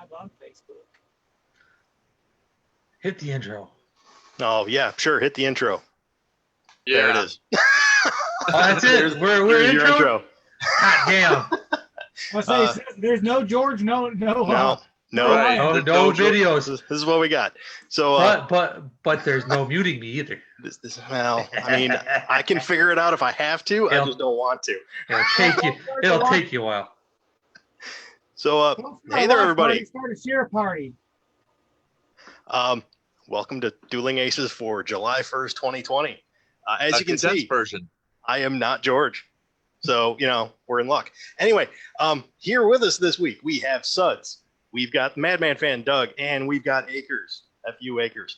I'm on Facebook. Hit the intro. Oh, yeah, sure. Hit the intro. Yeah. There it is. Oh, that's it. We're There's your intro. intro. God damn. I'll say there's no George, no. No Right. No videos. This is what we got. So, But there's no muting me either. well, I mean, I can figure it out if I have to. I just don't want to. It'll take you a while. So, hey there, everybody. Start a share party. Welcome to Dueling Aces for July 1st, 2020. As you can see, version. I am not George. So, we're in luck. Anyway, here with us this week, we have Suds. We've got Madman fan Doug, and we've got Akers, FU Akers.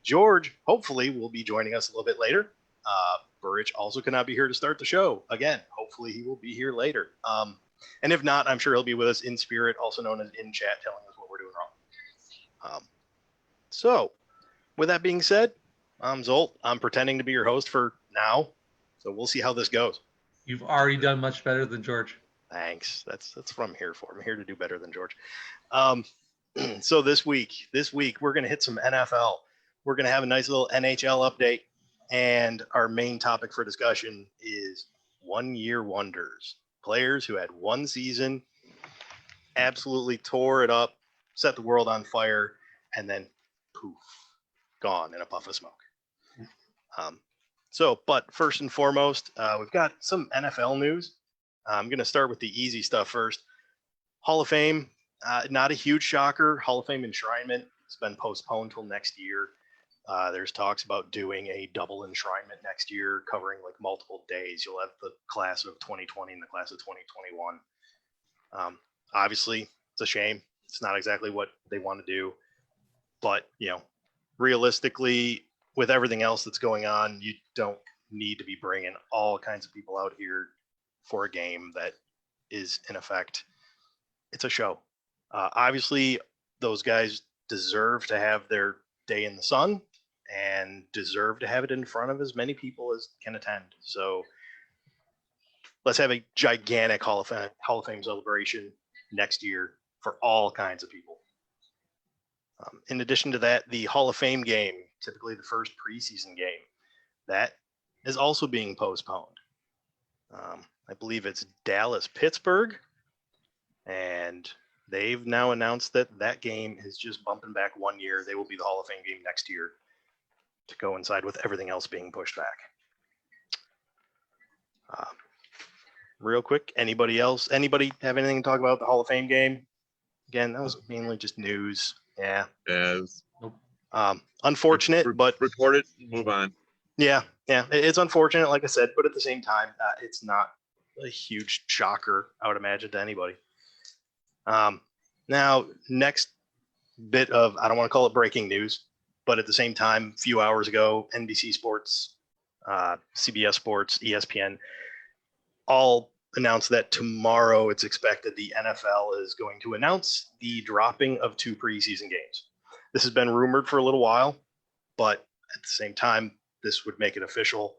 George, hopefully, will be joining us a little bit later. Burrich also cannot be here to start the show. Again, hopefully he will be here later. And if not, I'm sure he'll be with us in spirit, also known as in chat, telling us what we're doing wrong. So, with that being said, I'm Zolt. I'm pretending to be your host for now. So we'll see how this goes. You've already done much better than George. Thanks. That's what I'm here for. I'm here to do better than George. So this week we're going to hit some NFL. We're going to have a nice little NHL update, and our main topic for discussion is one-year wonders. Players who had one season, absolutely tore it up, set the world on fire, and then poof, gone in a puff of smoke. But first and foremost, we've got some NFL news. I'm going to start with the easy stuff first. Hall of Fame, not a huge shocker. Hall of Fame enshrinement has been postponed till next year. There's talks about doing a double enshrinement next year, covering like multiple days. You'll have the class of 2020 and the class of 2021. Obviously, it's a shame. It's not exactly what they want to do. But, realistically, with everything else that's going on, you don't need to be bringing all kinds of people out here for a game that is, in effect, it's a show. Obviously, those guys deserve to have their day in the sun and deserve to have it in front of as many people as can attend. So let's have a gigantic Hall of Fame celebration next year for all kinds of people. In addition to that, the Hall of Fame game, typically the first preseason game, that is also being postponed. I believe it's Dallas-Pittsburgh, and they've now announced that game is just bumping back 1 year. They will be the Hall of Fame game next year to coincide with everything else being pushed back. Real quick, anybody have anything to talk about the Hall of Fame game? Again, that was mainly just news. Yeah. Unfortunate, but report it and move on. Yeah, it's unfortunate, like I said, but at the same time, it's not a huge shocker, I would imagine, to anybody. Now, next bit of, I don't want to call it breaking news, but at the same time, a few hours ago, NBC Sports, CBS Sports, ESPN, all announced that tomorrow it's expected the NFL is going to announce the dropping of 2 preseason games. This has been rumored for a little while, but at the same time, this would make it official.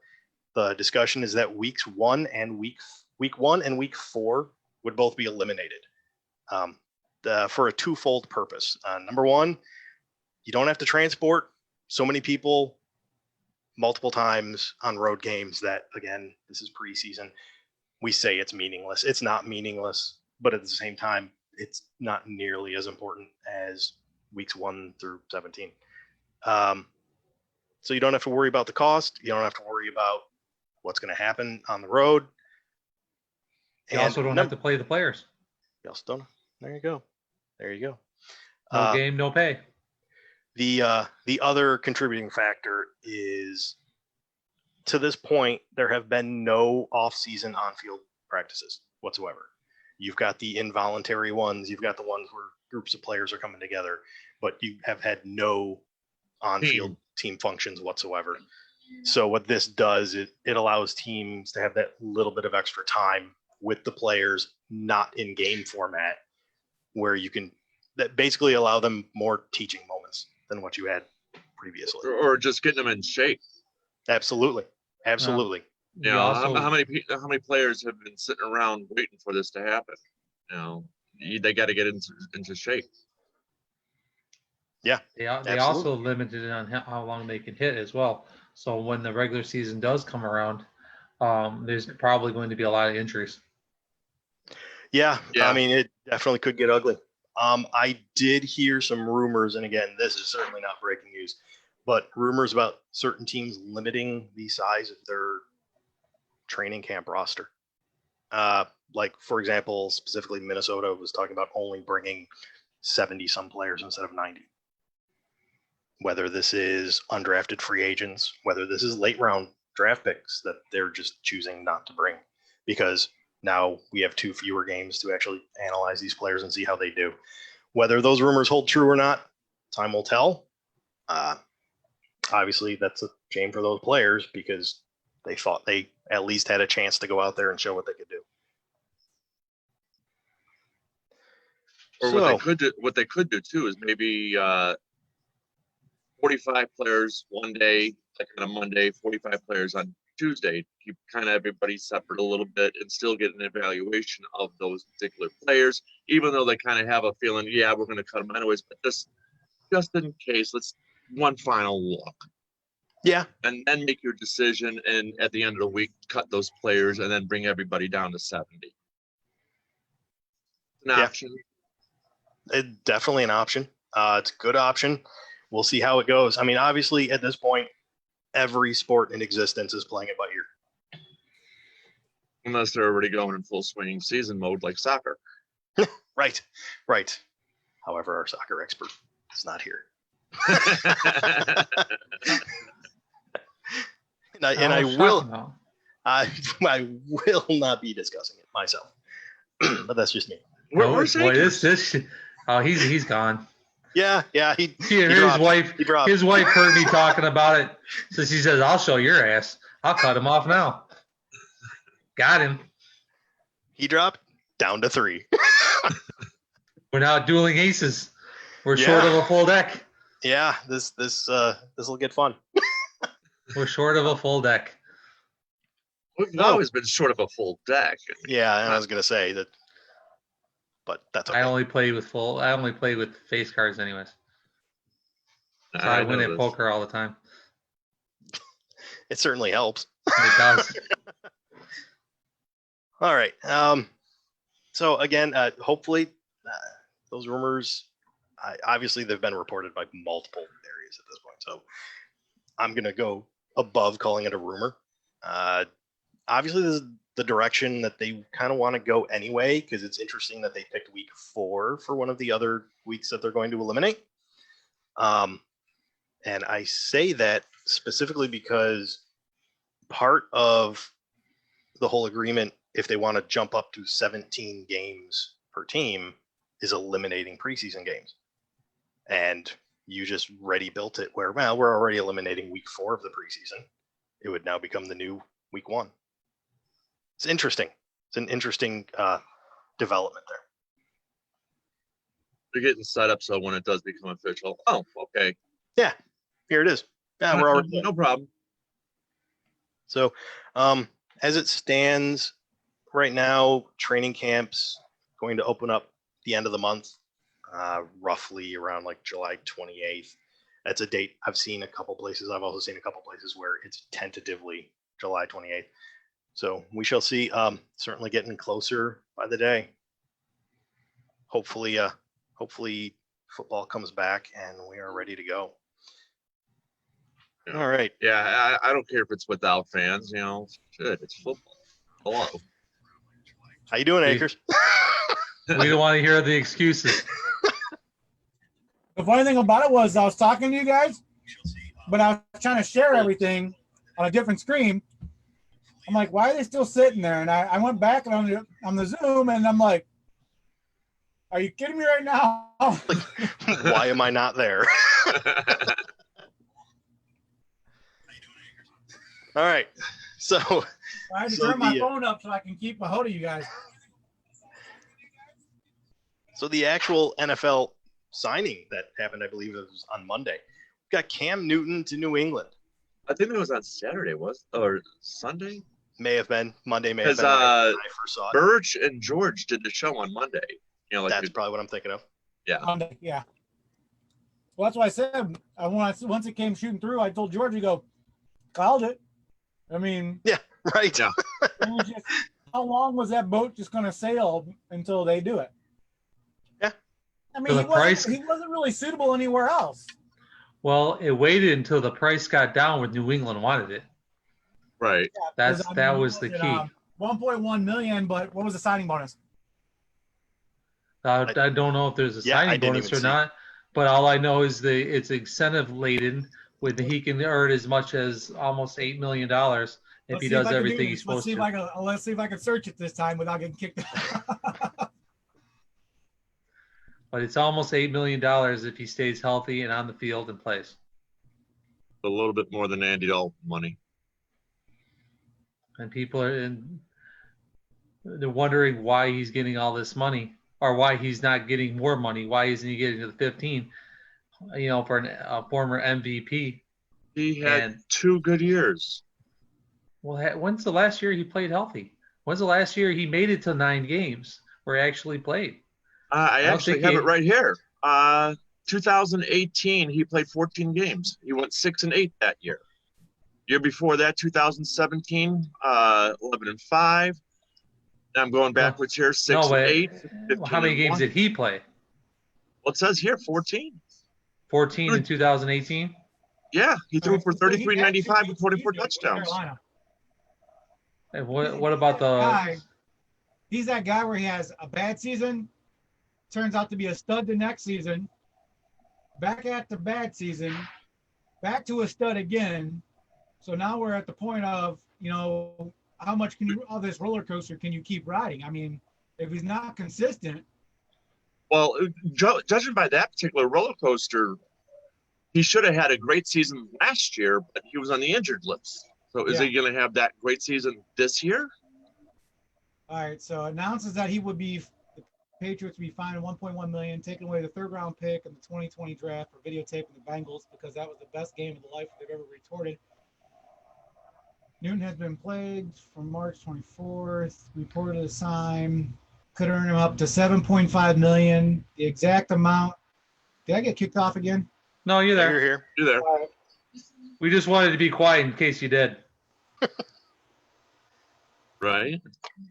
The discussion is that week 1 and week 4 would both be eliminated for a twofold purpose. Number one, you don't have to transport so many people multiple times on road games that, again, this is preseason. We say it's meaningless. It's not meaningless, but at the same time, it's not nearly as important as weeks 1 through 17. So you don't have to worry about the cost. You don't have to worry about what's going to happen on the road. You also don't have to play the players. You also don't. There you go. No game, no pay. The other contributing factor is, to this point, there have been no off-season on-field practices whatsoever. You've got the involuntary ones. You've got the ones where groups of players are coming together, but you have had no on-field team functions whatsoever. So what this does, it allows teams to have that little bit of extra time with the players, not in game format, where you can that basically allow them more teaching moments than what you had previously. Or just getting them in shape. Absolutely. How many players have been sitting around waiting for this to happen? they got to get into shape. They Absolutely. also limited it on how long they can hit as well. So when the regular season does come around, there's probably going to be a lot of injuries. Yeah, Yeah. I mean, it definitely could get ugly. I did hear some rumors, and again, this is certainly not breaking news, but rumors about certain teams limiting the size of their training camp roster. Like, for example, specifically Minnesota was talking about only bringing 70 some players instead of 90. Whether this is undrafted free agents, whether this is late round draft picks that they're just choosing not to bring because now we have 2 fewer games to actually analyze these players and see how they do. Whether those rumors hold true or not, time will tell. Obviously, that's a shame for those players because they thought they at least had a chance to go out there and show what they could do. Or what they could do too is maybe 45 players one day, like on a Monday, 45 players on Tuesday. Keep kind of everybody separate a little bit and still get an evaluation of those particular players, even though they kind of have a feeling, yeah, we're going to cut them anyways. But just in case, let's one final look. Yeah. And then make your decision, and at the end of the week, cut those players and then bring everybody down to 70. An option. Definitely an option. It's a good option. We'll see how it goes. I mean, obviously, at this point, every sport in existence is playing it by ear. Unless they're already going in full swing season mode like soccer. Right. However, our soccer expert is not here. I will not be discussing it myself. But that's just me. Where's this? Oh, he's gone. Yeah. His wife heard me talking about it, so she says, "I'll show your ass. I'll cut him off now." Got him. He dropped down to 3. We're now dueling aces. We're short of a full deck. Yeah, this will get fun. We're short of a full deck. We've always been short of a full deck. Yeah, and I was gonna say that, but that's okay. I only play with face cards anyways. So I win at poker all the time. It certainly helps. It does. All right. So again, hopefully, those rumors, obviously, they've been reported by multiple areas at this point. So I'm gonna go above calling it a rumor. Obviously, this is the direction that they kind of want to go anyway, because it's interesting that they picked week 4 for one of the other weeks that they're going to eliminate. And I say that specifically because part of the whole agreement, if they want to jump up to 17 games per team, is eliminating preseason games. And you just ready built it where, well, we're already eliminating week 4 of the preseason. It would now become the new week 1. It's interesting. It's an interesting development there. They're getting set up so when it does become official, oh, okay. Yeah, here it is. Yeah, we're already no problem. So, as it stands right now, training camps going to open up the end of the month, roughly around like July 28th. That's a date I've seen a couple places. I've also seen a couple places where it's tentatively July 28th. So we shall see. Certainly getting closer by the day. Hopefully football comes back and we are ready to go. All right. Yeah, I don't care if it's without fans. You know, shit, it's football. Hello. How you doing, Akers? We don't want to hear the excuses. The funny thing about it was I was talking to you guys, but I was trying to share everything on a different screen. I'm like, why are they still sitting there? And I went back on the Zoom, and I'm like, are you kidding me right now? Like, why am I not there? All right. So I had to turn my phone up so I can keep a hold of you guys. So the actual NFL signing that happened, I believe it was on Monday. We got Cam Newton to New England. I think it was on Saturday, or Sunday? May have been. Monday may have been. Because I first saw it. Birch and George did the show on Monday. Like That's probably what I'm thinking of. Yeah. Yeah. Well, that's why I said once it came shooting through, I told George, you go, called it. I mean, Yeah, right. Yeah. it was just, how long was that boat just going to sail until they do it? Yeah. I mean, he wasn't really suitable anywhere else. Well, it waited until the price got down when New England wanted it. Right. Yeah, That was the key. 1.1 million, but what was the signing bonus? I don't know if there's a signing bonus or not, but all I know is it's incentive laden with he can earn as much as almost $8 million if he does everything he's supposed to. Let's see if I can search it this time without getting kicked out. But it's almost $8 million if he stays healthy and on the field and plays. A little bit more than Andy Dalton money. And people they're wondering why he's getting all this money, or why he's not getting more money. Why isn't he getting to the 15? For a former MVP. He had 2 good years. Well, when's the last year he played healthy? When's the last year he made it to 9 games where he actually played? I actually have it right here. 2018, he played 14 games. He went 6-8 that year. Year before that, 2017, 11-5. I'm going backwards here, 6-8. How many games did he play? Well, it says here 14. 14 in 2018? Yeah, he threw for 33.95 with 44 touchdowns. And what about the... He's that guy where he has a bad season, turns out to be a stud the next season, back at the bad season, back to a stud again. So now we're at the point of, how much all this roller coaster can you keep riding? I mean, if he's not consistent. Well, judging by that particular roller coaster, he should have had a great season last year, but he was on the injured list. So is he going to have that great season this year? All right. So announces that the Patriots will be fined $1.1 million, taking away the 3rd round pick in the 2020 draft for videotaping the Bengals because that was the best game of the life they've ever retorted. Newton has been plagued from March 24th. Reported to sign. Could earn him up to $7.5 million. The exact amount. Did I get kicked off again? No, you're there. You're here. You're there. We just wanted to be quiet in case you did. Right.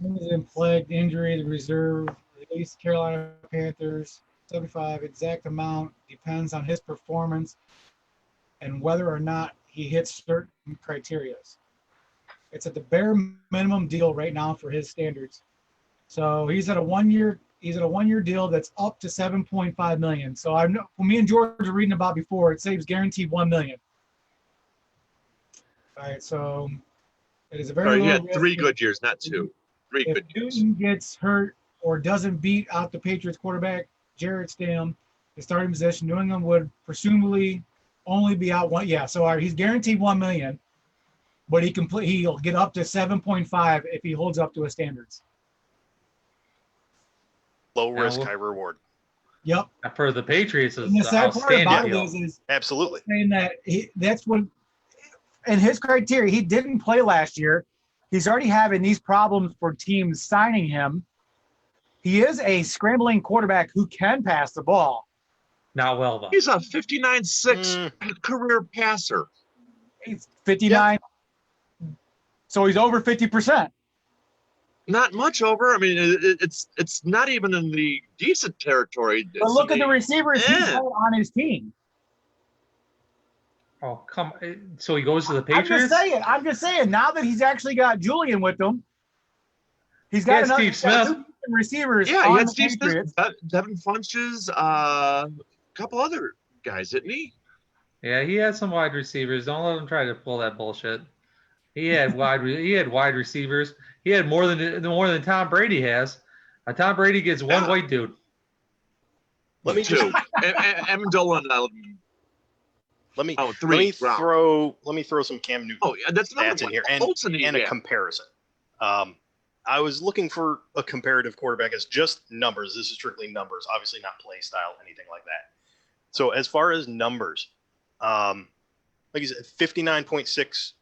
He's been plagued, injury, the reserve, released Carolina Panthers. 75 exact amount depends on his performance and whether or not he hits certain criteria. It's at the bare minimum deal right now for his standards. So he's at a 1-year deal that's up to $7.5 million. So when me and George were reading about before, it saves guaranteed $1 million. All right, so it is a very. He had 3 good years, not 2. 3 good years. If Newton gets hurt or doesn't beat out the Patriots quarterback Jarrett Stidham, the starting position, New England would presumably only be out 1. Yeah, so he's guaranteed $1 million, but he'll get up to 7.5 if he holds up to his standards. Low risk, high reward. Yep. For the Patriots, and the sad part about it is absolutely saying that that's what, in his criteria, he didn't play last year. He's already having these problems for teams signing him. He is a scrambling quarterback who can pass the ball. Not well, though. He's a 59.6 career passer. He's 59. Yeah. So he's over 50%. Not much over. I mean, it's not even in the decent territory. But look at the receivers he's had on his team. Oh, come on. So he goes to the Patriots? I'm just saying. Now that he's actually got Julian with him, he's got Steve Smith. Receivers. Yeah, he had Steve Smith, Devin Funches, a couple other guys, didn't he? Yeah, he had some wide receivers. Don't let him try to pull that bullshit. He had wide receivers. He had more than Tom Brady has. Tom Brady gets one white dude. Let me just Amendola and let me throw some Cam Newton stats in here and a comparison. I was looking for a comparative quarterback as just numbers. This is strictly numbers, obviously not play style, anything like that. So as far as numbers, like you said, 59.6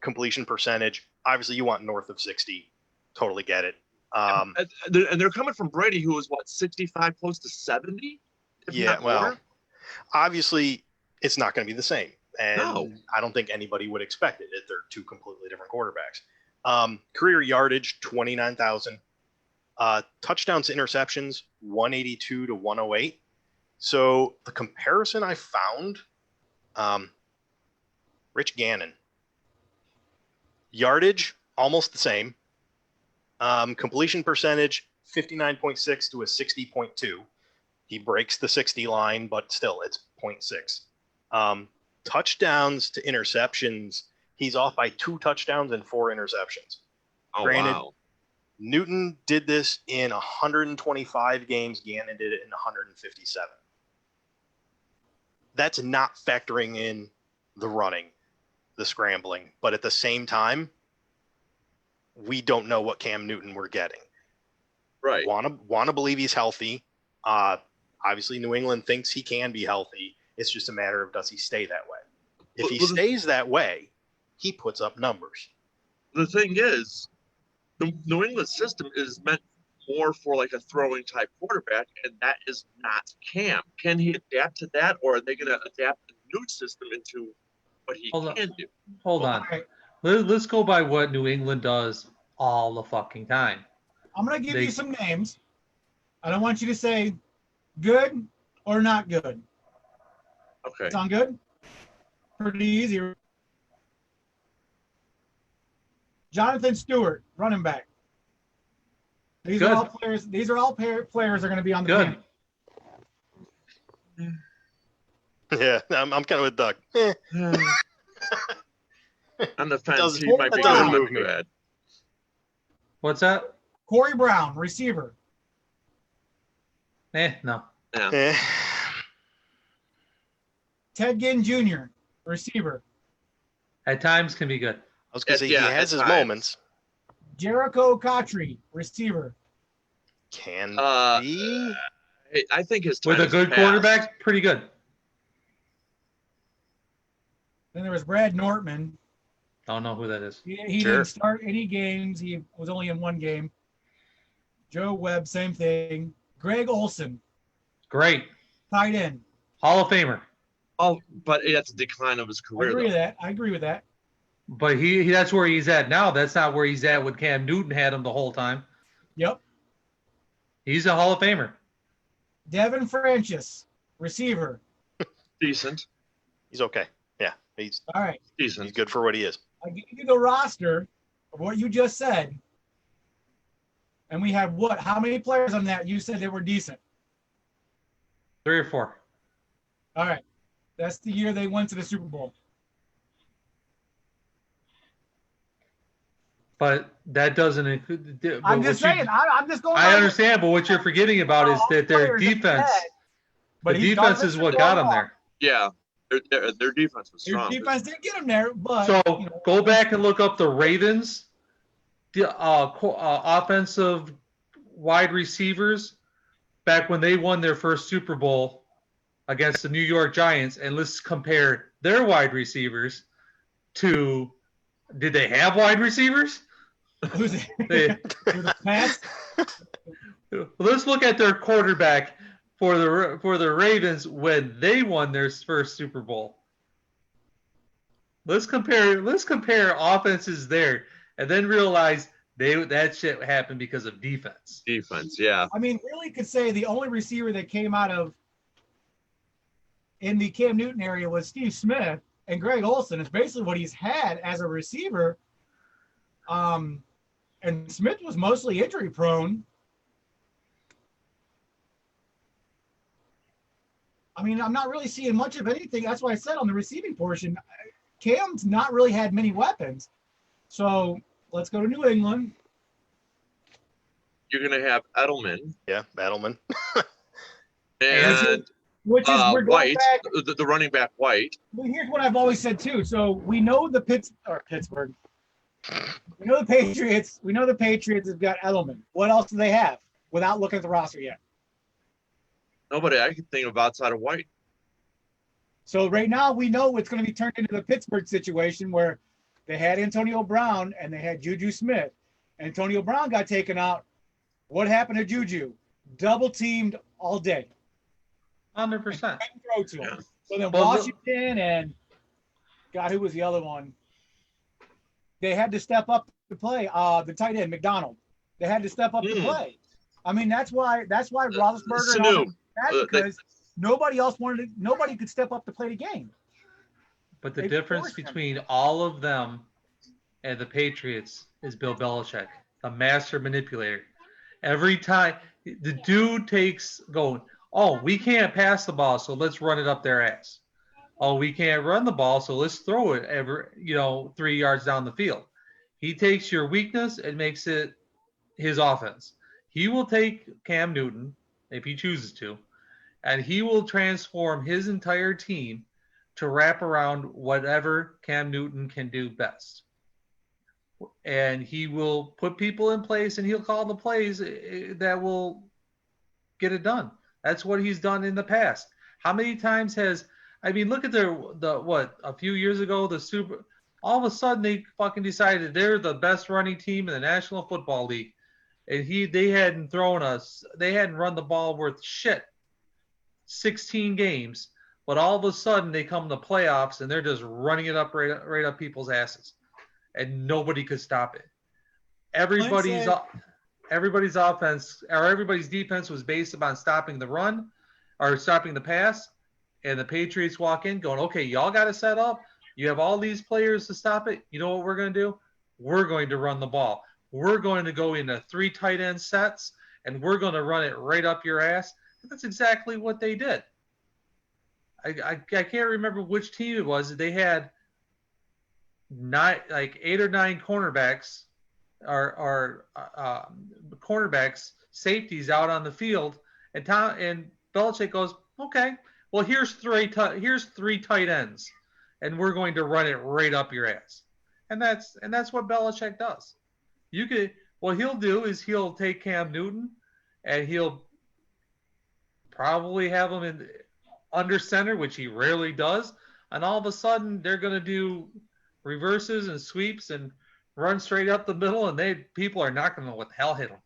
completion percentage. Obviously, you want north of 60. Totally get it. And they're coming from Brady, who was what, 65, close to 70. Yeah, well, obviously it's not going to be the same, and No. I don't think anybody would expect it. They're two completely different quarterbacks. Career yardage 29,000. Touchdowns to interceptions 182 to 108. So the comparison I found, Rich Gannon, yardage almost the same. Completion percentage 59.6 to a 60.2. He breaks the 60 line, but still it's 0.6. Touchdowns to interceptions, he's off by 2 touchdowns and 4 interceptions. Oh, Granted, wow. Newton did this in 125 games. Gannon did it in 157. That's not factoring in the running, the scrambling. But at the same time, we don't know what Cam Newton we're getting. Right. Want to believe he's healthy. Obviously, New England thinks he can be healthy. It's just a matter of does he stay that way. If he stays that way, he puts up numbers. The thing is, the New England system is meant more for like a throwing type quarterback, and that is not Cam. Can he adapt to that, or are they going to adapt the new system into what he can do? Hold on. Let's go by what New England does all the fucking time. I'm going to give you some names. I don't want you to say good or not good. Okay. Sound good? Pretty easy. Jonathan Stewart, running back. These Good. are all players. These are all players are going to be on the Good. team. Yeah, I'm kind of with Doug. On the fence, Doesn't- he might be doesn't good move me. bad. What's that? Corey Brown, receiver. No. Yeah. Eh, Ted Ginn Jr., receiver. At times can be good. I was going to say Yeah, he has at his times. moments. Jericho Cotry, receiver. Can Uh, be. I think his time With a has good passed. quarterback, pretty good. Then there was Brad Nortman. Don't know who that is. He Sure. didn't start any games. He was only in one game. Joe Webb, same thing. Greg Olson, Great. tight end. Hall of Famer. Oh, but that's a decline of his I career, agree though. with that. I agree with that. But he that's where he's at now. That's not where he's at when Cam Newton had him the whole time. Yep. He's a Hall of Famer. Devin Francis, receiver. Decent. He's okay. Yeah, he's All right. Decent. good for what he is. I gave you the roster of what you just said. And we have what? How many players on that you said they were decent? 3 or 4. All right. That's the year they went to the Super Bowl. But that doesn't include. but I'm what just you- saying. I'm just going. I by understand, but what you're forgetting about is all the that their players that he defense, had. But the he's defense done is this what for got so him long. there. Yeah. Their defense was Your strong. defense didn't get him there, but So you know, go back and look up the Ravens, the offensive wide receivers back when they won their first Super Bowl against the New York Giants, and let's compare their wide receivers to. Did they have wide receivers? who's it? They, Who's the Pats? let's look at their quarterback for the Ravens when they won their first Super Bowl. Let's compare offenses there, and then realize that shit happened because of defense. Defense, yeah. I mean, really could say the only receiver that came out of in the Cam Newton area was Steve Smith, and Greg Olson is basically what he's had as a receiver. And Smith was mostly injury prone. I mean, I'm not really seeing much of anything. That's why I said on the receiving portion, Cam's not really had many weapons. So let's go to New England. You're going to have Edelman Yeah, Battleman. and Which is we're going White, back. the running back White. Well, here's what I've always said too. So we know the Pittsburgh. We know the Patriots. We know the Patriots have got Edelman. What else do they have without looking at the roster yet? Nobody I can think of outside of White. So right now we know it's going to be turned into the Pittsburgh situation where they had Antonio Brown and they had Juju Smith. Antonio Brown got taken out What happened to Juju? Double teamed all day. 100%. Couldn't throw to him. So then Well, Washington and God, who was the other one? They had to step up to play. The tight end McDonald. They had to step up to play. I mean, that's why Roethlisberger and all Sanu. that, because nobody could step up to play the game. But the They difference forced him. between all of them and the Patriots is Bill Belichick, a master manipulator. Every time the dude takes going, oh, we can't pass the ball, so let's run it up their ass. Oh, we can't run the ball, so let's throw it 3 yards down the field. He takes your weakness and makes it his offense. He will take Cam Newton, if he chooses to, and he will transform his entire team to wrap around whatever Cam Newton can do best. And he will put people in place, and he'll call the plays that will get it done. That's what he's done in the past. How many times look at a few years ago, all of a sudden they fucking decided they're the best running team in the National Football League. And they hadn't run the ball worth shit 16 games, but all of a sudden they come to playoffs and they're just running it up right up people's asses. And nobody could stop it. Everybody's offense or everybody's defense was based upon stopping the run or stopping the pass. And the Patriots walk in going, okay, y'all got to set up. You have all these players to stop it. You know what we're going to do? We're going to run the ball. We're going to go into 3 tight end sets, and we're going to run it right up your ass. And that's exactly what they did. I can't remember which team it was. They had 8 or 9 cornerbacks or cornerbacks, safeties out on the field, and Belichick goes, okay, well here's 3 tight ends, and we're going to run it right up your ass, and that's what Belichick does. What he'll do is he'll take Cam Newton, and he'll probably have him in under center, which he rarely does, and all of a sudden they're going to do reverses and sweeps and run straight up the middle, and people are not going to know what the hell hit them.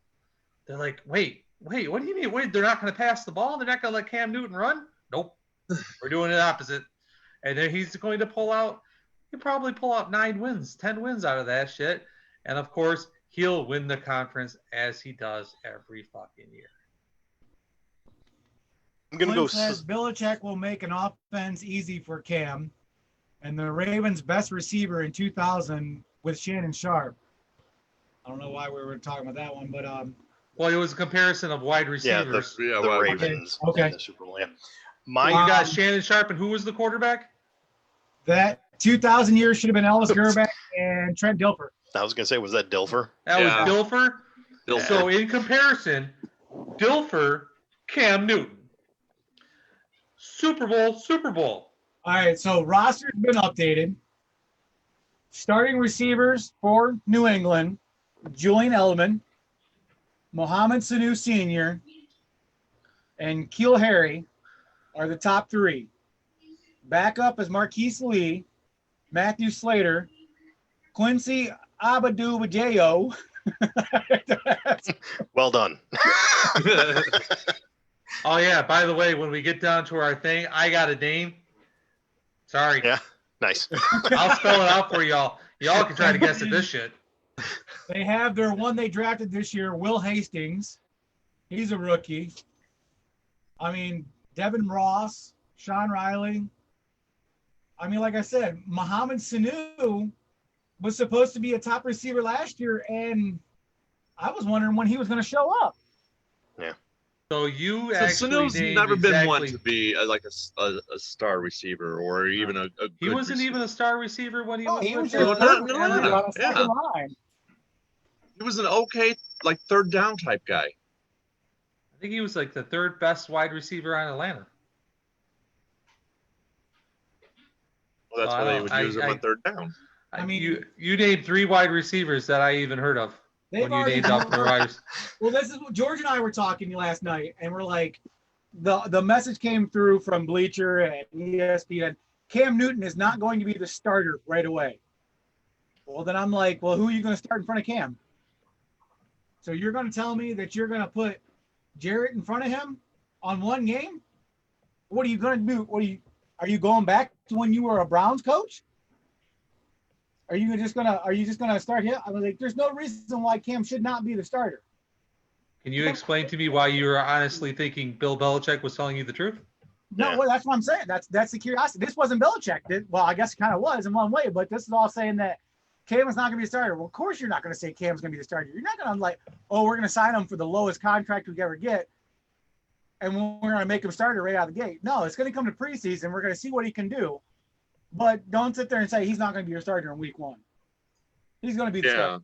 They're like, wait, what do you mean? Wait, they're not going to pass the ball? They're not going to let Cam Newton run? Nope. We're doing the opposite. And then he's going to he'll probably pull out 9 wins, 10 wins out of that shit. And of course, he'll win the conference as he does every fucking year. I'm going to Clint go. says Belichick will make an offense easy for Cam, and the Ravens' best receiver in 2000 with Shannon Sharp. I don't know why we were talking about that one, but well, it was a comparison of wide receivers. The Ravens Okay. in the Super Bowl. Yeah. You got Shannon Sharp, and who was the quarterback? That 2000 year should have been Ellis Gerback and Trent Dilfer. I was going to say, was that Dilfer? That was Dilfer. Dilfer. So in comparison, Dilfer, Cam Newton. Super Bowl. All right, so roster's been updated. Starting receivers for New England, Julian Edelman, Mohamed Sanu Sr., and Keel Harry are the top 3. Backup is Marquise Lee, Matthew Slater, Quincy Abadubajayo. Well done. Oh, yeah. By the way, when we get down to our thing, I got a name. Sorry. Yeah, nice. I'll spell it out for y'all. Y'all can try to guess at this shit. They have their one they drafted this year, Will Hastings. He's a rookie. I mean, Devin Ross, Sean Riley. I mean, like I said, Mohamed Sanu was supposed to be a top receiver last year, and I was wondering when he was going to show up. Yeah. So you So actually Sanu's named never been one exactly- to be a star receiver or even a good He wasn't receiver. even a star receiver when he Oh, was he was with just the- No, no, on no, the second line. He was an okay, like, 3rd down type guy. I think he was like the 3rd best wide receiver on Atlanta. Well, that's Oh, I why they don't- would I- use him I- on 3rd down. I mean- you named 3 wide receivers that I even heard of They've when you already named off the wide. Well, this is what George and I were talking last night, and we're like, the message came through from Bleacher and ESPN. Cam Newton is not going to be the starter right away. Well, then I'm like, well, who are you going to start in front of Cam? So you're going to tell me that you're going to put Jarrett in front of him on one game? What are you going to do? Are you going back to when you were a Browns coach? Are you just gonna start him? I was like, there's no reason why Cam should not be the starter. Can you explain to me why you were honestly thinking Bill Belichick was telling you the truth? No, well, that's what I'm saying. That's the curiosity. This wasn't Belichick. Well, I guess it kind of was in one way, but this is all saying that Cam is not going to be a starter. Well, of course you're not going to say Cam's going to be the starter. You're not going to we're going to sign him for the lowest contract we could ever get, and we're going to make him starter right out of the gate. No, it's going to come to preseason. We're going to see what he can do, but don't sit there and say he's not going to be your starter in week 1. He's going to be the starter.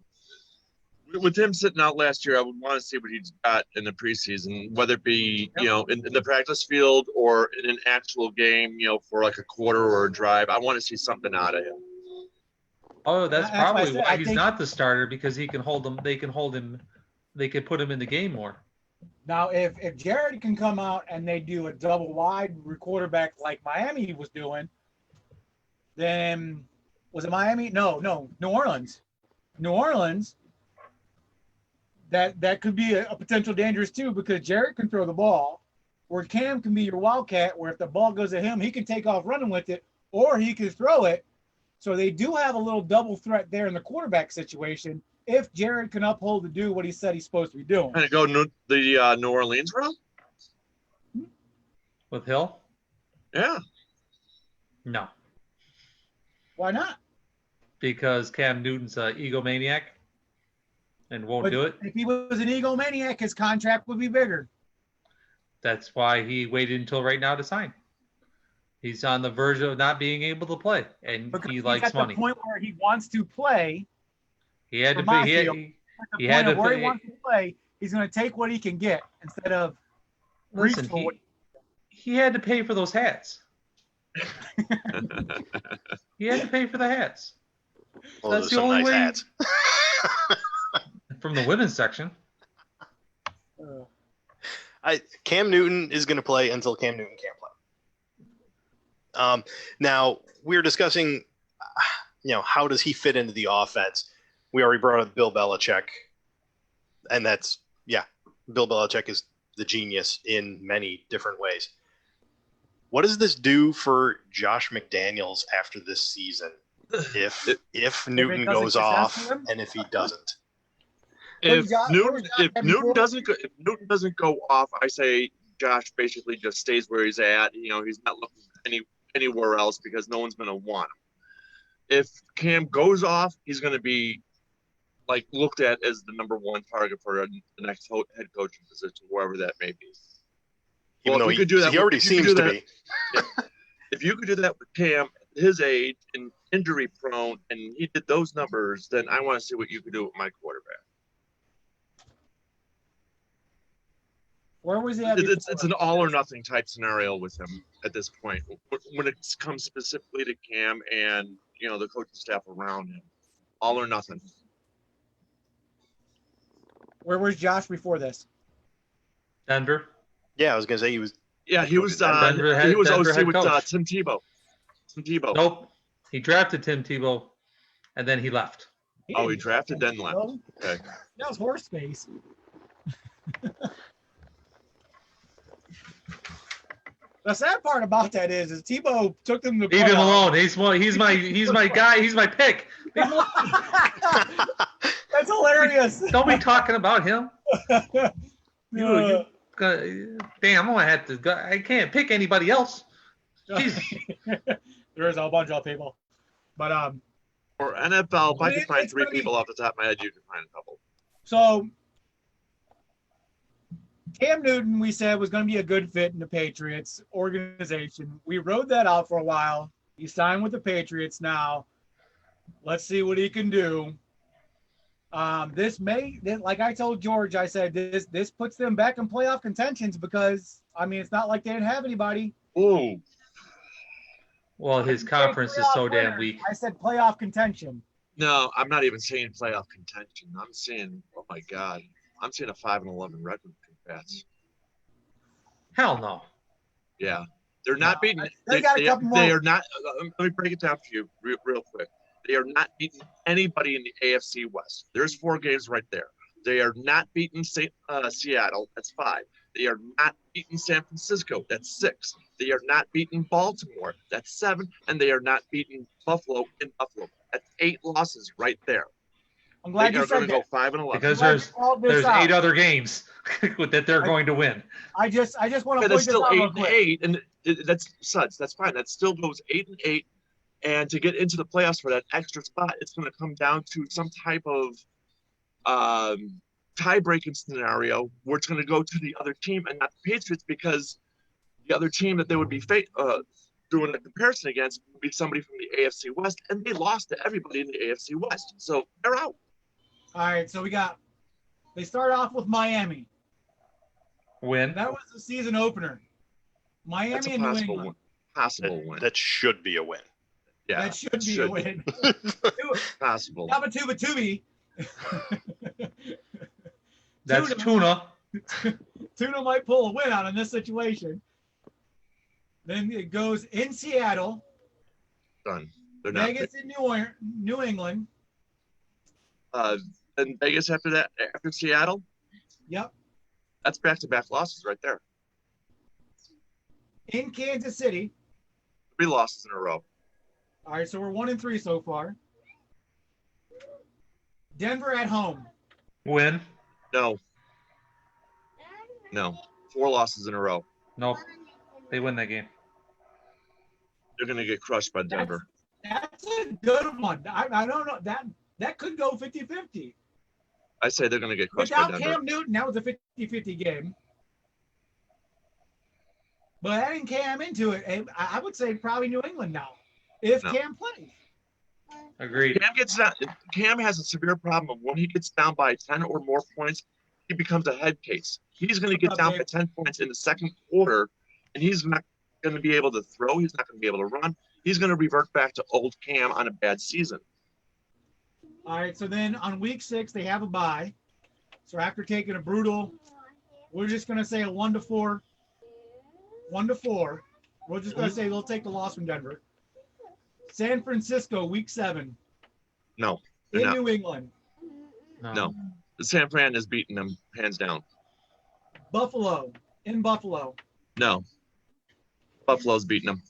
With him sitting out last year, I would want to see what he's got in the preseason, whether it be, in the practice field or in an actual game, for like a quarter or a drive. I want to see something out of him. Oh, that's probably why he's not the starter, because he can hold him. They can put him in the game more. Now, if Jared can come out and they do a double wide quarterback like Miami was doing, then was it Miami? No, New Orleans. New Orleans. That could be a potential dangerous too, because Jarrett can throw the ball, where Cam can be your wildcat, where if the ball goes at him, he can take off running with it, or he can throw it. So they do have a little double threat there in the quarterback situation if Jarrett can uphold to do what he said he's supposed to be doing. Kind of go the New Orleans route? With Hill? Yeah. No. Why not? Because Cam Newton's an egomaniac and won't do it. If he was an egomaniac, his contract would be bigger. That's why he waited until right now to sign. He's on the verge of not being able to play, and because he likes at money. The point where he wants to play. He had to pay. He had to where pay. he wants to play. He's going to take what he can get instead of. Listen, he had to pay for those hats. He had to pay for the hats. Well, That's those the are some only nice way. hats. From the women's section. Cam Newton is going to play until Cam Newton can't play. Now we're discussing, how does he fit into the offense? We already brought up Bill Belichick, and Bill Belichick is the genius in many different ways. What does this do for Josh McDaniels after this season? If Newton goes off and if he doesn't? If Newton doesn't go off, I say Josh basically just stays where he's at. He's not looking anywhere else because no one's going to want him. If Cam goes off, he's going to be looked at as the number one target for the next head coaching position, wherever that may be. Even though he already seems to be. If you could do that with Cam at his age and injury prone, and he did those numbers, then I want to see what you could do with my quarterback. Where was he at? It's an all or nothing type scenario with him at this point. When it comes specifically to Cam and the coaching staff around him, all or nothing. Where was Josh before this? Denver. Yeah, I was gonna say he was. Yeah, he was. Denver He was Denver OC head with coach. Tim Tebow. Nope. He drafted Tim Tebow, and then he left. He drafted then left. Okay. That was horse face. The sad part about that is Tebow took them to. Leave him alone. He's my guy. He's my pick. That's hilarious. Don't be talking about him. Damn, I'm gonna have to go. I can't pick anybody else. There's a bunch of people, but or NFL, if I can find three people off the top of my head, you can find a couple. So Cam Newton, we said, was going to be a good fit in the Patriots organization. We rode that out for a while. He signed with the Patriots now. Let's see what he can do. Like I told George, I said, this puts them back in playoff contentions because, it's not like they didn't have anybody. Ooh. Well, his conference is so damn weak. I said playoff contention. No, I'm not even saying playoff contention. I'm saying, oh my God, I'm seeing a 5-11 record for Pats. Hell no. Yeah, they're not beating. They are not. Let me break it down for you real quick. They are not beating anybody in the AFC West. There's 4 games right there. They are not beating Seattle. That's 5. They are not beating San Francisco. That's 6. They are not beating Baltimore. That's 7. And they are not beating Buffalo in Buffalo. That's 8 losses right there. I'm glad They you are going said to go that. 5-11. Because Glad you called this there's out. 8 other games that they're going to win. I just want to Yeah, point that's this still out real 8 and quick. 8, and that's suds. That's fine. That still goes 8 and 8, and to get into the playoffs for that extra spot, it's going to come down to some type of tie-breaking scenario where it's going to go to the other team and not the Patriots, because the other team that they would be doing a comparison against would be somebody from the AFC West, and they lost to everybody in the AFC West, so they're out. All right, so they start off with Miami. Win. That was the season opener. That's Miami a and New possible England. win. Possible win. That should be a win. Yeah, That should be a win. possible. Tubi. That's tuna. Tuna might pull a win out in this situation. Then it goes in Seattle, Done. They're not. Vegas in New England. And Vegas after that, after Seattle, Yep. that's back-to-back losses right there. In Kansas City. 3 losses in a row. All right, so we're 1-3 so far. Denver at home. Win. No. 4 losses in a row. Nope. They win that game. They're going to get crushed by Denver. That's a good one. I don't know. That could go 50-50. I say they're going to get crushed by Without Denver. Cam Newton, that was a 50-50 game. But adding Cam into it, I would say probably New England now, if No. Cam plays. Agreed. Cam has a severe problem of when he gets down by 10 or more points, he becomes a head case. He's going to get down by 10 points in the second quarter, and he's not going to be able to throw. He's not going to be able to run. He's going to revert back to old Cam on a bad season. All right, so then on week 6, they have a bye. So after taking a brutal, we're just going to say a 1-4. 1-4. We're just going to say they'll take the loss from Denver. San Francisco, week 7. No, they're In not. New England. No. San Fran is beating them hands down. Buffalo. In Buffalo. No. Buffalo's beating them.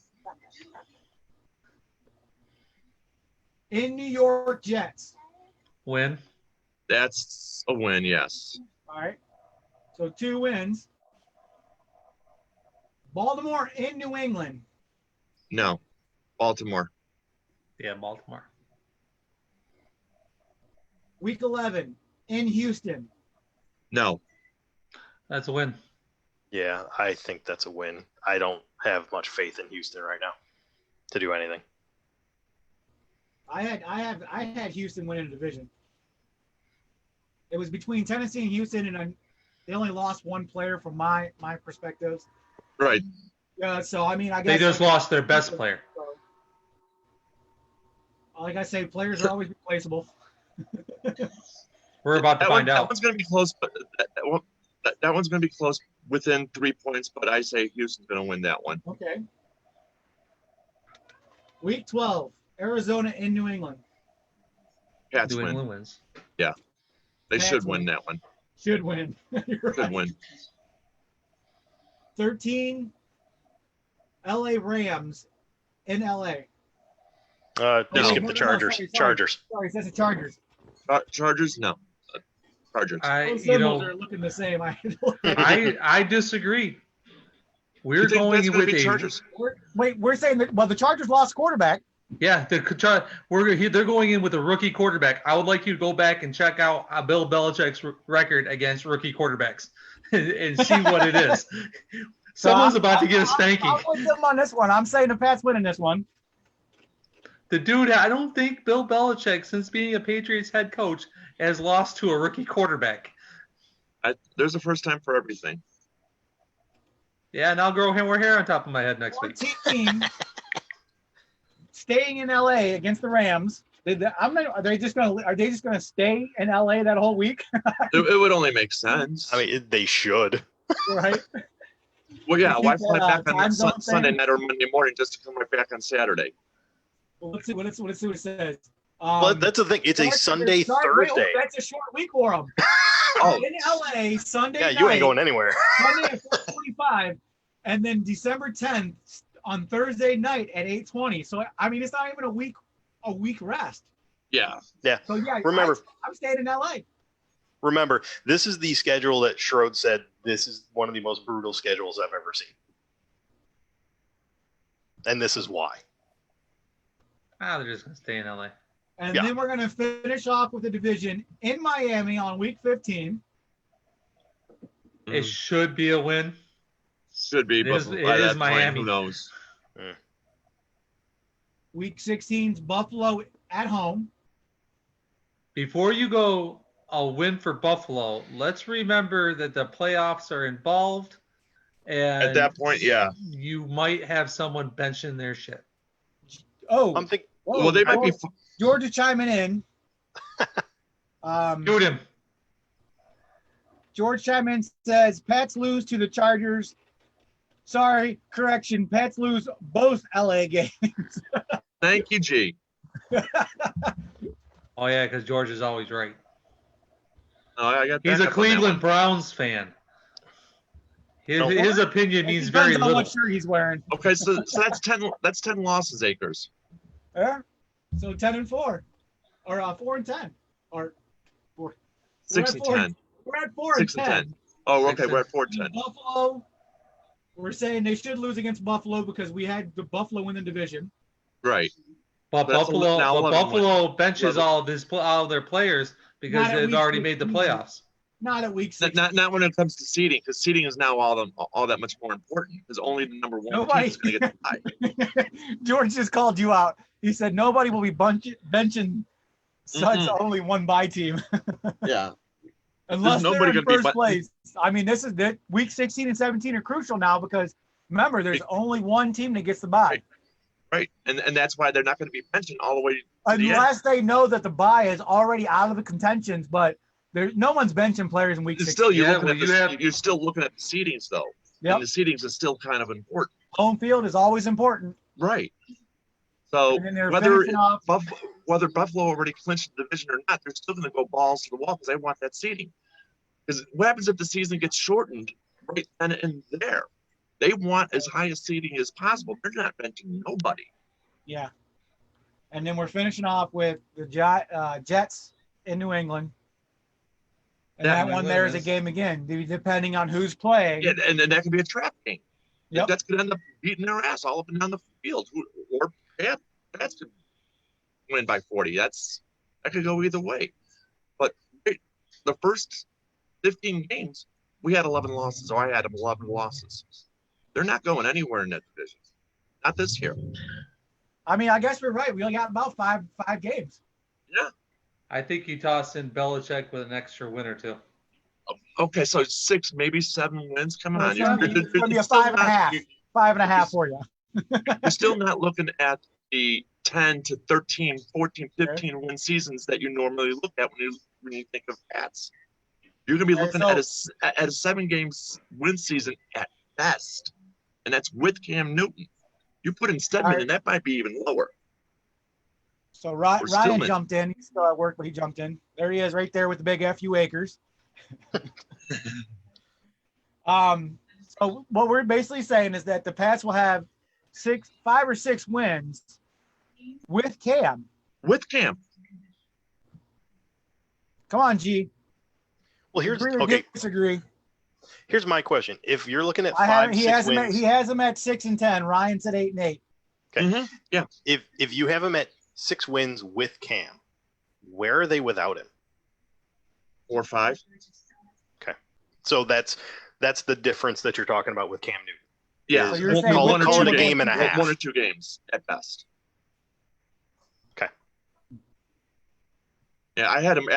In New York, Jets. Win. That's a win, yes. All right. So 2 wins. Baltimore in New England. No. Baltimore. Yeah, Baltimore. Week 11 in Houston. No. That's a win. Yeah, I think that's a win. I don't have much faith in Houston right now to do anything. I had Houston winning the division. It was between Tennessee and Houston, and they only lost 1 player from my perspectives. Right. So I mean, I guess They just lost their best player. Like I say, players are always replaceable. We're about to find That out. one's going to be close, but that one's going to be close within 3 points, but I say Houston's going to win that one. Okay. Week 12, Arizona in New England. Pats New win. England wins. Yeah. They Pats should win win. that one. Should win. You're Should right. win. 13, LA Rams in LA. You No. skip No, the no, Chargers. sorry. Chargers. Sorry, that's the Chargers. Chargers? No. Chargers. Those symbols are looking the same. I disagree. We're You think going that's gonna with be a Chargers? We're saying that. Well, the Chargers lost quarterback. yeah. They're going in with a rookie quarterback. I would like you to go back and check out Bill Belichick's record against rookie quarterbacks and see what it is. Someone's about to get a spanking. I'm with them on this one. I'm saying the Pats winning this one. The dude, I don't think Bill Belichick, since being a Patriots head coach, has lost to a rookie quarterback. There's a first time for everything. Yeah, and I'll grow more hair on top of my head next One week. team staying in LA against the Rams. Are they just gonna stay in LA that whole week? It would only make sense. I mean, they should. Right. Well, yeah. Why Keep fly that, back on time zone Sunday thing. night or Monday morning just to come right back on Saturday? Well, let's see what it says. But that's the thing. It's a Sunday, wait, Thursday. that's a short week for them. Oh. in LA Sunday Yeah, night. you ain't going anywhere. Sunday at 4:45, and then December 10th on Thursday night at 8:20. So I mean, it's not even a week rest. Yeah. Yeah. So yeah, Remember, I'm staying in LA. remember, this is the schedule that Schroed said this is one of the most brutal schedules I've ever seen. And this is why. They're just gonna stay in LA. And Yeah. then we're going to finish off with the division in Miami on week 15. It should be a win. Should be, It but is- by it that is point, Miami. who knows? Week 16's Buffalo at home. Before you go a win for Buffalo, let's remember that the playoffs are involved, and At that point, yeah. you might have someone benching their shit. Oh, I'm thinking, whoa, Well, they might be. George is chiming in. Shoot him. George Chapman says Pats lose to the Chargers. Sorry, correction. Pats lose both LA games. Thank you, G. Oh yeah, because George is always right. No, I got. He's a backup on that Cleveland one. Browns fan. His opinion It means depends very on little. what shirt he's wearing. Okay, so that's 10. That's 10 losses, Acres. Yeah. So 10-4, or 4-10, or 6 and 10. We're at 4 6 and and 10. 10. Oh, Six okay, and- we're at 4-10. Buffalo. We're saying they should lose against Buffalo because we had the Buffalo win the division. Right. But That's now 11 Buffalo benches 11. all of their players because Not at they've week already made the 16. playoffs. Not at week 6. Not when it comes to seeding, because seeding is now all that much more important. Because only the number one team Nobody- is going to get the bye. George just called you out. He said nobody will be benching such only one bye team Yeah. unless they're nobody in gonna be first place. I mean, this is the week 16 and 17 are crucial now because remember, there's only one team that gets the bye. Right. And that's why they're not going to be benching all the way to the end. Unless they know that the bye is already out of the contentions, but there's no one's benching players in week 16. Still, Yeah, well, you're still looking at the seedings, though. Yep. And the seedings is still kind of important. Home field is always important. Right. So And then they're whether finishing off. Buffalo already clinched the division or not, they're still going to go balls to the wall because they want that seeding. Because what happens if the season gets shortened right then and there? They want as high a seeding as possible. They're not benching nobody. Yeah. And then we're finishing off with the Jets in New England. And Yeah, that New one there is a England game again, depending on who's playing. Yeah, and then that could be a trap game. Yep. That's going to end up beating their ass all up and down the field. Or Pats could win by 40. That could go either way. But the first 15 games, we had 11 losses. So I had 11 losses. They're not going anywhere in that division. Not this year. I mean, I guess we're right. We only got about five games. Yeah. I think you toss in Belichick with an extra win or two. Okay, so 6, maybe 7 wins. Come Well, on. it's gonna be a still 5.5. 5.5 for you. You're still not looking at the 10 to 13, 14, 15 win seasons that you normally look at when you think of Pats. You're going to be looking at a 7 games win season at best, and that's with Cam Newton. You put in Stedman, and that might be even lower. So Or Ryan Stillman. jumped in. He's still at work, but he jumped in. There he is right there with the big FU Acres. So what we're basically saying is that the Pats will have 5 or 6 wins with Cam. With Cam. Come on, G. well, here's Agree or okay. disagree? Here's my question: if you're looking at He 5-6 has wins, him at 6 and 10. Ryan said 8 and 8. okay. Mhm. Yeah. If you have him at 6 wins with Cam, where are they without him? 4 or 5. So that's the difference that you're talking about with Cam Newton. Yeah. So you're One- saying one or call two it a games. game and a half. 1 or 2 games at best. Okay. Yeah, I had him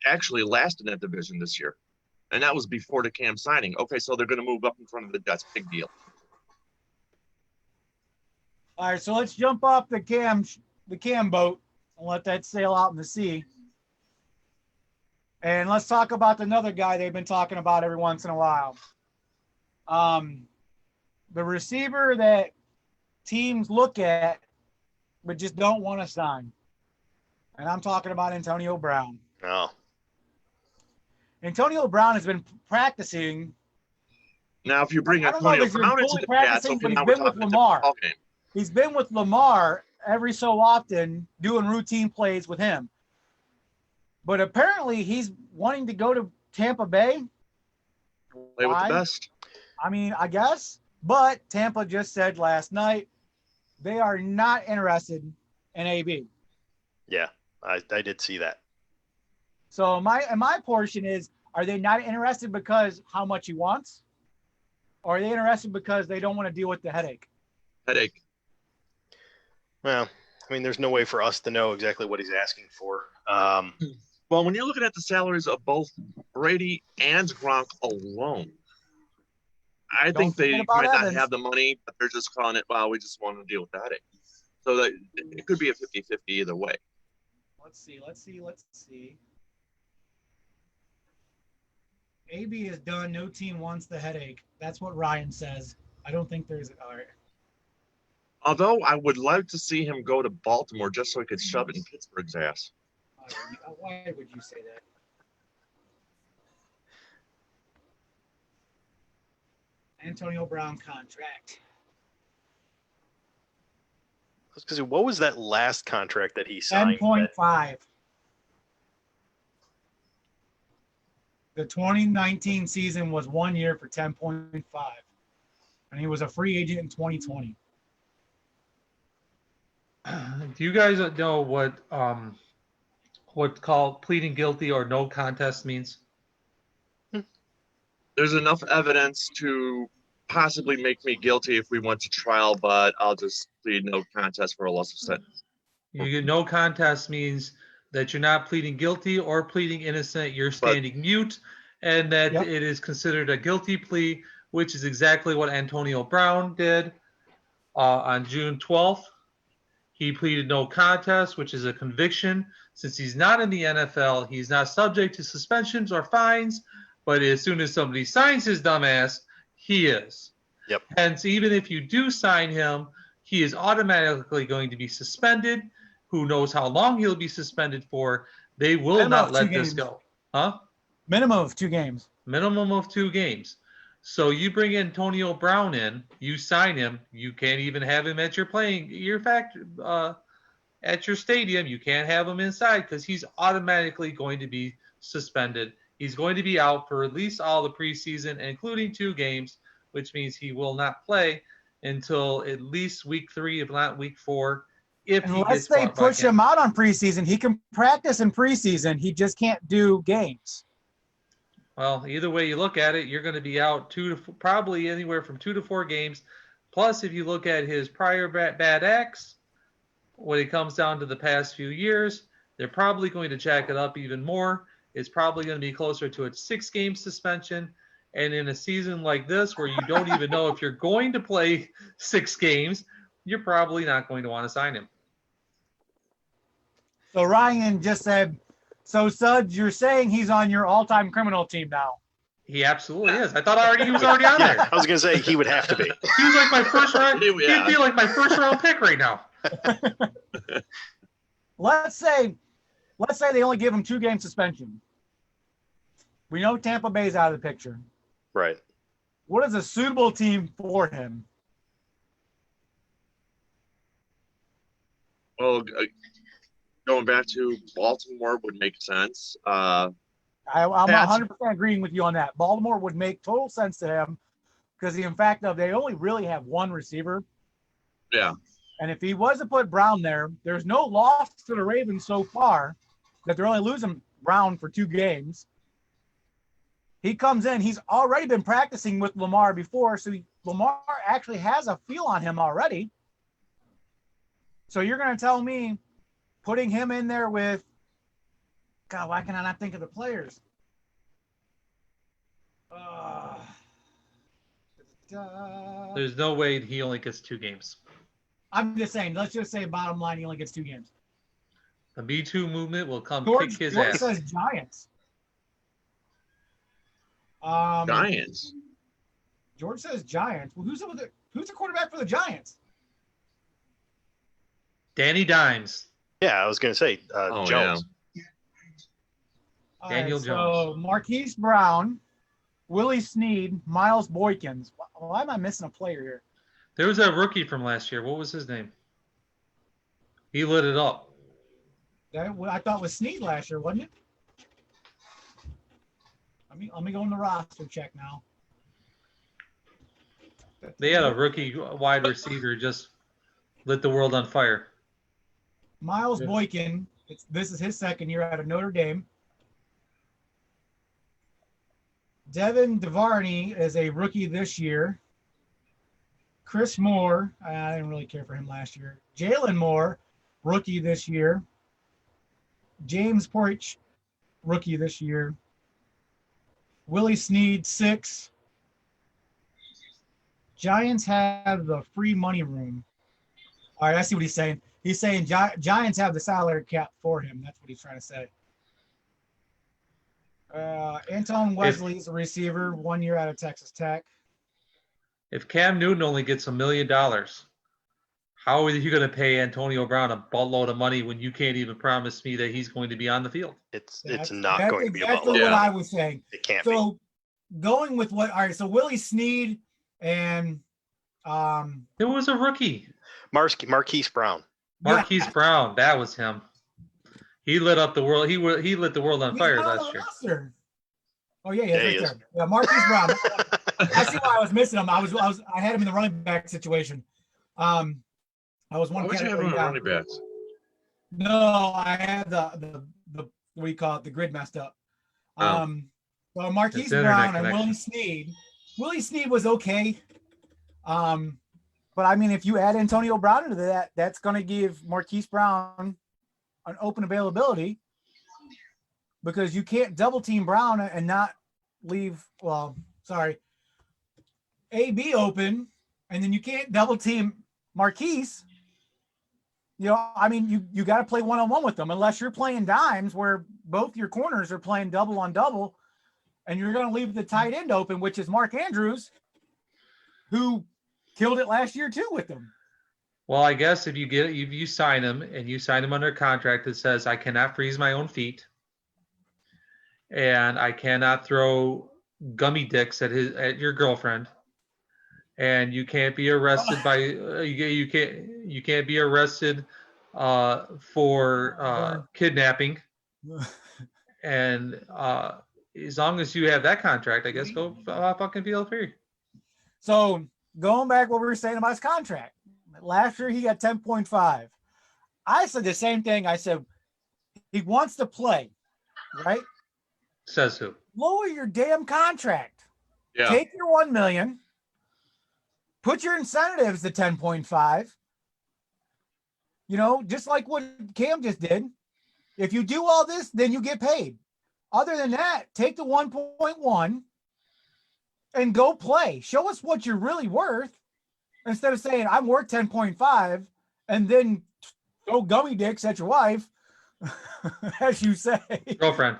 actually last in that division this year. And that was before the Cam signing. Okay, so they're going to move up in front of the Jets. Big deal. All right, so let's jump off the Cam boat and let that sail out in the sea. And let's talk about another guy they've been talking about every once in a while. The receiver that teams look at but just don't want to sign. And I'm talking about Antonio Brown. Oh, Antonio Brown has been practicing. Now, if you bring I don't know if Antonio he's been Brown into fully the chat, practicing, okay, but he's now we're been with talking a different Lamar. ballgame. He's been with Lamar every so often doing routine plays with him. But apparently he's wanting to go to Tampa Bay. Play with Why? the best. I mean, I guess. But Tampa just said last night they are not interested in AB. Yeah, I did see that. So my portion is, are they not interested because how much he wants? Or are they interested because they don't want to deal with the headache? Headache. Well, I mean, there's no way for us to know exactly what he's asking for. Well, when you're looking at the salaries of both Brady and Gronk alone, I think they forget about might not Evans. have the money, but they're just calling it, well, we just want to deal with the headache. So that it could be a 50-50 either way. Let's see. AB is done. No team wants the headache. That's what Ryan says. I don't think there's all right. Although I would like to see him go to Baltimore just so he could shove it in Pittsburgh's ass. Why would you say that? Antonio Brown contract. Because what was that last contract that he signed? 10.5. The 2019 season was 1 year for 10.5. And he was a free agent in 2020. Do you guys know what's called pleading guilty or no contest means? There's enough evidence to possibly make me guilty if we went to trial, but I'll just plead no contest for a lesser sentence. You get no contest means that you're not pleading guilty or pleading innocent. You're standing mute, and that it is considered a guilty plea, which is exactly what Antonio Brown did on June 12th. He pleaded no contest, which is a conviction. Since he's not in the NFL, he's not subject to suspensions or fines, but as soon as somebody signs his dumb ass, he is. Yep. Hence, even if you do sign him, he is automatically going to be suspended. Who knows how long he'll be suspended for? They will not let this go. Huh? Minimum of 2 games. Minimum of 2 games. So you bring Antonio Brown in, you sign him, you can't even have him at your at your stadium. You can't have him inside because he's automatically going to be suspended. He's going to be out for at least all the preseason, including 2 games, which means he will not play until at least week 3, if not week 4. Unless they push him out on preseason, he can practice in preseason. He just can't do games. Well, either way you look at it, you're going to be out probably anywhere from 2 to 4 games. Plus, if you look at his prior bad acts, when it comes down to the past few years, they're probably going to jack it up even more. It's probably going to be closer to a 6-game suspension. And in a season like this, where you don't even know if you're going to play 6 games, you're probably not going to want to sign him. So Ryan just said, so Suds, you're saying he's on your all-time criminal team now? He absolutely is. I thought he was already on there. I was going to say he would have to be. He was like my first round. He'd be like my first round pick right now. Let's say they only give him 2-game suspension. We know Tampa Bay's out of the picture. Right. What is a suitable team for him? Well, going back to Baltimore would make sense. I'm 100% agreeing with you on that. Baltimore would make total sense to him because the fact of they only really have 1 receiver. Yeah. And if he was to put Brown there, there's no loss to the Ravens so far that they're only losing Brown for 2 games. He comes in. He's already been practicing with Lamar before, so Lamar actually has a feel on him already. So you're going to tell me putting him in there with – God, why can I not think of the players? There's no way he only gets 2 games. I'm just saying, let's just say bottom line, he only gets 2 games. The Me Too movement will come kick his George ass. says Giants. Giants. George says Giants. Well, who's the quarterback for the Giants? Danny Dimes. Yeah, I was going to say Jones. Yeah. All Daniel right, Jones. So Marquise Brown, Willie Snead, Miles Boykins. Why am I missing a player here? There was a rookie from last year. What was his name? He lit it up. I thought it was Snead last year, wasn't it? Let me go in the roster check now. They had a rookie wide receiver just lit the world on fire. Miles Boykin. This is his second year out of Notre Dame. Devin DeVarney is a rookie this year. Chris Moore, I didn't really care for him last year. Jalen Moore, rookie this year. James Porch, rookie this year. Willie Snead, 6. Giants have the free money room. All right, I see what he's saying. He's saying Giants have the salary cap for him. That's what he's trying to say. Anton Wesley is a receiver, 1 year out of Texas Tech. If Cam Newton only gets $1 million, how are you going to pay Antonio Brown a buttload of money when you can't even promise me that he's going to be on the field? It's not going to be about exactly what I was saying. It can't be. So going with what? All right. So Willie Snead and It was a rookie. Marquise Brown. Marquise Brown. That was him. He lit up the world. He lit the world on fire last year. Roster. Oh yeah, right he there. Yeah, Marquise Brown. I see why I was missing him. I had him in the running back situation. I was one. Why would you have him in running backs? No, I had the what do you call it? The grid messed up. So Marquise It's internet Brown and connection. Willie Snead. Willie Snead was okay. But I mean, if you add Antonio Brown into that, that's going to give Marquise Brown an open availability because you can't double team Brown and not leave. Well, sorry, AB open, and then you can't double team Marquise. You know, I mean, you got to play one-on-one with them unless you're playing dimes where both your corners are playing double on double, and you're going to leave the tight end open, which is Mark Andrews, who killed it last year too with them. Well, I guess if you sign him and you sign him under a contract that says I cannot freeze my own feet and I cannot throw gummy dicks at your girlfriend, and you can't be arrested by you can't be arrested for kidnapping, and as long as you have that contract, I guess go fucking feel free. So going back what we were saying about his contract, last year he got 10.5. I said the same thing. I said he wants to play, right? Says who? Lower your damn contract. Yeah. Take your 1 million. Put your incentives to 10.5. You know, just like what Cam just did. If you do all this, then you get paid. Other than that, take the 1.1 and go play. Show us what you're really worth instead of saying I'm worth 10.5 and then throw gummy dicks at your wife, as you say. Girlfriend.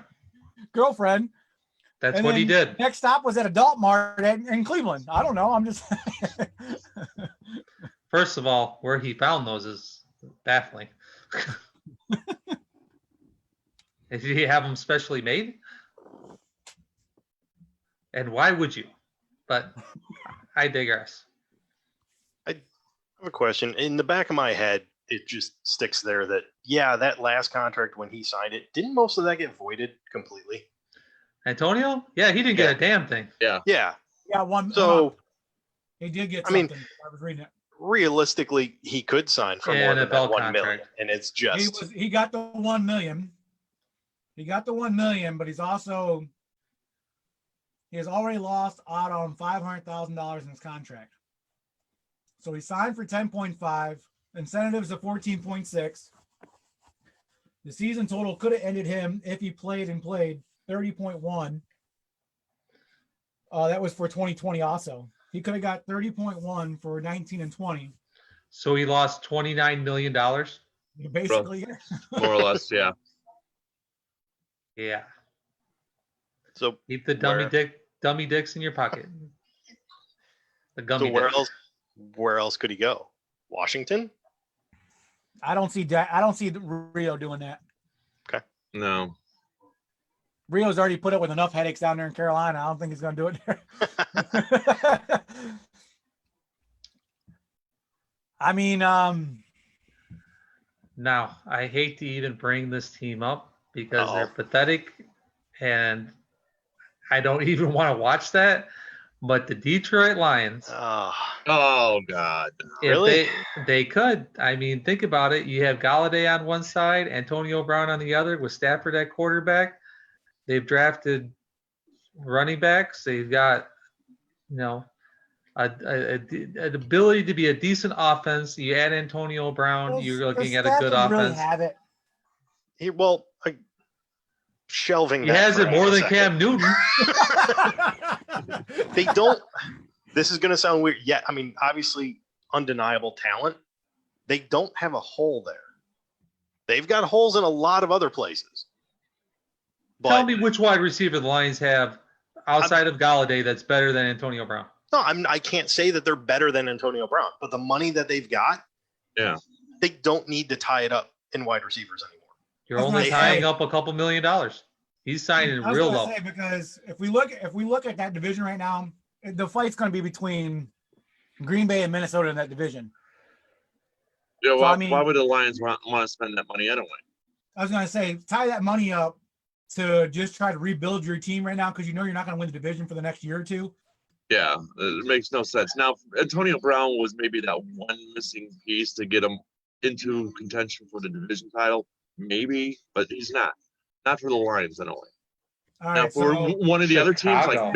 That's And what he then did. Next stop was at Adult Mart in Cleveland. I don't know. I'm just. First of all, where he found those is baffling. Did he have them specially made? And why would you? But I digress. I have a question. In the back of my head, it just sticks there that, yeah, that last contract when he signed it, didn't most of that get voided completely? Antonio? Yeah, he didn't get a damn thing. Yeah. Yeah, one. So, he did get I something. mean, I was reading it. realistically, he could sign for more than that 1 million. And it's just. He got the 1 million. He got the 1 million, but he has already lost out on $500,000 in his contract. So he signed for 10.5, incentives of 14.6. The season total could have ended him if he played 30.1. That was for 2020 also. He could have got 30.1 for 19 and 20. So he lost $29 million? Basically. More or less, yeah. Yeah. So keep the dummy dicks in your pocket. The gummy so dicks. where else could he go? Washington? I don't see Rio doing that. Okay. No. Rio's already put up with enough headaches down there in Carolina. I don't think he's going to do it there. I mean, Now, I hate to even bring this team up because Uh-oh. they're pathetic, and I don't even want to watch that. But the Detroit Lions, Oh God. if Really? they could. I mean, think about it. You have Galladay on one side, Antonio Brown on the other, with Stafford at quarterback. They've drafted running backs. They've got, an ability to be a decent offense. You add Antonio Brown, you're looking at a good Stafford really offense. have it. Shelving He that has for it more a than second. Cam Newton. They don't. This is going to sound weird. Yeah, I mean, obviously, undeniable talent. They don't have a hole there. They've got holes in a lot of other places. Tell But me which wide receiver the Lions have outside of Galladay that's better than Antonio Brown. no, I can't say that they're better than Antonio Brown. But the money that they've got, Yeah. they don't need to tie it up in wide receivers anymore. You're I was only gonna tying say- up a couple $1 million. He's signing I was real gonna low. say, because if we look at that division right now, the fight's going to be between Green Bay and Minnesota in that division. Yeah. So, Why, I mean- why would the Lions want to spend that money anyway? I was going to say, tie that money up to just try to rebuild your team right now because you know you're not going to win the division for the next year or two. Yeah, it makes no sense. Now, Antonio Brown was maybe that one missing piece to get him into contention for the division title, maybe, but he's not. Not for the Lions anyway. All Now, right, for so one of the other teams, Chicago.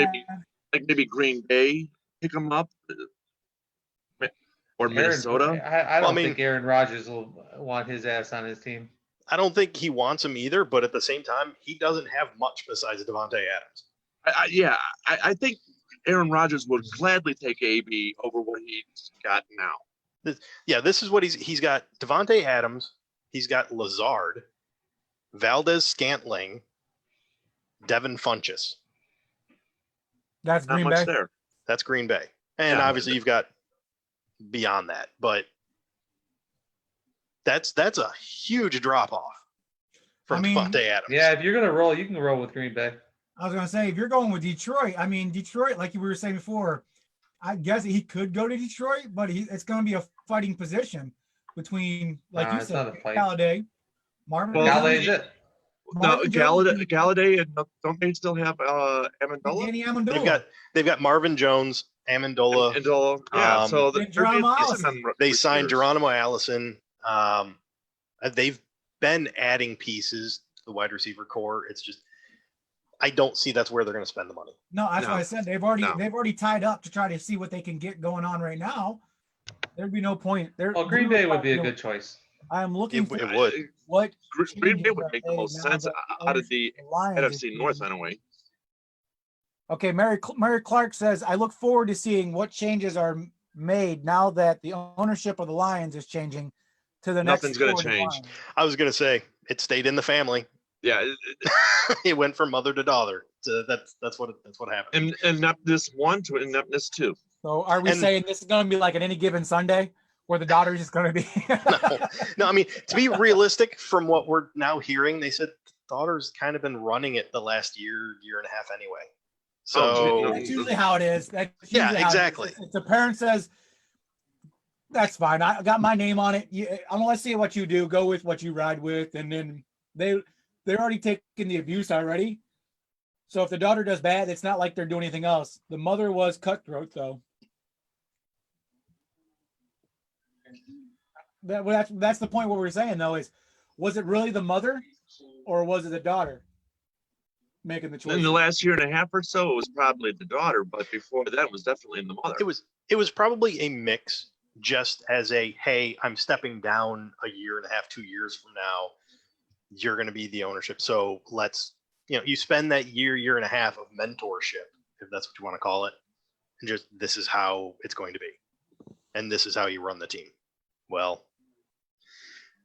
like maybe Green Bay, pick him up, or Minnesota. I don't Well, I mean- think Aaron Rodgers will want his ass on his team. I don't think he wants him either. But at the same time, he doesn't have much besides Devontae Adams. I think Aaron Rodgers would gladly take AB over what he's got now. Yeah, this is what he's got. Devontae Adams. He's got Lazard, Valdez Scantling, Devin Funchess. that's Not Green much Bay. there. That's Green Bay. And Yeah. obviously you've got beyond that, but that's a huge drop off from I mean, Devontae Adams. Yeah, if you're gonna roll, you can roll with Green Bay. I was going to say, if you're going with Detroit, I mean, Detroit, like you were saying before, I guess he could go to Detroit, but it's going to be a fighting position between, like Nah, you it's said, not a fight. Galladay, Marvin Well, Galladay's Jones, it. No, Marvin Jones, Galladay, and don't they still have and Amendola? Danny Amendola. They've got Marvin Jones, Amendola. Amendola, yeah. Um, So and Geronimo Allison. They signed receivers. Geronimo Allison. They've been adding pieces to the wide receiver core. It's just I don't see that's where they're going to spend the money. No, that's No. what I said. They've already tied up to try to see what they can get going on right now. There'd be no point. Well, Green Bay would be a good choice. I'm looking It for would. what Green Bay changes would are make the made most now sense that out of the Lions NFC is North being- anyway. Okay, Mary Clark says, I look forward to seeing what changes are made now that the ownership of the Lions is changing to the Nothing's next. gonna change. Lions. I was going to say it stayed in the family. Yeah, It went from mother to daughter. So that's what happened. and ineptness 1 to ineptness 2. So are we And- saying this is going to be like an any given Sunday where the daughter's just going to be? No, I mean, to be realistic, from what we're now hearing, they said daughter's kind of been running it the last year and a half anyway. So Oh, That's usually how it is. That's Yeah, usually how it is. exactly. If the parent says, that's fine. I got my name on it. I want to see what you do. Go with what you ride with. And then they're already taking the abuse already. So if the daughter does bad, it's not like they're doing anything else. The mother was cutthroat, though. That's the point. What we're saying, though, is was it really the mother or was it the daughter making the choice? In the last year and a half or so, it was probably the daughter, but before that, it was definitely the mother. it was probably a mix, just as a, hey, I'm stepping down a year and a half, 2 years from now. You're going to be the ownership. So let's, you spend that year and a half of mentorship, if that's what you want to call it. And just, this is how it's going to be. And this is how you run the team. Well,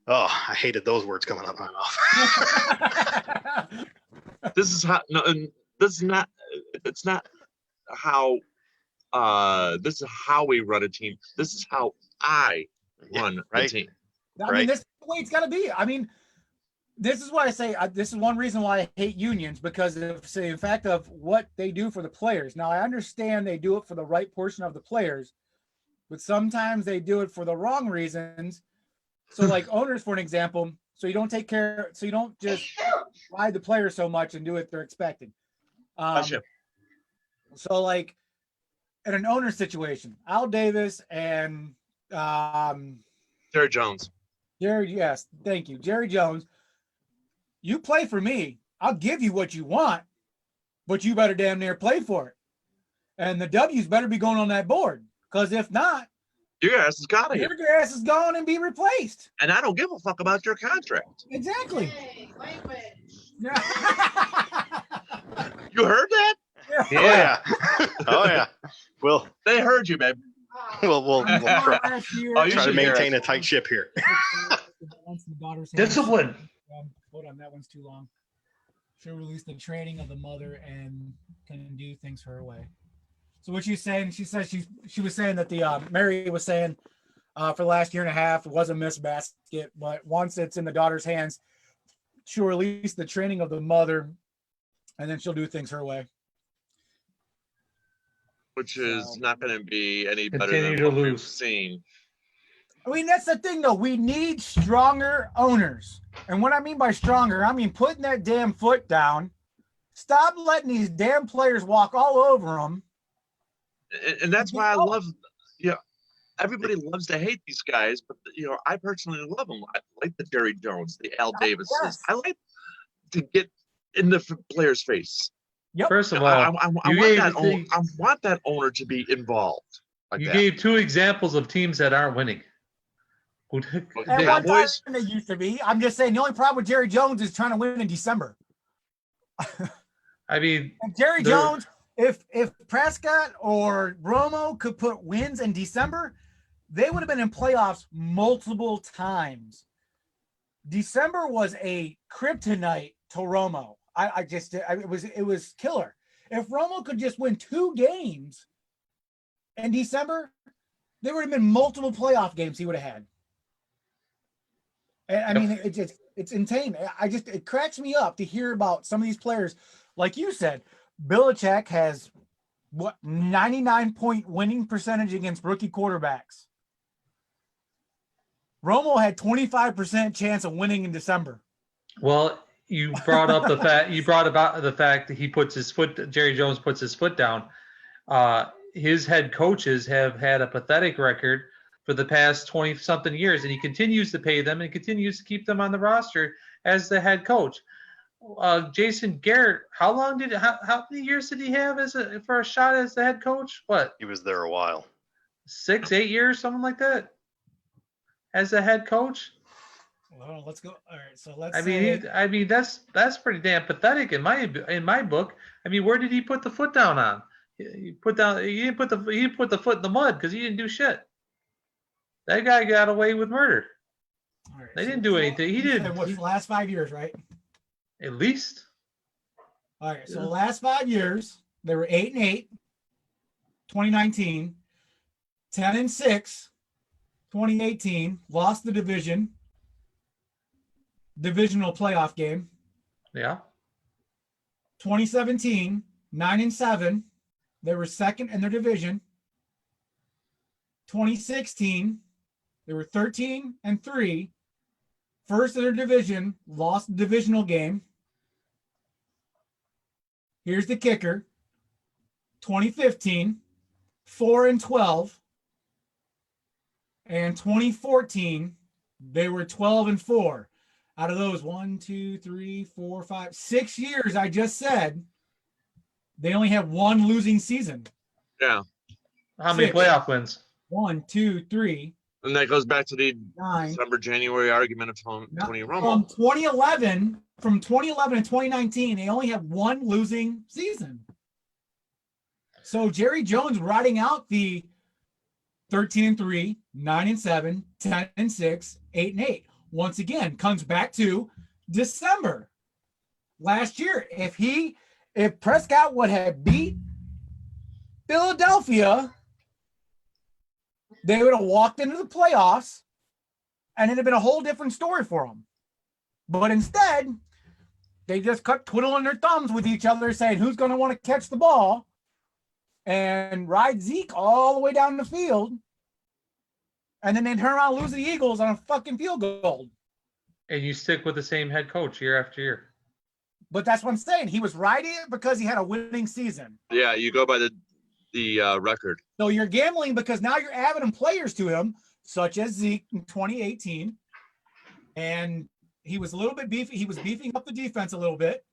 I hated those words coming out of my mouth. This is how. No, and this is not. It's not how. This is how we run a team. This is how I run right. the team. I mean, Right. this is the way it's got to be. I mean, this is why I say this is one reason why I hate unions, because of, say, in fact of what they do for the players. Now, I understand they do it for the right portion of the players, but sometimes they do it for the wrong reasons. So, like owners, for an example, so you don't just ride the players so much and do what they're expecting. So, like in an owner situation, Al Davis and Jerry Jones. yes, thank you, Jerry Jones. You play for me, I'll give you what you want, but you better damn near play for it. And the W's better be going on that board, because if not, your ass is out of here. your ass is gone and be replaced. And I don't give a fuck about your contract. Exactly. Hey, You heard that? Yeah. Oh yeah. Well, They heard you, babe. we'll try, Oh, you try to should hear maintain it. a tight ship here. Discipline. Hold on, that one's too long. She'll release the training of the mother and can do things her way. So what she's saying, she says she was saying that the Mary was saying for the last year and a half it was a missed basket, but once it's in the daughter's hands, she'll release the training of the mother, and then she'll do things her way. Which is not going to be any better Continue than to what we've lose. seen. I mean, that's the thing, though. We need stronger owners. And what I mean by stronger, I mean putting that damn foot down. Stop letting these damn players walk all over them. And that's why I love, everybody loves to hate these guys, but, I personally love them. I like the Jerry Jones, the Al Davises. Yes. I like to get in the player's face. Yep. First of all, I you want that owner to be involved. Like that. gave two examples of teams that aren't winning. And Hey, one boys. time they used to be. I'm just saying the only problem with Jerry Jones is trying to win in December. I mean, And Jerry Jones, if Prescott or Romo could put wins in December, they would have been in playoffs multiple times. December was a kryptonite to Romo. It was killer. If Romo could just win 2 games in December, there would have been multiple playoff games he would have had. And I mean, it's insane. It cracks me up to hear about some of these players. Like you said, Belichick has 99-point winning percentage against rookie quarterbacks. Romo had 25% chance of winning in December. well, you brought up the fact that he puts his foot. Jerry Jones puts his foot down. His head coaches have had a pathetic record for the past 20-something years, and he continues to pay them and continues to keep them on the roster as the head coach. Jason Garrett, how many years did he have for a shot as the head coach? What? He was there a while. 6-8 years, something like that, as the head coach. Well, let's go. All right, so let's. I mean that's pretty damn pathetic in my book. I mean, where did he put the foot down on? He put the foot in the mud because he didn't do shit. That guy got away with murder. All right, They didn't do anything. He didn't. What, for the last 5 years, right? At least. All right, so the last 5 years, they were 8-8, 2019, 10-6, 2018, lost the divisional playoff game. Yeah. 2017, 9-7, they were second in their division. 2016, they were 13-3, first in their division, lost the divisional game. Here's the kicker. 2015, 4-12. And 2014, they were 12-4. Out of those 6 years I just said, they only have one losing season. Yeah. How many 6. playoff wins? 1, 2, 3. And that goes back to the 9. December-January argument of Tony Romo. From 2011 and 2019, they only have one losing season. So Jerry Jones riding out the 13-3, 9-7, 10-6, 8-8. Once again, comes back to December last year. If Prescott would have beat Philadelphia, they would have walked into the playoffs, and it'd have been a whole different story for them. But instead, they just kept twiddling their thumbs with each other, saying who's going to want to catch the ball and ride Zeke all the way down the field. And then they turn around and lose the Eagles on a fucking field goal. And you stick with the same head coach year after year. But that's what I'm saying. He was riding it because he had a winning season. Yeah, you go by the record. So you're gambling because now you're adding players to him, such as Zeke in 2018. And he was a little bit beefy. He was beefing up the defense a little bit.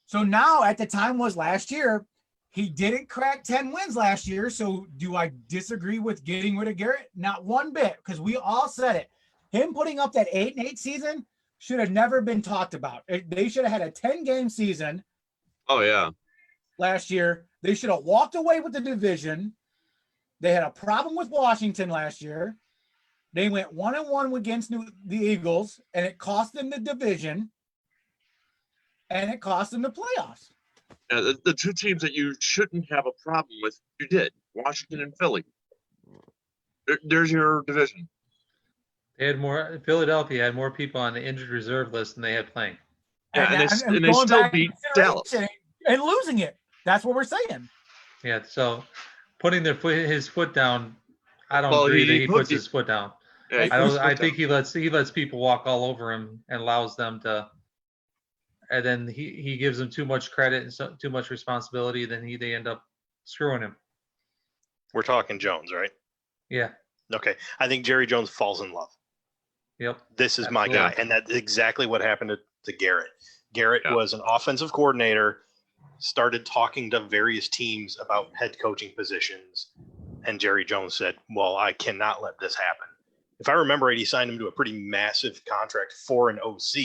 So now at the time was last year, he didn't crack 10 wins last year. So do I disagree with getting rid of Garrett? Not one bit, because we all said it. Him putting up that 8-8 season should have never been talked about. They should have had a 10-game season. Oh, yeah. Last year. They should have walked away with the division. They had a problem with Washington last year. They went 1-1 against the Eagles, and it cost them the division, and it cost them the playoffs. The two teams that you shouldn't have a problem with, you did. Washington and Philly. There's your division. Philadelphia had more people on the injured reserve list than they had playing. Yeah, and they going still back beat to Dallas. and losing it. That's what we're saying. Yeah, so putting his foot down, I don't Well, agree that he puts he- his foot down. Yeah, I think he lets people walk all over him and allows them to, and then he gives them too much credit and too much responsibility. Then they end up screwing him. We're talking Jones, right? Yeah. Okay. I think Jerry Jones falls in love. Yep. This is my guy. And that's exactly what happened to Garrett. Garrett was an offensive coordinator, started talking to various teams about head coaching positions. And Jerry Jones said, well, I cannot let this happen. If I remember right, he signed him to a pretty massive contract for an OC.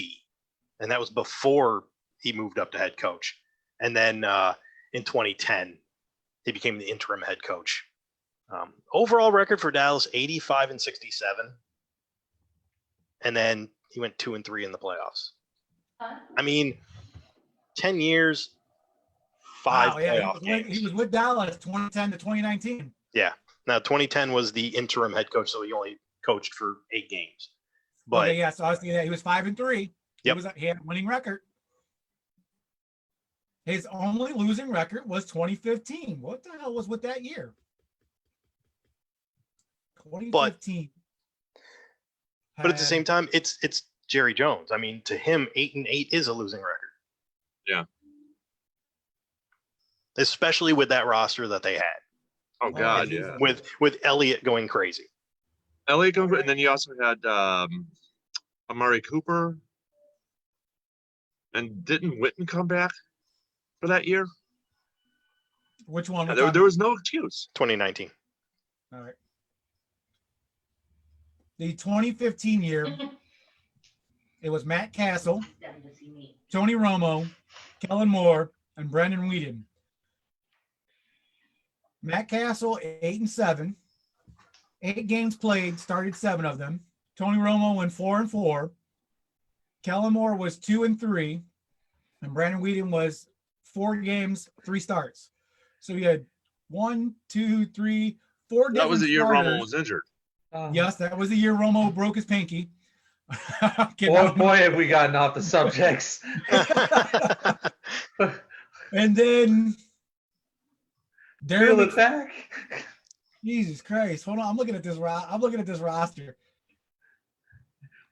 And that was before he moved up to head coach. And then in 2010, he became the interim head coach. Overall record for Dallas, 85-67. And then he went 2-3 in the playoffs. I mean, 10 years, 5 playoff games. He was with Dallas 2010 to 2019. Yeah. Now, 2010 was the interim head coach, so he only coached for 8 games. But okay, yeah, so I was thinking that he was 5-3. Yep. He had a winning record. His only losing record was 2015. What the hell was with that year? 2015. But at the same time, it's Jerry Jones. I mean, to him, 8-8 is a losing record. Yeah. Especially with that roster that they had. Oh God, yeah. With Elliott going crazy. Elliott going, and then you also had Amari Cooper. And didn't Witten come back for that year? Which one? There was no excuse. 2019. All right. The 2015 year, it was Matt Castle, Tony Romo, Kellen Moore, and Brendan Whedon. Matt Castle, 8-7. 8 games played, started 7 of them. Tony Romo went 4-4. Kellen Moore was 2-3. And Brandon Whedon was 4 games, 3 starts. So you had 1, 2, 3, 4 different That was the year starters. Romo was injured. Yes, that was the year Romo broke his pinky. Boy, have we gotten off the subjects. And then Feel it back. Jesus Christ. Hold on. I'm looking at this roster.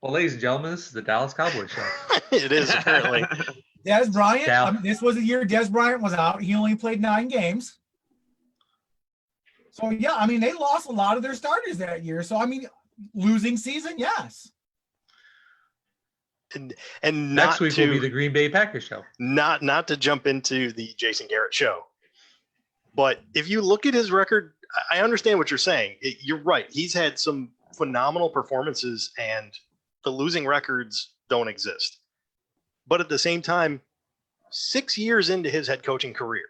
Well, ladies and gentlemen, this is the Dallas Cowboys show. It is apparently. Des Bryant. This was the year Des Bryant was out. He only played 9 games. So yeah, I mean, they lost a lot of their starters that year. So I mean, losing season, yes. And next week will be the Green Bay Packers show. Not to jump into the Jason Garrett show, but if you look at his record, I understand what you're saying. You're right. He's had some phenomenal performances, and the losing records don't exist. But at the same time, 6 years into his head coaching career,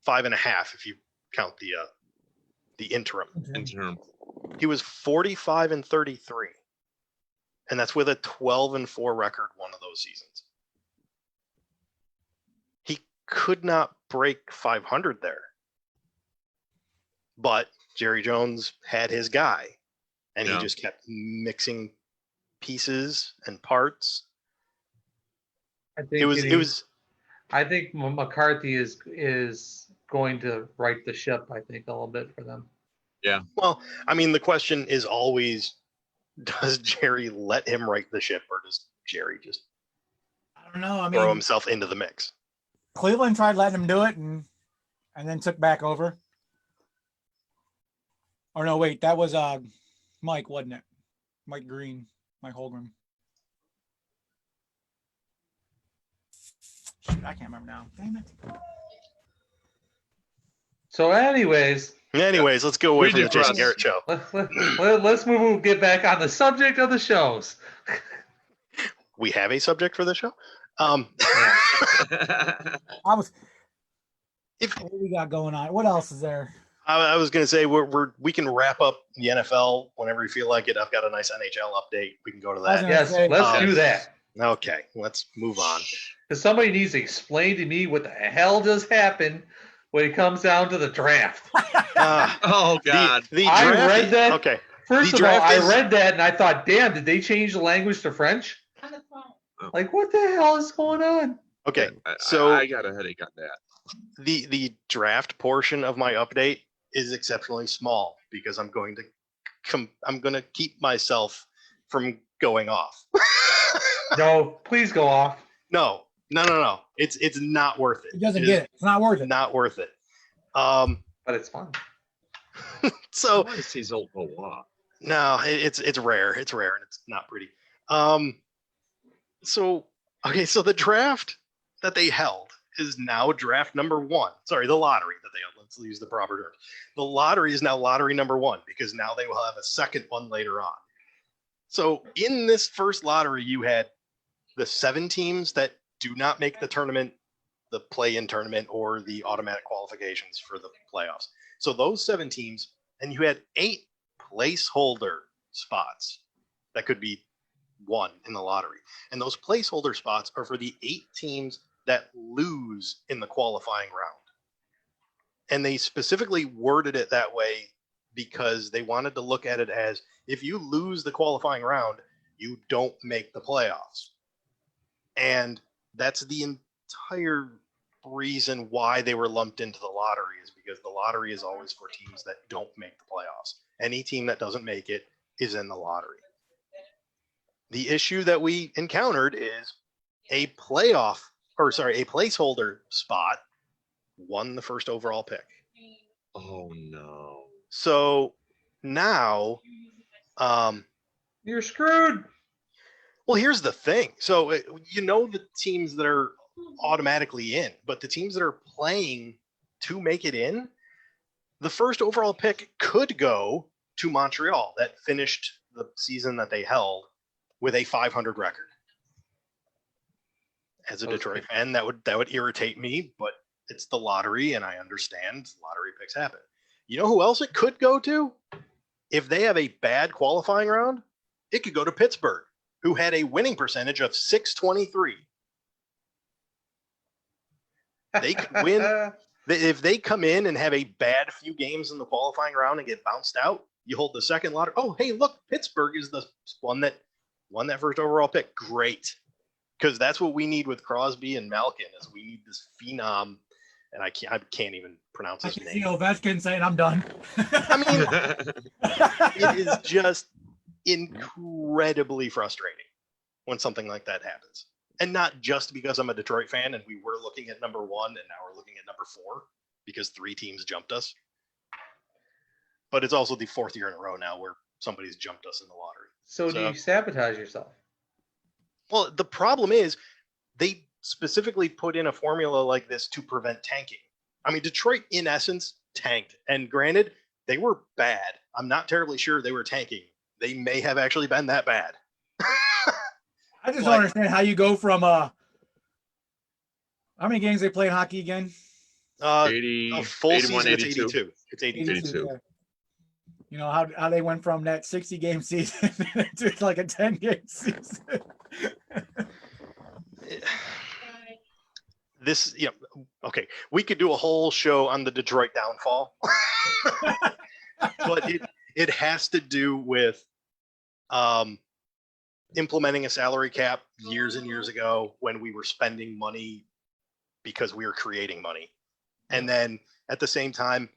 5.5 if you count the interim. He was 45-33. And that's with a 12-4 record one of those seasons. He could not break 500 there. But Jerry Jones had his guy, and he just kept mixing pieces and parts. I think It was I think McCarthy is going to right the ship. I think a little bit for them. well, I mean, the question is always, does Jerry let him right the ship, or does Jerry just I don't know. I throw mean, himself into the mix? Cleveland tried letting him do it and then took back over. Or no, wait, that was Mike, wasn't it? Mike Green, Mike Holmgren. Shoot, I can't remember now. Damn it. So, anyways, Let's go away We from the Jason digress. Garrett show. let's get back on the subject of the shows. We have a subject for the show. What we got going on? What else is there? I was going to say we can wrap up the NFL whenever you feel like it. I've got a nice NHL update. We can go to that. Yes, let's do that. Okay, let's move on. Because somebody needs to explain to me what the hell just happened when it comes down to the draft. Oh God! The I draft, read that. Okay. First The of all, draft I is- read that and I thought, damn, did they change the language to French? Like, what the hell is going on? Okay. I So got a headache on that. the draft portion of my update is exceptionally small because I'm going to keep myself from going off. No, please go off. No. It's not worth it. He doesn't get it. It's not worth it. Not worth it. But it's fun. So I want to see Zolko walk. no, it's rare. It's rare and it's not pretty. So the draft that they held is now draft number 1. Sorry, the lottery that they held. Let's use the proper terms. The lottery is now lottery number 1 because now they will have a second one later on. So in this first lottery, you had the 7 teams that do not make the tournament, the play-in tournament, or the automatic qualifications for the playoffs. So those 7 teams, and you had 8 placeholder spots that could be won in the lottery. And those placeholder spots are for the 8 teams that lose in the qualifying round. And they specifically worded it that way because they wanted to look at it as, if you lose the qualifying round, you don't make the playoffs. And that's the entire reason why they were lumped into the lottery, is because the lottery is always for teams that don't make the playoffs. Any team that doesn't make it is in the lottery. The issue that we encountered is a placeholder spot won the first overall pick. Oh no! So now, You're screwed. well, here's the thing. So the teams that are automatically in, but the teams that are playing to make it in, the first overall pick could go to Montreal that finished the season that they held with a 500 record. As a Detroit fan, that would irritate me, but it's the lottery, and I understand lottery picks happen. You know who else it could go to? If they have a bad qualifying round, it could go to Pittsburgh, who had a winning percentage of .623. They could win. If they come in and have a bad few games in the qualifying round and get bounced out, you hold the second lottery. Oh, hey, look, Pittsburgh is the one that won that first overall pick. Great. Because that's what we need with Crosby and Malkin, is we need this phenom, and I can't even pronounce I his can see name. Ovechkin saying, "I'm done." I mean, it is just incredibly frustrating when something like that happens. And not just because I'm a Detroit fan and we were looking at number 1 and now we're looking at number 4 because 3 teams jumped us. But it's also the 4th year in a row now where somebody's jumped us in the lottery. So do you sabotage yourself? Well, the problem is they specifically put in a formula like this to prevent tanking. I mean, Detroit, in essence, tanked. And granted, they were bad. I'm not terribly sure they were tanking. They may have actually been that bad. I just don't understand how you go from how many games they play in hockey again? 80, A full 81, season, 82. it's 82. It's 82. 82. Yeah. You know how they went from that 60-game season to like a 10-game season. This, okay, we could do a whole show on the Detroit downfall, but it has to do with implementing a salary cap years and years ago when we were spending money because we were creating money. And then at the same time,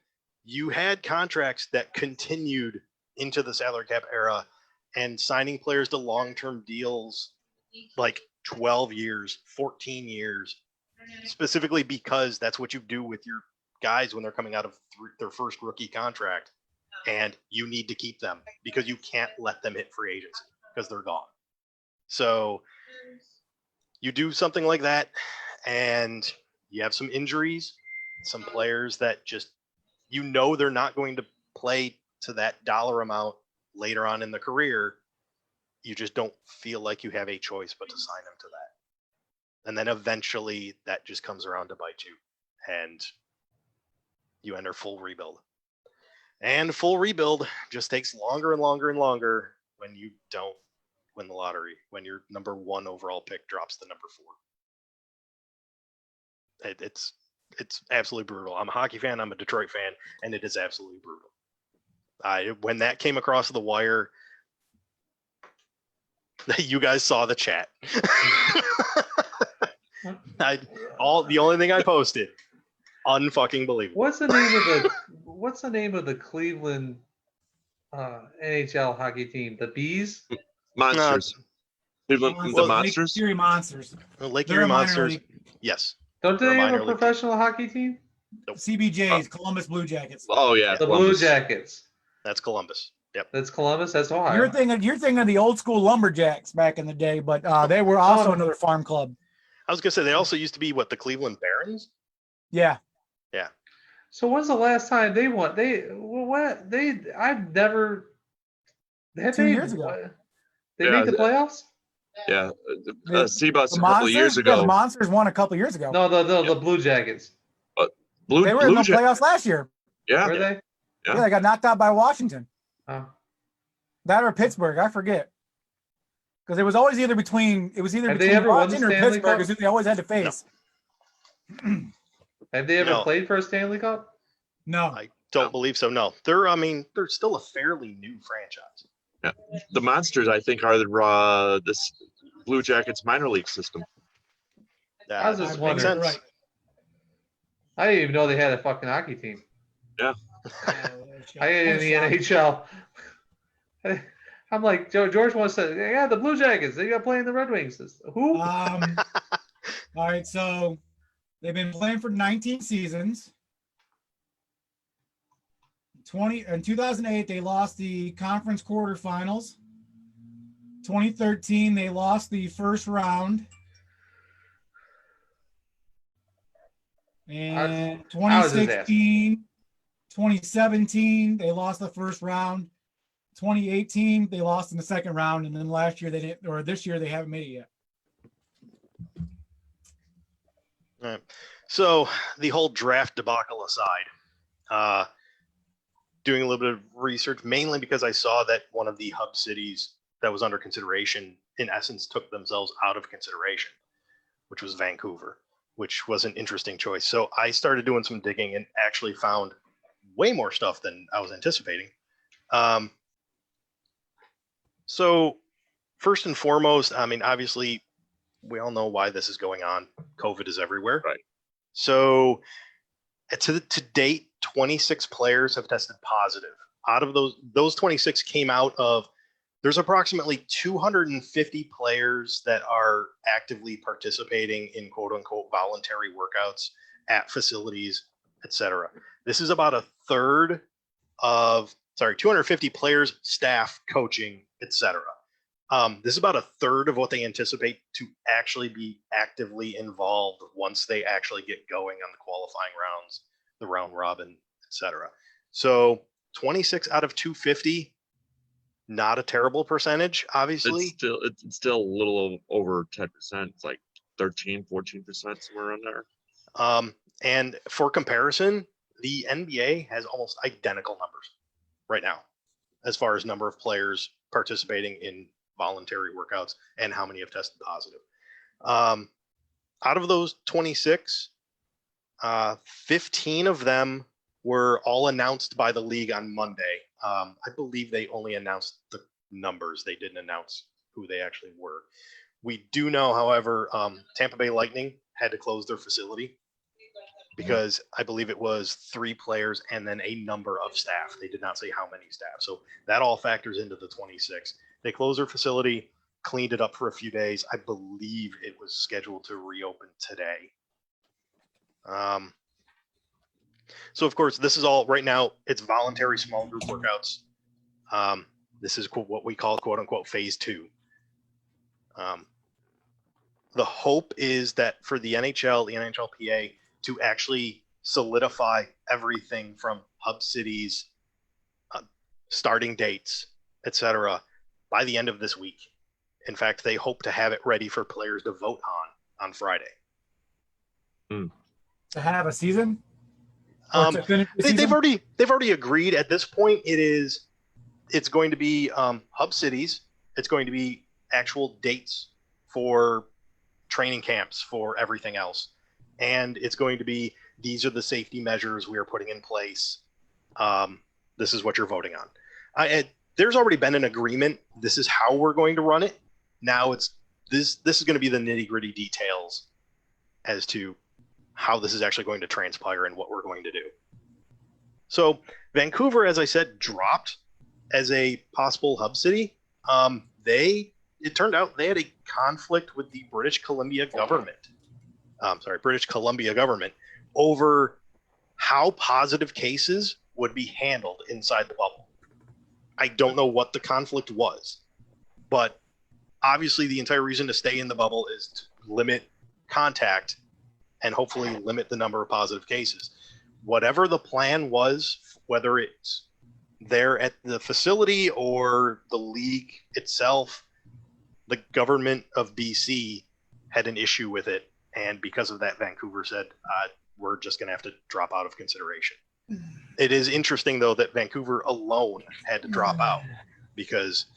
you had contracts that continued into the salary cap era and signing players to long-term deals like 12 years, 14 years, specifically because that's what you do with your guys when they're coming out of their first rookie contract, and you need to keep them because you can't let them hit free agency because they're gone. So you do something like that, and you have some injuries, some players that just, they're not going to play to that dollar amount later on in the career. You just don't feel like you have a choice but to sign them to that. And then eventually that just comes around to bite you, and you enter full rebuild. And full rebuild just takes longer and longer and longer when you don't win the lottery, when your number 1 overall pick drops to number 4. It's absolutely brutal. I'm a hockey fan. I'm a Detroit fan, and it is absolutely brutal. When that came across the wire, you guys saw the chat. The only thing I posted, unfucking believable. What's the name of the Cleveland NHL hockey team? The Bees? Monsters. The Monsters? Lake Erie Monsters. Lake They're Erie a minor Monsters. league. Yes. Don't They're they a have minor a league professional hockey team? CBJ's, Columbus Blue Jackets. Oh yeah, The Columbus. Blue Jackets. That's Columbus. Yep. That's Columbus. That's Ohio. You're thinking of the old school Lumberjacks back in the day, but they were also another farm club. I was gonna say they also used to be the Cleveland Barons. Yeah. Yeah. So when's the last time they won? I've never. 2 years ago. They made the playoffs? Yeah, The Seabus a couple of years ago. Yeah, the Monsters won a couple years ago. No, the Blue Jackets. They were in the playoffs last year. Yeah. Were they? Yeah. Yeah, they got knocked out by Washington. Oh. That or Pittsburgh, I forget. Because it was always either between Have they ever won the Washington or Stanley Pittsburgh, Cup? is who they always had to face. Have they ever No. played for a Stanley Cup? No. I don't believe so. No, they're still a fairly new franchise. Yeah. The Monsters, I think, are this Blue Jackets minor league system. I was just Makes wondering. sense. Right. I didn't even know they had a fucking hockey team. Yeah. I in the NHL. I'm like, George wants to, yeah, the Blue Jackets. They got playing the Red Wings. Who? All right, so they've been playing for 19 seasons. In 2008, they lost the conference quarterfinals. 2013, they lost the first round. And 2016, 2017, they lost the first round. 2018, they lost in the second round, and then last year they didn't, or this year they haven't made it yet. All right. So the whole draft debacle aside, doing a little bit of research, mainly because I saw that one of the hub cities that was under consideration, in essence, took themselves out of consideration, which was Vancouver, which was an interesting choice. So I started doing some digging and actually found way more stuff than I was anticipating. So first and foremost, obviously, we all know why this is going on. COVID is everywhere. Right. So to date, 26 players have tested positive. Out of those 26 came out of, there's approximately 250 players that are actively participating in quote unquote voluntary workouts at facilities, etc. This is about a third of, 250 players, staff, coaching, etc. This is about a third of what they anticipate to actually be actively involved once they actually get going on the qualifying rounds, the round robin, etc. So 26 out of 250, not a terrible percentage, obviously. It's still a little over 10%. It's like 13, 14%, somewhere around there. And for comparison, the NBA has almost identical numbers right now, as far as number of players participating in voluntary workouts and how many have tested positive. Out of those 26, 15 of them were all announced by the league on Monday. I believe they only announced the numbers. They didn't announce who they actually were. We do know, however, Tampa Bay Lightning had to close their facility because I believe it was 3 players and then a number of staff. They did not say how many staff. So that all factors into the 26. They closed their facility, cleaned it up for a few days. I believe it was scheduled to reopen today. So of course, this is all right now. It's voluntary small group workouts. This is what we call "quote unquote" phase 2. The hope is that for the NHL, the NHLPA, to actually solidify everything from hub cities, starting dates, etc., by the end of this week. In fact, they hope to have it ready for players to vote on Friday. To have a season? Or to finish the season? They've already agreed at this point. It's going to be hub cities. It's going to be actual dates for training camps, for everything else, and it's going to be, these are the safety measures we are putting in place. This is what you're voting on. There's already been an agreement. This is how we're going to run it. Now this is going to be the nitty gritty details as to how this is actually going to transpire and what we're going to do. So Vancouver, as I said, dropped as a possible hub city. It turned out they had a conflict with the British Columbia government. British Columbia government over how positive cases would be handled inside the bubble. I don't know what the conflict was, but obviously the entire reason to stay in the bubble is to limit contact and hopefully limit the number of positive cases. Whatever the plan was, whether it's there at the facility or the league itself, the government of BC had an issue with it. And because of that, Vancouver said, we're just going to have to drop out of consideration. It is interesting, though, that Vancouver alone had to drop out because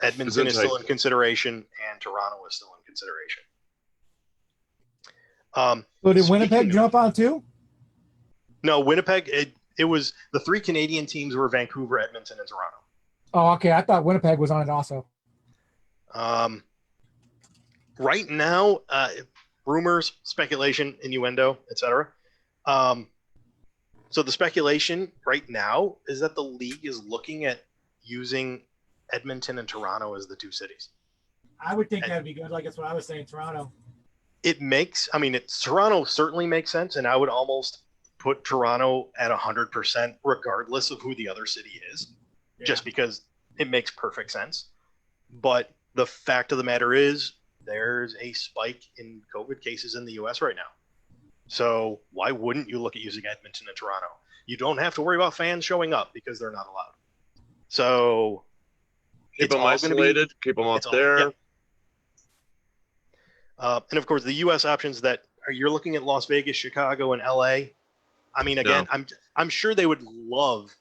Edmonton is still in consideration and Toronto is still in consideration. So did Winnipeg jump on too? No, Winnipeg, it was the 3 Canadian teams were Vancouver, Edmonton, and Toronto. Oh, okay. I thought Winnipeg was on it also. Right now, rumors, speculation, innuendo, etc. So the speculation right now is that the league is looking at using Edmonton and Toronto as the 2 cities. I would think that'd be good. Like that's what I was saying, Toronto. Toronto certainly makes sense, and I would almost put Toronto at 100% regardless of who the other city is, just because it makes perfect sense. But the fact of the matter is there's a spike in COVID cases in the U.S. right now. So why wouldn't you look at using Edmonton and Toronto? You don't have to worry about fans showing up because they're not allowed. So keep them isolated, keep them up there. And of course, the U.S. options that you're looking at Las Vegas, Chicago, and L.A. I mean, again, no. I'm sure they would love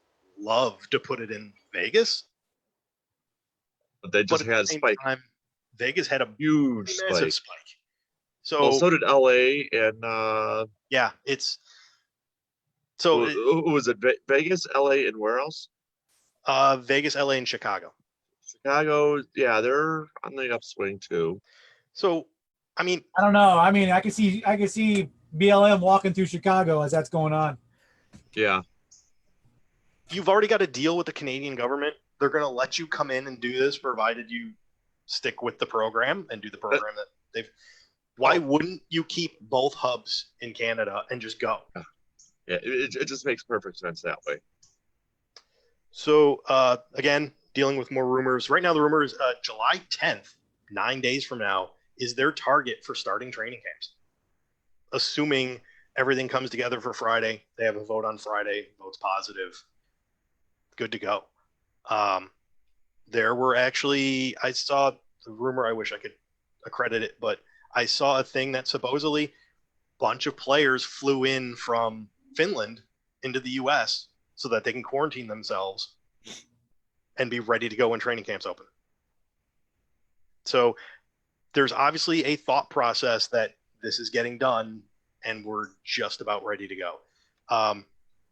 to put it in Vegas, but they just had a spike. Vegas had a huge spike. So did L.A. and it's so. Who was it? Vegas, L.A. and where else? Vegas, L.A. and Chicago. Chicago, yeah, they're on the upswing too. So, I mean, I don't know. I mean, I can see BLM walking through Chicago as that's going on. Yeah. You've already got a deal with the Canadian government. They're going to let you come in and do this, provided you stick with the program and do the program that they've. Why wouldn't you keep both hubs in Canada and just go? Yeah, it just makes perfect sense that way. So, again, dealing with more rumors. Right now, the rumor is July 10th, 9 days from now, is their target for starting training camps. Assuming everything comes together for Friday, they have a vote on Friday, vote's positive, good to go. There were actually, I saw the rumor, I wish I could accredit it, but I saw a thing that supposedly a bunch of players flew in from Finland into the U.S. so that they can quarantine themselves and be ready to go when training camps open. So there's obviously a thought process that this is getting done and we're just about ready to go.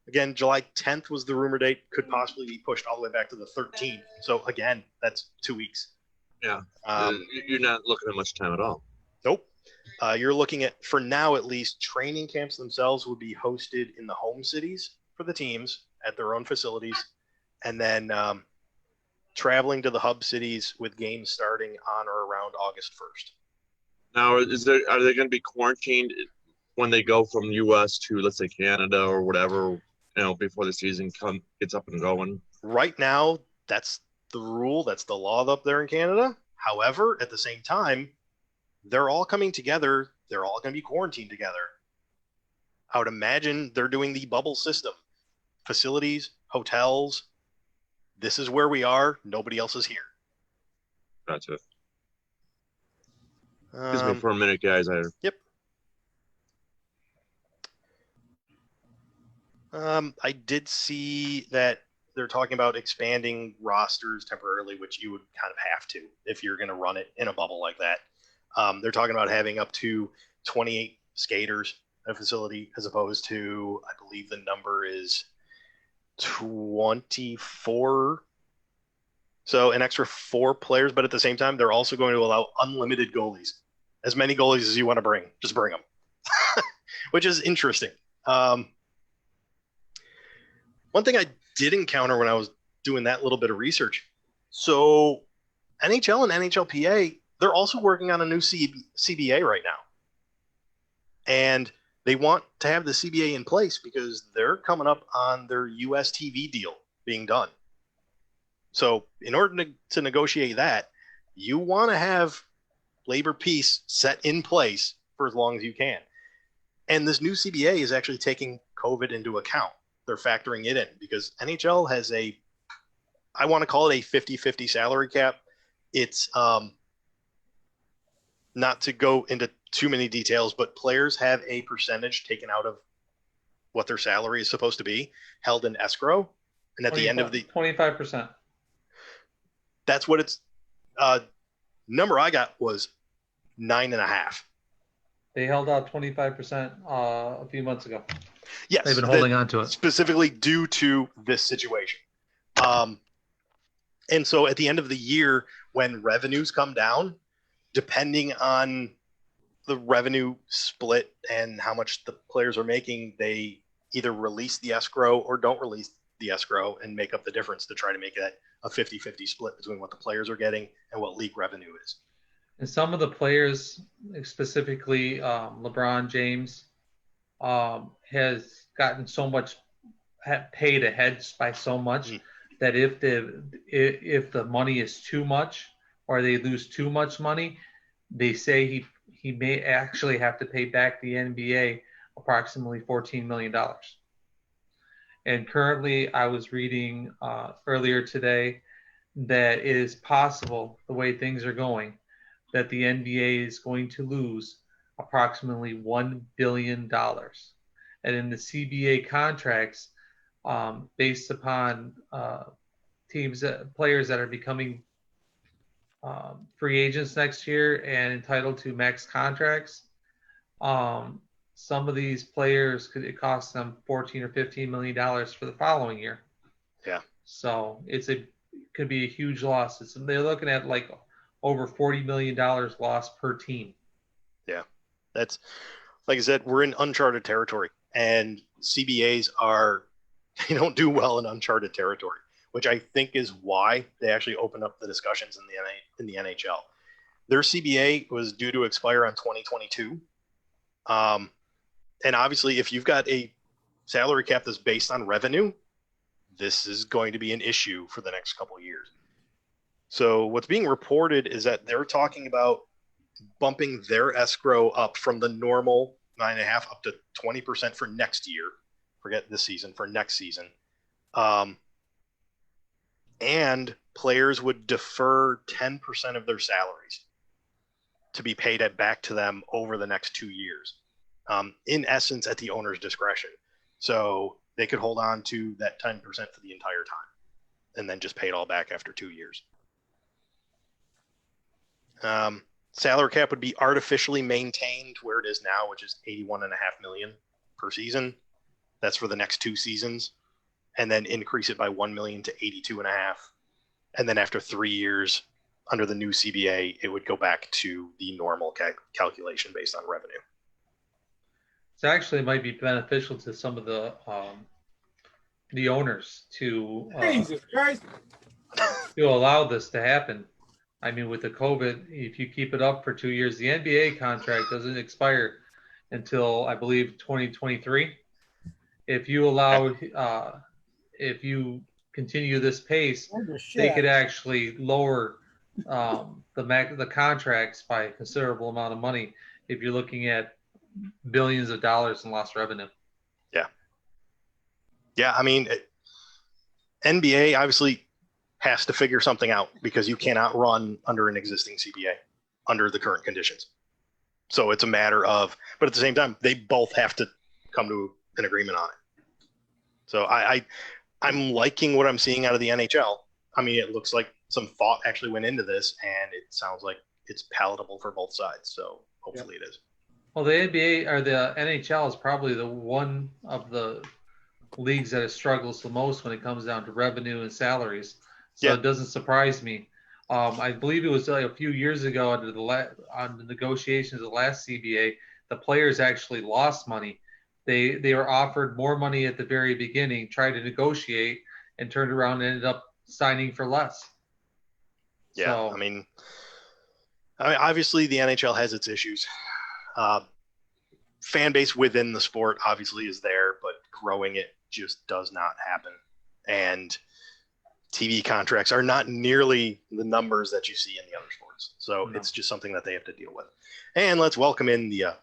Again, July 10th was the rumor date, could possibly be pushed all the way back to the 13th. So again, that's 2 weeks. Yeah. Um, You're not looking at much time at all. Nope. You're looking at, for now at least, training camps themselves would be hosted in the home cities for the teams at their own facilities, and then traveling to the hub cities with games starting on or around August 1st. Now, are they going to be quarantined when they go from the U.S. to, let's say, Canada or whatever, before the season gets up and going? Right now, that's the rule. That's the law up there in Canada. However, at the same time, they're all coming together. They're all going to be quarantined together. I would imagine they're doing the bubble system. Facilities, hotels. This is where we are. Nobody else is here. Gotcha. Excuse me for a minute, guys. Yep. I did see that they're talking about expanding rosters temporarily, which you would kind of have to if you're going to run it in a bubble like that. They're talking about having up to 28 skaters at a facility as opposed to, I believe the number is 24. So an extra 4 players, but at the same time, they're also going to allow unlimited goalies. As many goalies as you want to bring, just bring them, which is interesting. One thing I did encounter when I was doing that little bit of research. So NHL and NHLPA, they're also working on a new CBA right now. And they want to have the CBA in place because they're coming up on their US TV deal being done. So in order to negotiate that, you want to have labor peace set in place for as long as you can. And this new CBA is actually taking COVID into account. They're factoring it in because NHL has I want to call it a 50-50 salary cap. It's not to go into too many details, but players have a percentage taken out of what their salary is supposed to be, held in escrow. And at the end of the 25%. That's what it's number I got was 9.5. They held out 25% a few months ago. Yes, They've been holding on to it specifically due to this situation. And so at the end of the year, when revenues come down, depending on the revenue split and how much the players are making, they either release the escrow or don't release the escrow and make up the difference to try to make that a 50-50 split between what the players are getting and what league revenue is. And some of the players, specifically LeBron James, has gotten so much paid ahead by so much that if the money is too much or they lose too much money, they say he may actually have to pay back the NBA approximately $14 million. And currently, I was reading earlier today that it is possible, the way things are going, that the NBA is going to lose approximately $1 billion. And in the CBA contracts, based upon players that are becoming free agents next year and entitled to max contracts, some of these players it cost them $14 or $15 million for the following year. Yeah. So could be a huge loss. They're looking at like over $40 million lost per team. Yeah, that's, like I said, we're in uncharted territory, and CBAs they don't do well in uncharted territory, which I think is why they actually opened up the discussions in the NHL. Their CBA was due to expire on 2022. And obviously, if you've got a salary cap that's based on revenue, this is going to be an issue for the next couple of years. So what's being reported is that they're talking about bumping their escrow up from the normal 9.5 up to 20% for next year. Forget this season, for next season. And players would defer 10% of their salaries to be paid back to them over the next 2 years. In essence, at the owner's discretion. So they could hold on to that 10% for the entire time and then just pay it all back after 2 years. Salary cap would be artificially maintained where it is now, which is $81.5 million per season. That's for the next 2 seasons, and then increase it by $1 million to $82.5 million. And then after 3 years, under the new CBA, it would go back to the normal calculation based on revenue. It actually might be beneficial to some of the owners to Jesus Christ. allow this to happen. I mean, with the COVID, if you keep it up for 2 years, the NBA contract doesn't expire until I believe 2023. If you allow, if you continue this pace, they could actually lower the contracts by a considerable amount of money. If you're looking at billions of dollars in lost revenue. Yeah, I mean, NBA obviously has to figure something out because you cannot run under an existing CBA under the current conditions. So it's a matter of, but at the same time, they both have to come to an agreement on it. So I'm liking what I'm seeing out of the NHL. I mean, it looks like some thought actually went into this, and it sounds like it's palatable for both sides. So hopefully it is. Well, the NBA or the NHL is probably the one of the leagues that struggles the most when it comes down to revenue and salaries. So It doesn't surprise me. I believe it was like a few years ago on the negotiations of the last CBA, the players actually lost money. They were offered more money at the very beginning, tried to negotiate, and turned around and ended up signing for less. Yeah, So, I mean, obviously the NHL has its issues. Fan base within the sport obviously is there, but growing it just does not happen. And TV contracts are not nearly the numbers that you see in the other sports. So It's just something that they have to deal with. And let's welcome in the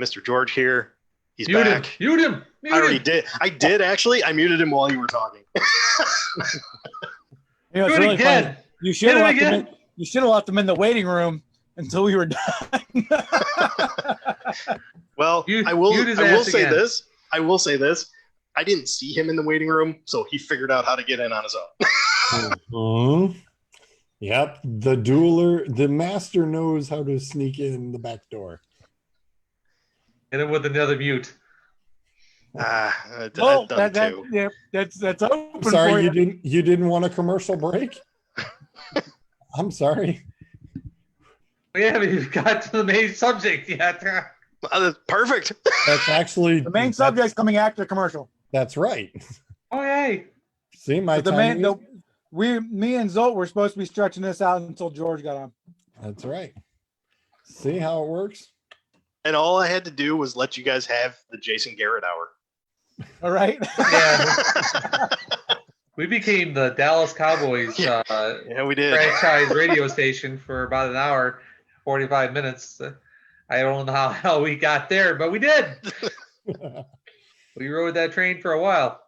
Mr. George here. He's back. Mute him. I already did. I did actually. I muted him while you were talking. You know, it's Do it really again. funny. You should have left them in the waiting room until we were done. Well, I will say this. I will say this. I didn't see him in the waiting room, so he figured out how to get in on his own. Mm-hmm. Yep, the master knows how to sneak in the back door. Hit him with another mute. I've done too. Yeah, that's open. I'm sorry, for you didn't want a commercial break? I'm sorry. We haven't even got to the main subject yet. That's perfect. That's actually the main subject's coming after the commercial. That's right. Oh, yay. See, me and Zolt were supposed to be stretching this out until George got on. That's right. See how it works? And all I had to do was let you guys have the Jason Garrett hour. All right. Yeah. We became the Dallas Cowboys yeah, we did. franchise radio station for about an hour, 45 minutes. I don't know how we got there, but we did. We rode that train for a while.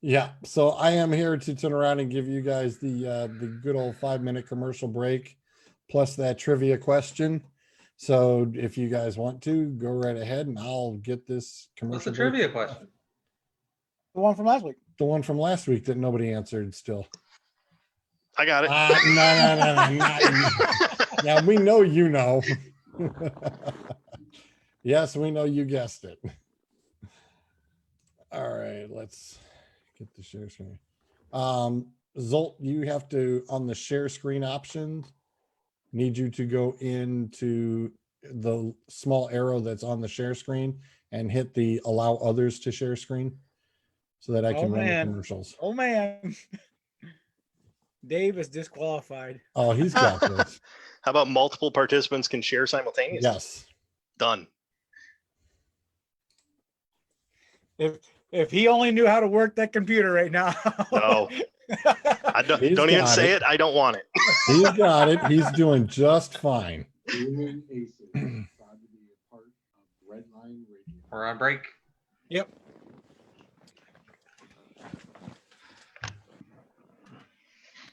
Yeah, so I am here to turn around and give you guys the good old 5-minute commercial break, plus that trivia question. So if you guys want to, go right ahead, and I'll get this commercial. What's the trivia question? The one from last week. The one from last week that nobody answered still. I got it. No. Yeah, we know you know. Yes, we know you guessed it. All right, let's get the share screen. Zolt, you have to, on the share screen option, need you to go into the small arrow that's on the share screen and hit the allow others to share screen so that I can run the commercials. Oh, man. Dave is disqualified. Oh, he's got this. How about multiple participants can share simultaneously? Yes. Done. If he only knew how to work that computer right now. No. I don't even say it. I don't want it. He's got it. He's doing just fine. We're on break. Yep.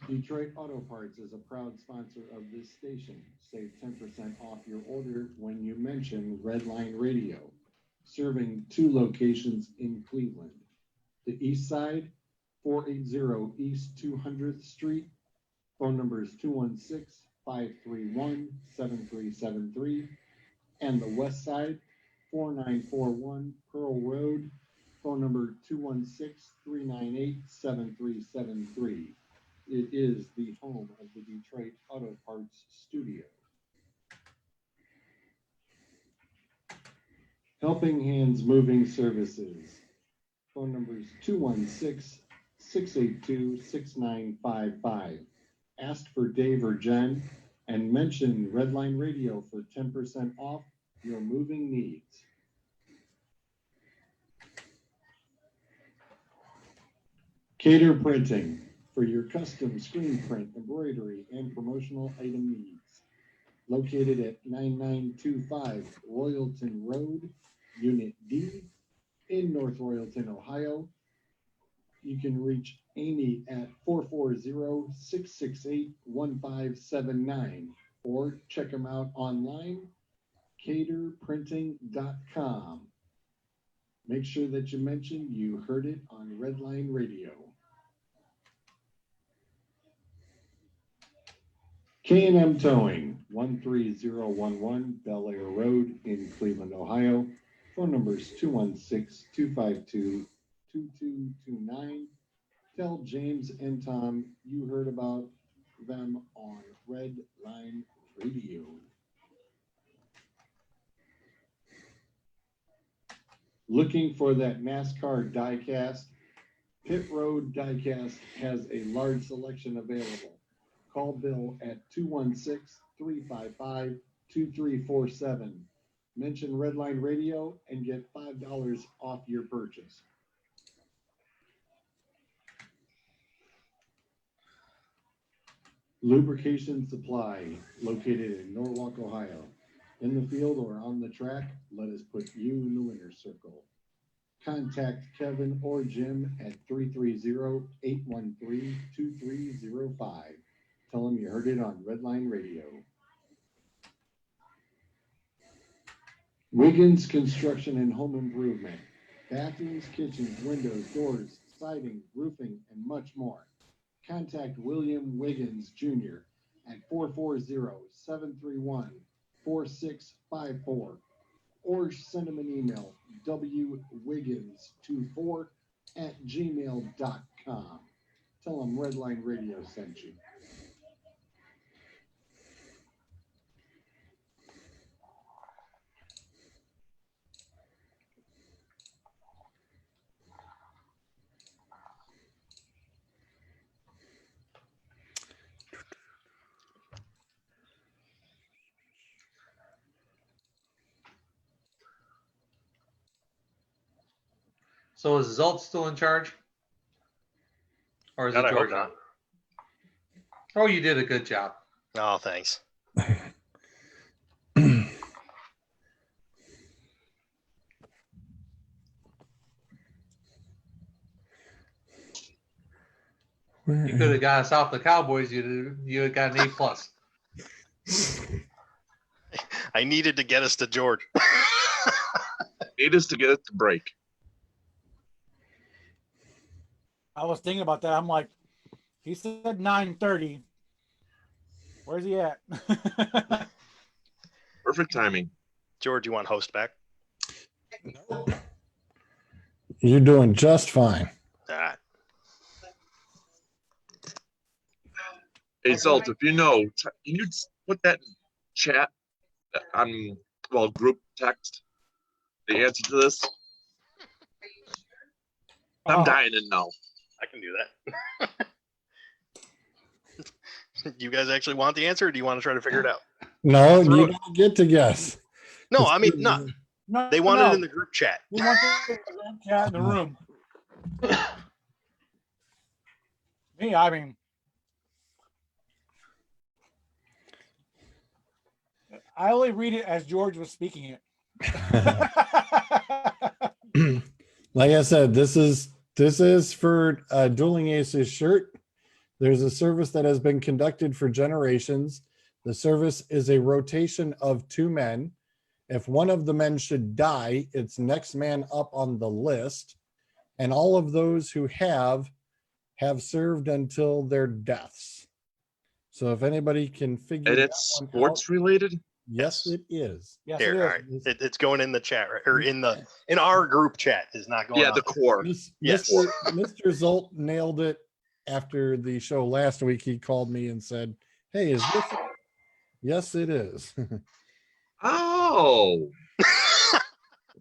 Detroit Auto Parts is a proud sponsor of this station. Save 10% off your order when you mention Redline Radio. Serving 2 locations in Cleveland. The East Side, 480 East 200th Street. Phone number is 216-531-7373. And the West Side, 4941 Pearl Road. Phone number 216-398-7373. it is the home of the Detroit Auto Parts Studio. Helping Hands Moving Services. Phone numbers 216-682-6955. Ask for Dave or Jen and mention Redline Radio for 10% off your moving needs. Cater Printing for your custom screen print, embroidery, and promotional item needs. Located at 9925 Royalton Road, Unit D, in North Royalton, Ohio. You can reach Amy at 440-668-1579 or check them out online, caterprinting.com. Make sure that you mention you heard it on Redline Radio. K&M Towing, 13011 Bel Air Road in Cleveland, Ohio. Phone numbers 216-252-2229. Tell James and Tom you heard about them on Redline Radio. Looking for that NASCAR diecast? Pit Road Diecast has a large selection available. Call Bill at 216-355-2347. Mention Redline Radio and get $5 off your purchase. Lubrication Supply, located in Norwalk, Ohio. In the field or on the track, let us put you in the winner's circle. Contact Kevin or Jim at 330-813-2305. Tell them you heard it on Redline Radio. Wiggins Construction and Home Improvement. Bathrooms, kitchens, windows, doors, siding, roofing, and much more. Contact William Wiggins Jr. at 440-731-4654 or send him an email, wwiggins24@gmail.com. Tell him Redline Radio sent you. So is Zult still in charge? Or is God, it I hope George? not. Oh, you did a good job. Oh, thanks. You could have got us off the Cowboys. You had got an A+. I needed to get us to George. Need us to get it to break. I was thinking about that. I'm like, he said 9:30. Where's he at? Perfect timing. George, you want host back? You're doing just fine. All right. Hey, Zult, if you know, can you put that in chat on, well, group text, the answer to this? I'm dying to know. I can do that. You guys actually want the answer, or do you want to try to figure it out? No, Throw you it. don't get to guess. No, I mean, not. No, They want no. it in the group chat. We want the group chat in the room. Me, I mean, I only read it as George was speaking it. Like I said, this is for Dueling Aces shirt. There's a service that has been conducted for generations. The service is a rotation of 2 men. If one of the men should die, it's next man up on the list. And all of those who have served until their deaths. So if anybody can figure And that it's one sports out, related? yes, it is. Yes, Here, it all is. right. It's going in the chat, right? Or in our group chat is not going Yeah, on. the core. Yes. Mr. Zolt nailed it after the show last week, he called me and said, "Hey, is this?" Yes, it is. Oh,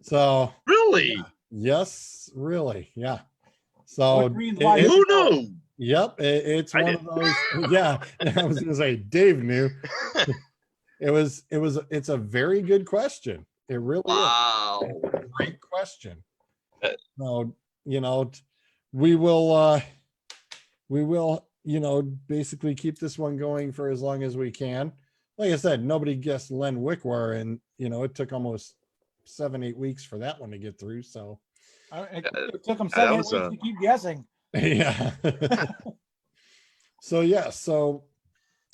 So really? yes, really, yeah. So Which means why it- Who knew? yep, it's I one of those. Yeah, I was gonna say Dave knew. It's a very good question. It really Wow. is a great question. Uh, So, you know, we will, basically keep this one going for as long as we can. Like I said, nobody guessed Len Wickwar, and it took almost 7-8 weeks for that one to get through. So, It took them that 7 was weeks to keep guessing. yeah. So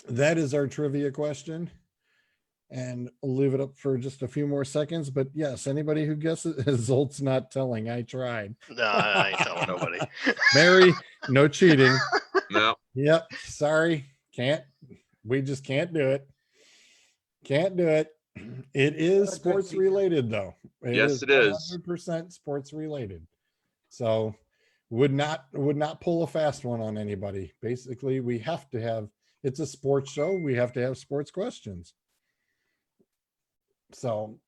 that is our trivia question. And I'll leave it up for just a few more seconds. But yes, anybody who guesses, Zolt's not telling. I tried. No, I ain't telling nobody. Mary, no cheating. No. Yep. Sorry. We just can't do it. Can't do it. It is sports related though. Yes, it is. 100% sports related. So would not pull a fast one on anybody. Basically, we have to have, it's a sports show. We have to have sports questions. So,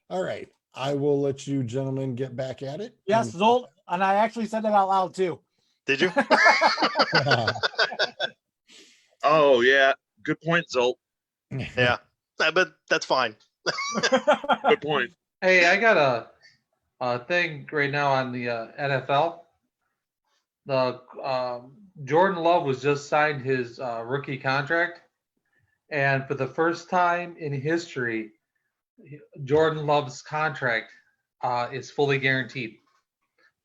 all right. I will let you gentlemen get back at it. Yes, Zolt, and I actually said that out loud too. Did you? Oh, yeah. Good point, Zolt. Yeah, but that's fine. Good point. Hey, I got a thing right now on the NFL. The Jordan Love was just signed his rookie contract, and for the first time in history, Jordan Love's contract is fully guaranteed.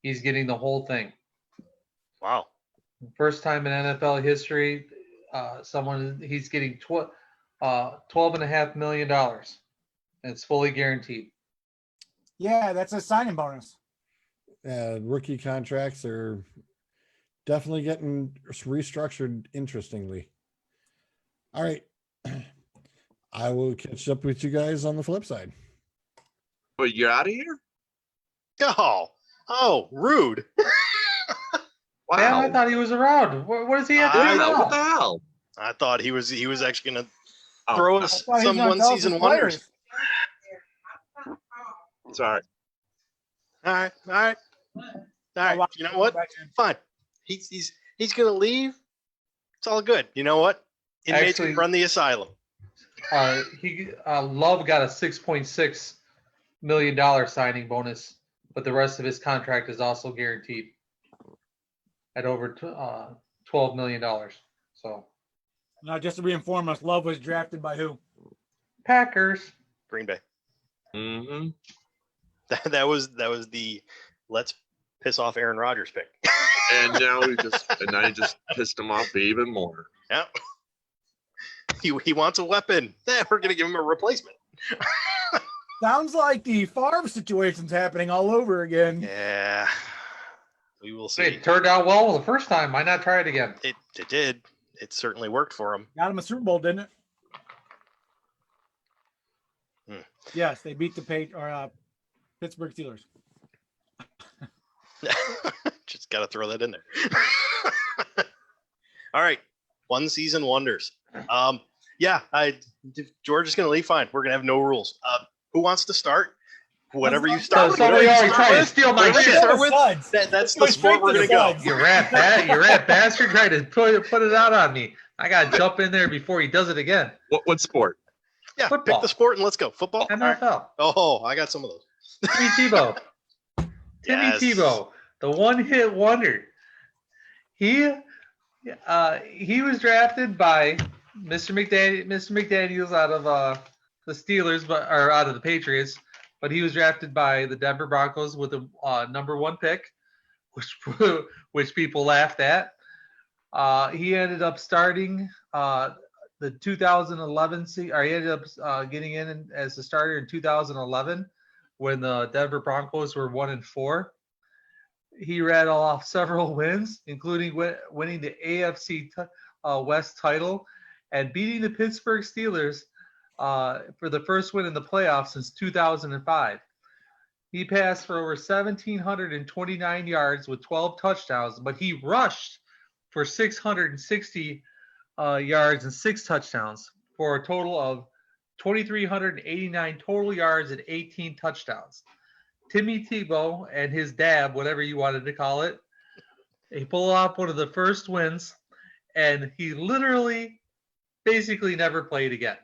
He's getting the whole thing. Wow. First time in NFL history, he's getting $12.5 million. And it's fully guaranteed. Yeah, that's a signing bonus. Rookie contracts are definitely getting restructured interestingly. All right. I will catch up with you guys on the flip side. But you're out of here? Oh, rude. Man, Wow. I thought he was around. What does he have to do Yeah, now? what the hell? I thought he was actually gonna Oh, throw I us thought he was some gonna one tell us season his wonders. players. sorry. All right. You know what? Fine. He's gonna leave. It's all good. You know what? Inmates Actually- can run the asylum. Love got a $6.6 million signing bonus, but the rest of his contract is also guaranteed at over $12 million. So Now, just to reinform us, Love was drafted by who? Packers. Green Bay. Mm-hmm. That was the let's piss off Aaron Rodgers pick. And now you just pissed him off even more. Yeah. He wants a weapon. We're gonna give him a replacement. Sounds like the Favre situation's happening all over again. Yeah. We will see. It turned out well the first time. Why not try it again? It did. It certainly worked for him. Got him a Super Bowl, didn't it? Hmm. Yes, they beat the Pittsburgh Steelers. Just got to throw that in there. All right. One season wonders. Yeah, George is going to leave. Fine. We're going to have no rules. Who wants to start? Whatever you start. Somebody whatever you already start tried to with, steal my whatever you shit. start with, Suds. that's Go the sport straight we're to going the to go. suds. You rat bastard tried to put it out on me. I got to jump in there before he does it again. What sport? Yeah, Football. pick the sport and let's go. Football? All right. NFL. Oh, I got some of those. Timmy Tebow. Yes. Timmy Tebow, the one-hit wonder. He was drafted by Mr. McDaniels out of the Steelers, or out of the Patriots, but he was drafted by the Denver Broncos with a number 1 pick, which people laughed at. He ended up starting the 2011 season, or he ended up getting in as a starter in 2011 when the Denver Broncos were 1-4. He rattled off several wins, including winning the AFC West title and beating the Pittsburgh Steelers for the first win in the playoffs since 2005. He passed for over 1,729 yards with 12 touchdowns, but he rushed for 660 yards and 6 touchdowns for a total of 2,389 total yards and 18 touchdowns. Timmy Tebow and his dab, whatever you wanted to call it, he pulled off one of the first wins, and he literally basically never played again.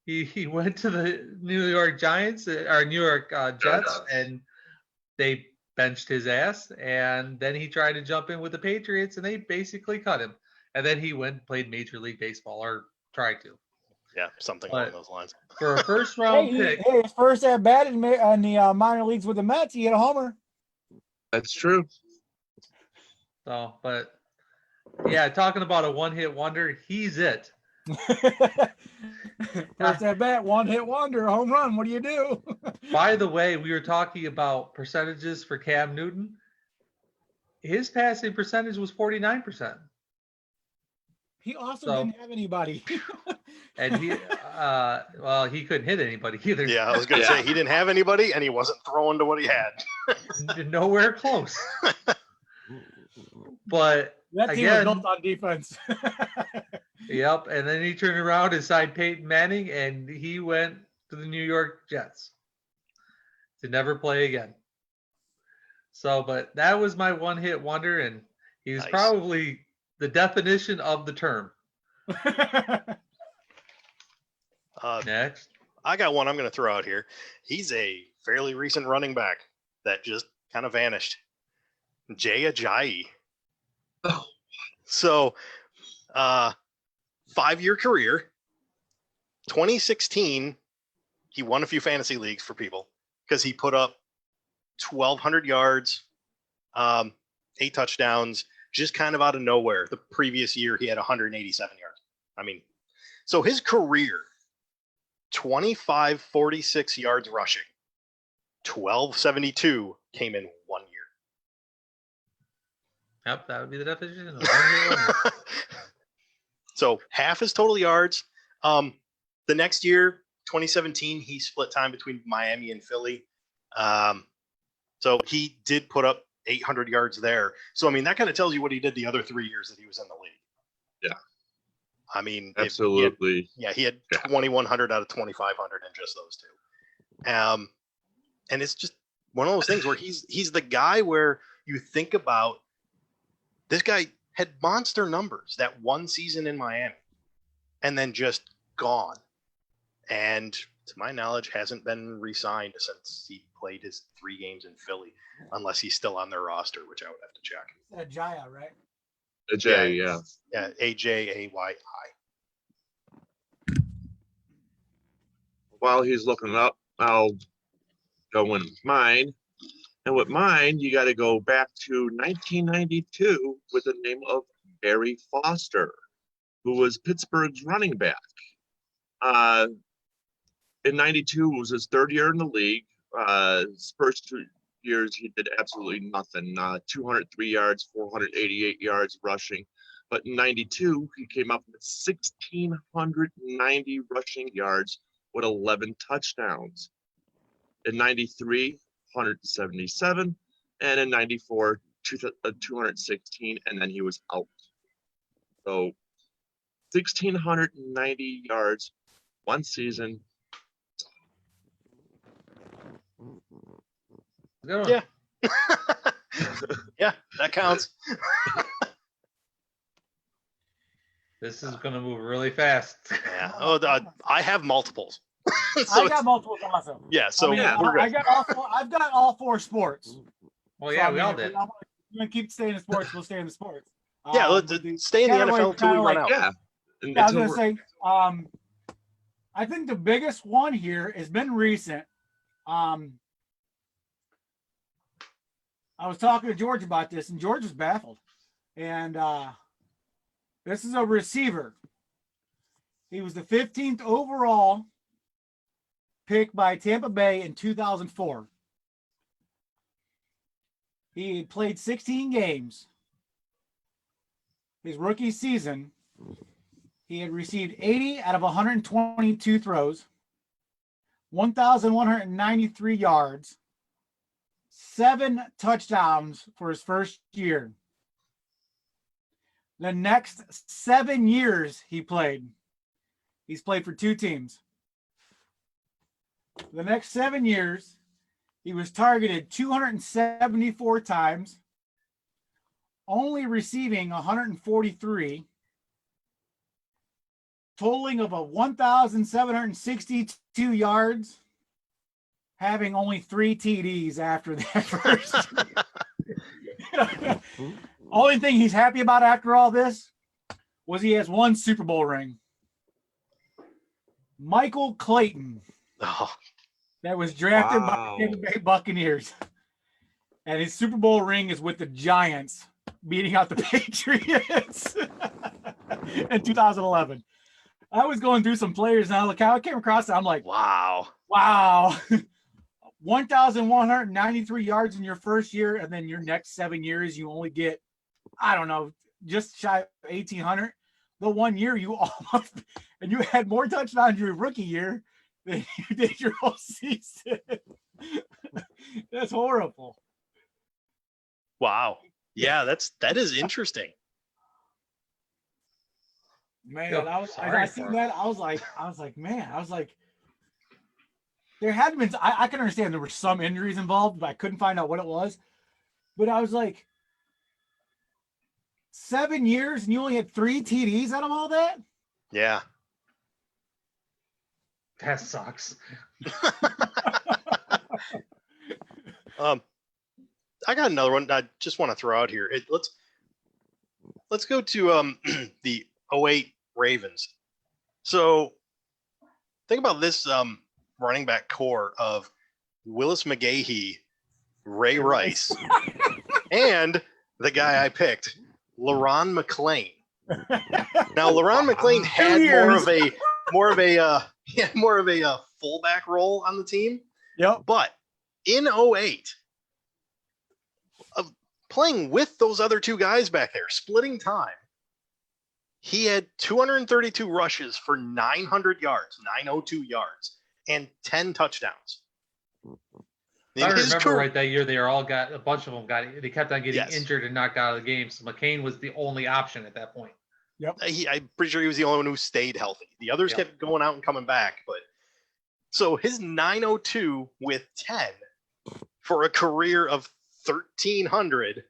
He went to the New York Giants, or New York Jets, and they benched his ass, and then he tried to jump in with the Patriots, and they basically cut him. And then he went and played Major League Baseball, or tried to. Yeah, something along those lines. For a first round pick. Hey, his first at bat in the minor leagues with the Mets, he hit a homer. That's true. So, but yeah, talking about a one-hit wonder, he's it. First at bat, one hit wonder, home run. What do you do? By the way, we were talking about percentages for Cam Newton. His passing percentage was 49%. He also didn't have anybody. And he, well, he couldn't hit anybody either. Yeah, I was going to say he didn't have anybody, and he wasn't throwing to what he had. Nowhere close. But that team was built on defense. Yep. And then he turned around and signed Peyton Manning, and he went to the New York Jets to never play again. So, but that was my one-hit wonder, and he was probably the definition of the term. Next. I got one I'm going to throw out here. He's a fairly recent running back that just kind of vanished. A13DAJuly12020. Oh. So, 5-year career. 2016, he won a few fantasy leagues for people because he put up 1,200 yards, 8 touchdowns, just kind of out of nowhere. The previous year, he had 187 yards. I mean, so his career, 2,546 yards rushing, 1,272 came in 1 year. Yep, that would be the definition of one-hit wonder. So half his total yards. The next year, 2017, he split time between Miami and Philly. So he did put up 800 yards there. So, I mean, that kind of tells you what he did the other 3 years that he was in the league. Yeah. I mean, absolutely. He had 2,100 out of 2,500 in just those two. And it's just one of those things where he's the guy where you think about this guy had monster numbers that one season in Miami and then just gone. And to my knowledge, hasn't been re-signed since he played his 3 games in Philly, unless he's still on their roster, which I would have to check. Jaya, right? Jay, yeah. Yeah, AJAYI. While he's looking up, I'll go in mine. And with mine, you got to go back to 1992 with the name of Barry Foster, who was Pittsburgh's running back. In 92 was his 3rd year in the league. His first 2 years, he did absolutely nothing. 203 yards, 488 yards rushing. But in 92, he came up with 1,690 rushing yards with 11 touchdowns. In 93, 177, and in 94, 216, and then he was out. So 1,690 yards, 1 season. Yeah. Yeah, that counts. This is going to move really fast. Yeah. Oh, I have multiples. So I got multiple also. Yeah, so we're good. I've got all 4 sports. Well, yeah, we all did. We're gonna keep staying in sports. We'll stay in the sports. Yeah, let's stay in the NFL until we run out. Yeah. I was gonna say, I think the biggest one here has been recent. I was talking to George about this, and George was baffled. And this is a receiver. He was the 15th overall pick by Tampa Bay in 2004. He played 16 games. His rookie season, he had received 80 out of 122 throws, 1,193 yards, 7 touchdowns for his first year. The next 7 years he's played for 2 teams. The next 7 years, he was targeted 274 times, only receiving 143, totaling of 1,762 yards, having only 3 TDs after that first. Only thing he's happy about after all this was he has 1 Super Bowl ring. Michael Clayton. Oh, That was drafted by Wow. the Tampa Bay Buccaneers. And his Super Bowl ring is with the Giants beating out the Patriots in 2011. I was going through some players now. Look how I came across it. I'm like, wow. 1,193 yards in your first year, and then your next 7 years, you only get, I don't know, just shy of 1,800. The 1 year you almost, and you had more touchdowns your rookie year than you did your whole season. That's horrible. Wow. Yeah, that is interesting. Man, Feel I sorry seen for him. that. I was like, there had been, I can understand there were some injuries involved, but I couldn't find out what it was. But I was like, 7 years and you only had 3 TDs out of all that? Yeah. That sucks. I got another one I just want to throw out here. Let's go to the 08 Ravens. So think about this running back core of Willis McGahee, Ray Rice, and the guy I picked, LaRon McClain. Now LaRon McClain had more of a fullback role on the team, Yep. but in 08, playing with those other 2 guys back there, splitting time, he had 232 rushes for 900 yards, 902 yards, and 10 touchdowns. If I In his remember career- right, that year a bunch of them they kept on getting Yes. injured and knocked out of the game. So McCain was the only option at that point. I'm pretty sure he was the only one who stayed healthy. The others Yep. kept going out and coming back. But so his 902 with 10 for a career of 1,300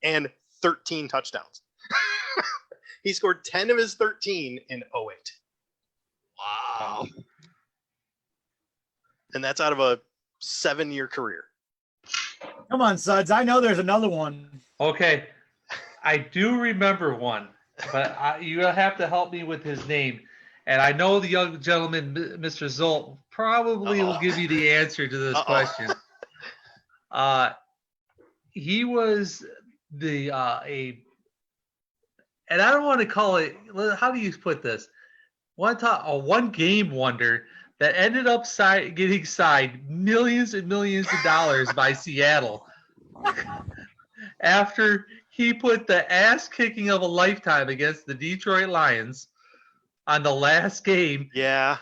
and 13 touchdowns. He scored 10 of his 13 in 08. Wow. And that's out of a 7-year career. Come on, Suds. I know there's another one. Okay, I do remember one, but you have to help me with his name. And I know the young gentleman, Mr. Zolt, probably will give you the answer to this question. He was and I don't want to call it, how do you put this? A one-game wonder that ended up getting signed millions and millions of dollars by Seattle after he put the ass kicking of a lifetime against the Detroit Lions on the last game. Yeah.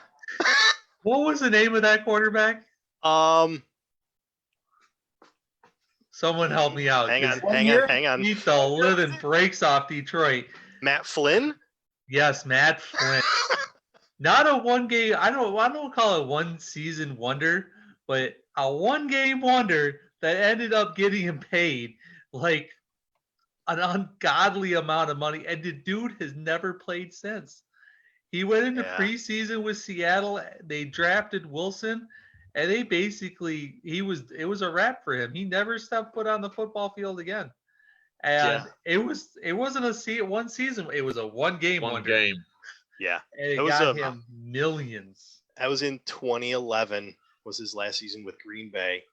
What was the name of that quarterback? Someone help me out. Hang on, 'cause hang on. he beat the living breaks off Detroit. Matt Flynn? Yes, Matt Flynn. Not a one game. I don't call it one season wonder, but a 1 game wonder that ended up getting him paid like an ungodly amount of money. And the dude has never played since. He went into preseason with Seattle. They drafted Wilson, and it was a wrap for him. He never stepped foot on the football field again. And it wasn't one season. It was a 1 game One wonder. game. Yeah. And it That was got him millions. That was in 2011 was his last season with Green Bay.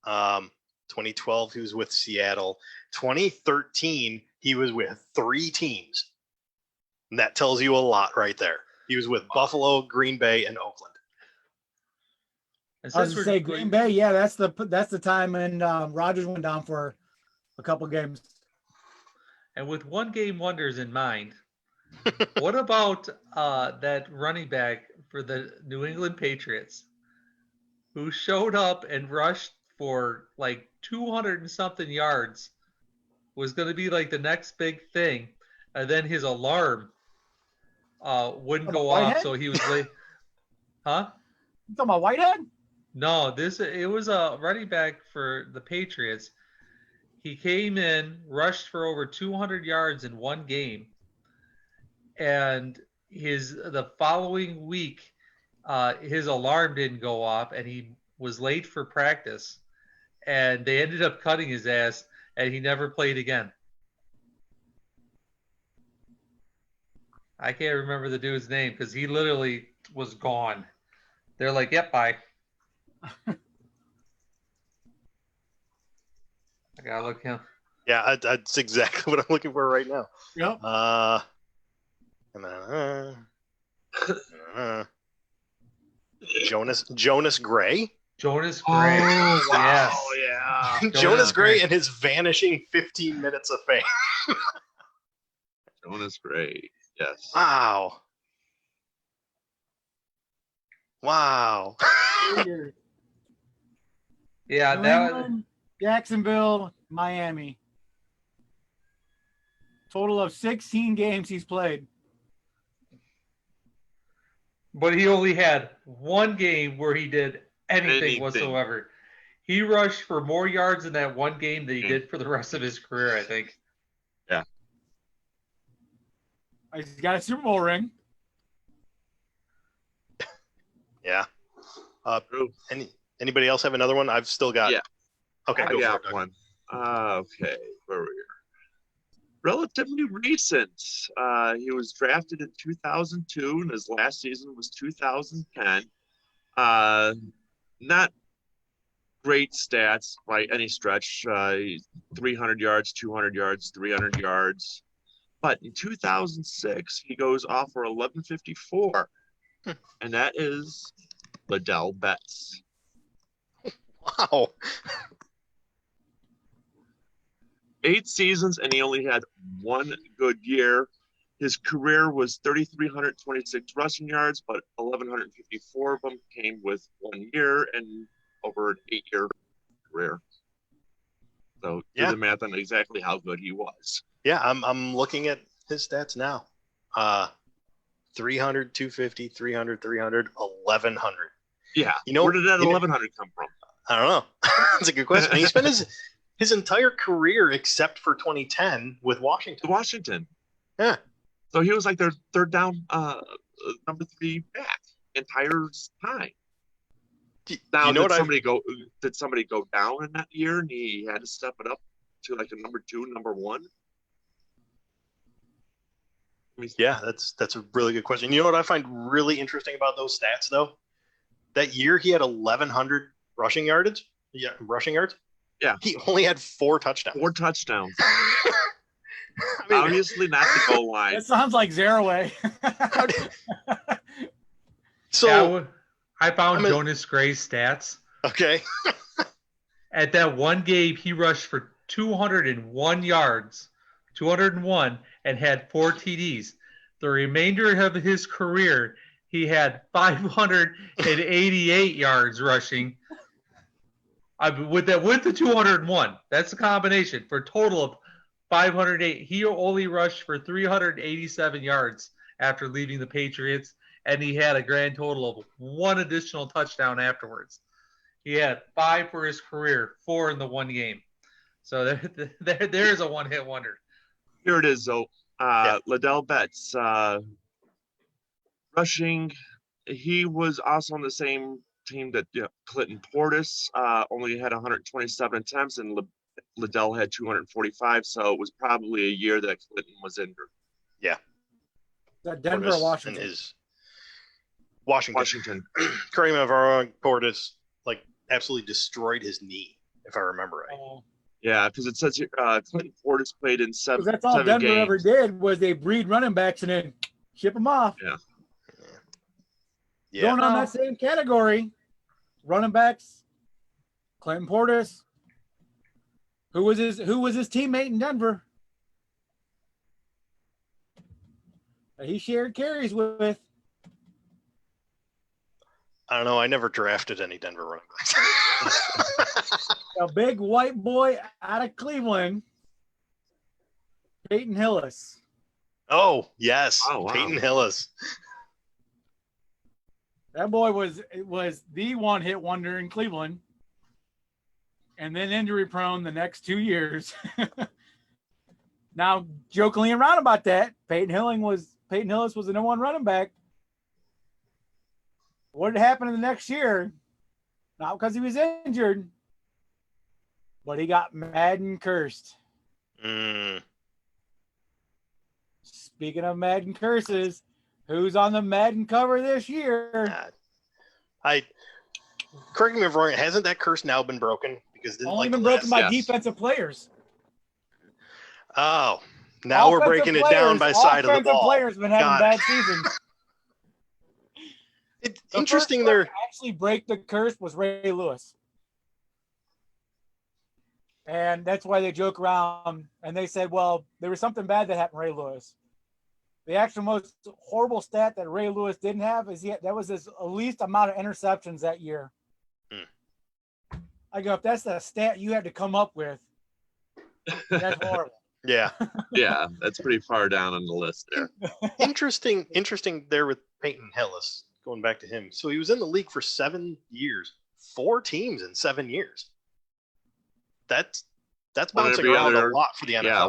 2012 he was with Seattle. 2013 he was with 3 teams. And that tells you a lot right there. He was with Buffalo, Green Bay, and Oakland. And I was since going to say Green Bay. Yeah, that's the time when Rodgers went down for a couple games. And with 1 game wonders in mind, what about that running back for the New England Patriots who showed up and rushed for like 200 and something yards, was going to be like the next big thing, and then his alarm wouldn't Oh, go the off, Whitehead? so he was late. Huh? You talking about Whitehead? No, it was a running back for the Patriots. He came in, rushed for over 200 yards in one game, and the following week, his alarm didn't go off, and he was late for practice, and they ended up cutting his ass, and he never played again. I can't remember the dude's name because he literally was gone. They're like, "Yep, bye." I gotta look him. Yeah, that's exactly what I'm looking for right now. Yep. Jonas Gray. Jonas Gray. Yes. Oh yeah. Jonas Jonas Gray Gray. and his vanishing 15 minutes of fame. Jonas Gray. Yes. Wow. Wow. Yeah, New that was, England, Jacksonville, Miami. Total of 16 games he's played. but he only had one game where he did anything whatsoever. He rushed for more yards in that one game than he did for the rest of his career, I think. He's got a Super Bowl ring. Yeah. Anybody else have another one? I've still got. Yeah. Okay. I Go got for it. one. Okay, where were we? Relatively recent. He was drafted in 2002, and his last season was 2010. Not great stats by any stretch. 300 yards, 200 yards, 300 yards. But in 2006, he goes off for 1154, and that is Liddell Betts. Wow. 8 seasons, and he only had one good year. His career was 3,326 rushing yards, but 1,154 of them came with 1 year and over an 8-year career. So do the math on exactly how good he was. Yeah, I'm looking at his stats now. 300, 250, 300, 300, 1,100. Yeah. You know, where did that 1,100 come from? I don't know. That's a good question. He spent his entire career except for 2010 with Washington. Washington. Yeah. So he was like their third down, number 3 back entire time. Now, you know did somebody go down in that year and he had to step it up to like a number 2, number 1? Yeah, that's a really good question. You know what I find really interesting about those stats though? That year he had 1,100 rushing yards. Yeah, rushing yards. Yeah. He only had 4 touchdowns. 4 touchdowns. I mean, obviously not the goal line. That sounds like Zaraway. So yeah, I found Jonas Gray's stats. Okay. At that one game, he rushed for 201 yards, 201, and had 4 TDs. The remainder of his career, he had 588 yards rushing. With the 201, that's a combination for a total of 508. He only rushed for 387 yards after leaving the Patriots, and he had a grand total of 1 additional touchdown afterwards. He had 5 for his career, 4 in the one game. So there's a one-hit wonder. Here it is, though. Liddell Betts, rushing. He was also on the same team that Clinton Portis only had 127 attempts, and Liddell had 245. So it was probably a year that Clinton was injured. Yeah. That Denver or Washington? Washington. Kareem Portis absolutely destroyed his knee, if I remember right. Yeah, because it says here, Clinton Portis played in 7 that's all Denver games. ever did was they breed running backs and then ship them off. Yeah. Going on that same category, running backs, Clinton Portis. Who was his teammate in Denver? That he shared carries with. I don't know. I never drafted any Denver running backs. A big white boy out of Cleveland, Peyton Hillis. Oh, yes. Oh, wow. Peyton Hillis. That boy was the one-hit wonder in Cleveland, and then injury prone the next 2 years. Now, jokingly around about that, Peyton Hillis was the number one running back. What had happened in the next year? Not because he was injured, but he got Madden cursed. Speaking of Madden curses, who's on the Madden cover this year? Correct me if I'm wrong. Hasn't that curse now been broken? Because didn't Only like been the broken last- by defensive players. Oh, now we're Offensive breaking it down by side of the offensive ball. players been having Got bad it. seasons. It's The interesting first there. one to actually break the curse was Ray Lewis. And that's why they joke around and they said, well, there was something bad that happened to Ray Lewis. The actual most horrible stat that Ray Lewis didn't have is that was his least amount of interceptions that year. I go, if that's the stat you had to come up with, that's horrible. Yeah. Yeah, that's pretty far down on the list there. Interesting there with Peyton Hillis, going back to him. So he was in the league for 7 years, 4 teams in 7 years. That's One bouncing every around other- a lot for the NFL. Yeah,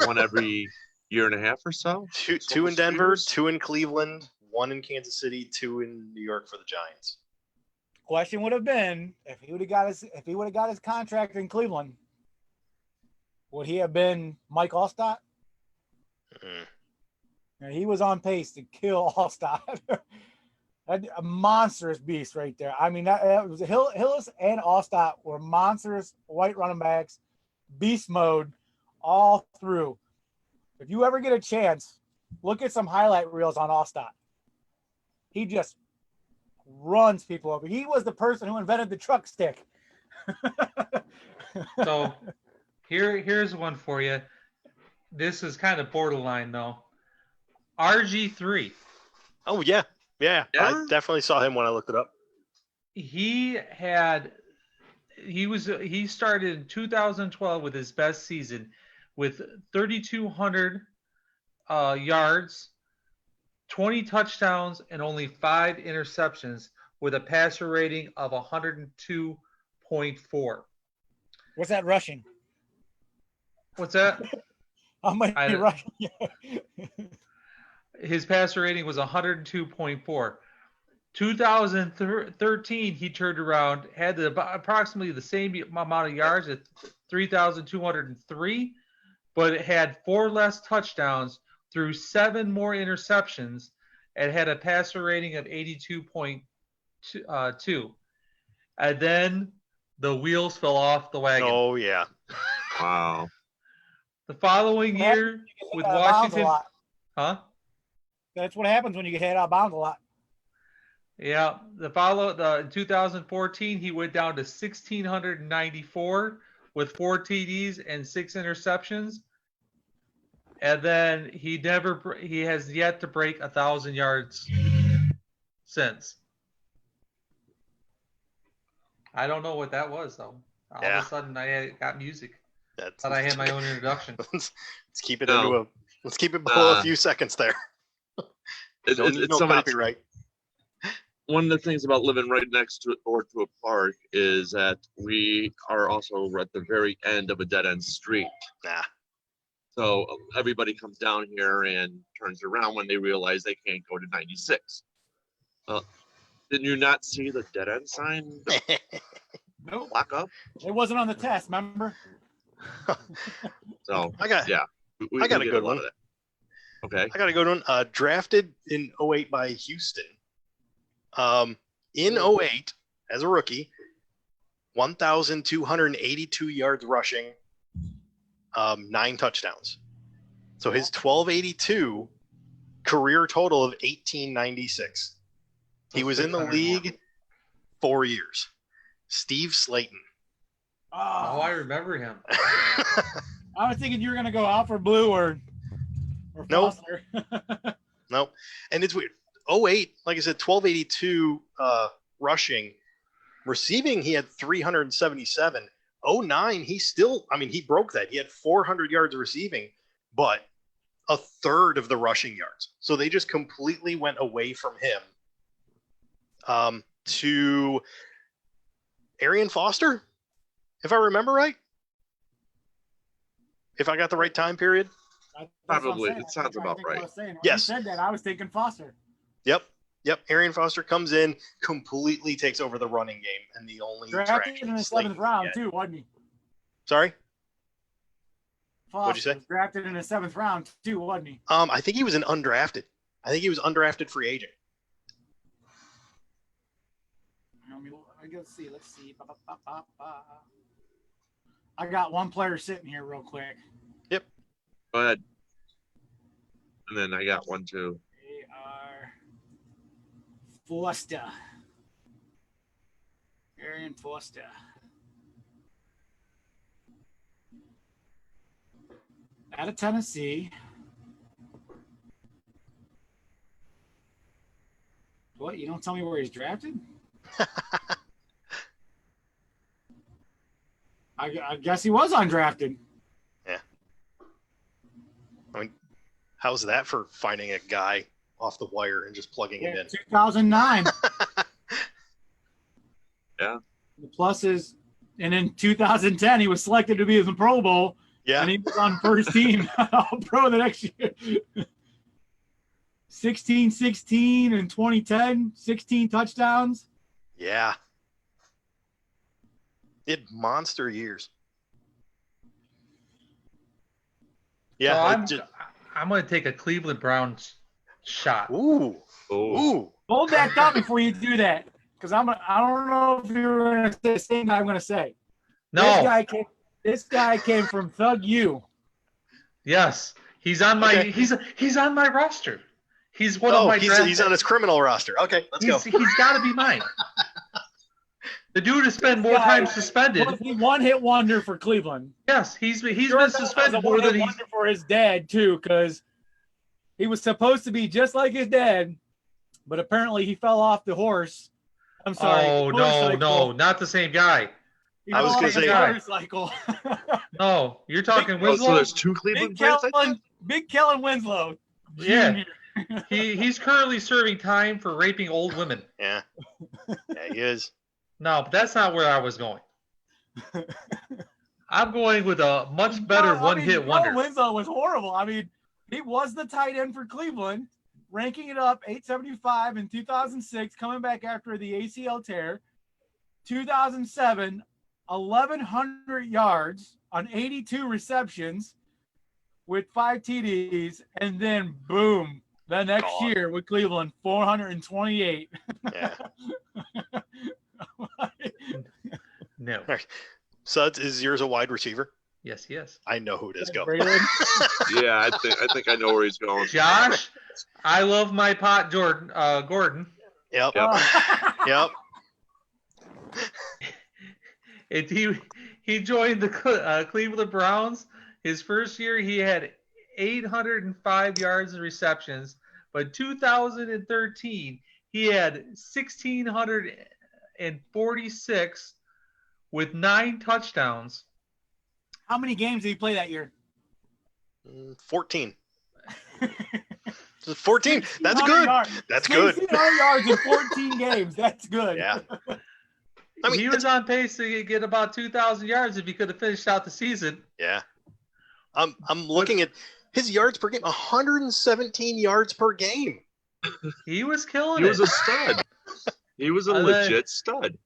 one every year and a half or so. Two in Denver, 2 in Cleveland, 1 in Kansas City, 2 in New York for the Giants. Question would have been if he would have got his contract in Cleveland, would he have been Mike Allstott? Yeah, he was on pace to kill Allstott. A monstrous beast right there. I mean, that was Hillis and Allstott were monstrous white running backs, beast mode all through. If you ever get a chance, look at some highlight reels on Allstott. He just runs people over. He was the person who invented the truck stick. So here's one for you. This is kind of borderline though. RG3. Oh, yeah. I definitely saw him when I looked it up. He started in 2012 with his best season with 3,200 yards, 20 touchdowns, and only 5 interceptions with a passer rating of 102.4. What's that rushing? What's that? How much rushing? His passer rating was 102.4. 2013, he turned around, had approximately the same amount of yards at 3,203, but it had 4 less touchdowns through 7 more interceptions and had a passer rating of 82.2. And then the wheels fell off the wagon. Oh, yeah. Wow. The following year with Washington, huh? That's what happens when you get hit out of bounds a lot. Yeah, in 2014, he went down to 1,694 with 4 TDs and 6 interceptions. And then he has yet to break 1,000 yards since. I don't know what that was, though. All of a sudden, I got music. Thought I had my own introduction. Let's keep it below a few seconds there. It's no copyright. One of the things about living right next door to a park is that we are also at the very end of a dead-end street. So everybody comes down here and turns around when they realize they can't go to 96. Did you not see the dead-end sign? Nope. Lock up? It wasn't on the test, remember? So I got a good one. Okay. I got a good one. Drafted in 08 by Houston. In 08, as a rookie, 1,282 yards rushing, 9 touchdowns. So his 1,282 career total of 1,896. He was in the league 4 years. Steve Slayton. Oh, I remember him. I was thinking you were going to go Alfred Blue or Nope. Foster. Nope. And it's weird. 08, like I said, 1,282 rushing. Receiving, he had 377. 09, he broke that. He had 400 yards receiving, but a third of the rushing yards. So they just completely went away from him to Arian Foster, if I remember right. If I got the right time period. That's what I'm Probably. saying. It sounds about That's what I right. was saying. When Yes. you said that, I was thinking Foster. Yep. Arian Foster comes in, completely takes over the running game, and the only Drafted traction in the Slayton 7th could round, get. too, wasn't he? Sorry? Foster What'd you say? was drafted in the 7th round, too, wasn't he? I think he was an undrafted. I think he was undrafted free agent. Let's see. I got one player sitting here real quick. Go ahead. And then I got one too. They are Foster. Arian Foster. Out of Tennessee. What? You don't tell me where he's drafted? I guess he was undrafted. Yeah. I mean, how's that for finding a guy off the wire and just plugging him in? 2009. Yeah. The plus is, and in 2010, he was selected to be in the Pro Bowl. Yeah. And he was on first team All Pro the next year. 16 in 2010, 16 touchdowns. Yeah. It monster years. Yeah. So I'm going to take a Cleveland Browns shot. Ooh. Ooh. Hold that thought before you do that, because I don't know if you're going to say the same thing I'm going to say. No. This guy came from Thug U. Yes, he's on my Okay. he's on my roster. He's one of my draft he's on his criminal roster. Okay, let's go. He's got to be mine. The dude has spent more time suspended. Was he one-hit wonder for Cleveland? Yes, he's been Sure, that was suspended a more than one-hit he's. wonder for his dad too, because he was supposed to be just like his dad, but apparently he fell off the horse. I'm sorry. Oh no, not the same guy. I was gonna say- motorcycle. No, you're talking Oh, Winslow. so there's two Cleveland players like that? Big Kellen Winslow. Yeah. Jr. He's currently serving time for raping old women. Yeah. Yeah, he is. No, but that's not where I was going. I'm going with a much better one-hit wonder. Kellen Winslow was horrible. I mean, he was the tight end for Cleveland, ranking it up 875 in 2006, coming back after the ACL tear. 2007, 1,100 yards on 82 receptions with 5 TDs, and then boom, the next Gone. year with Cleveland, 428. Yeah. No. Suds, is yours a wide receiver? Yes. I know who it is. Go. Braylon. Yeah, I think I know where he's going. Josh, I love my pot Gordon. Yep. Yep. Yep. He joined the Cleveland Browns. His first year, he had 805 yards in receptions. But 2013, he had 1,646 with 9 touchdowns. How many games did he play that year? 14. 14. That's good. That's good. 1,600 yards in 14 games. That's good. Yeah. I mean, He was on pace to get about 2,000 yards if he could have finished out the season. Yeah. I'm looking at his yards per game, 117 yards per game. He was killing He it. was a stud. He was a legit stud.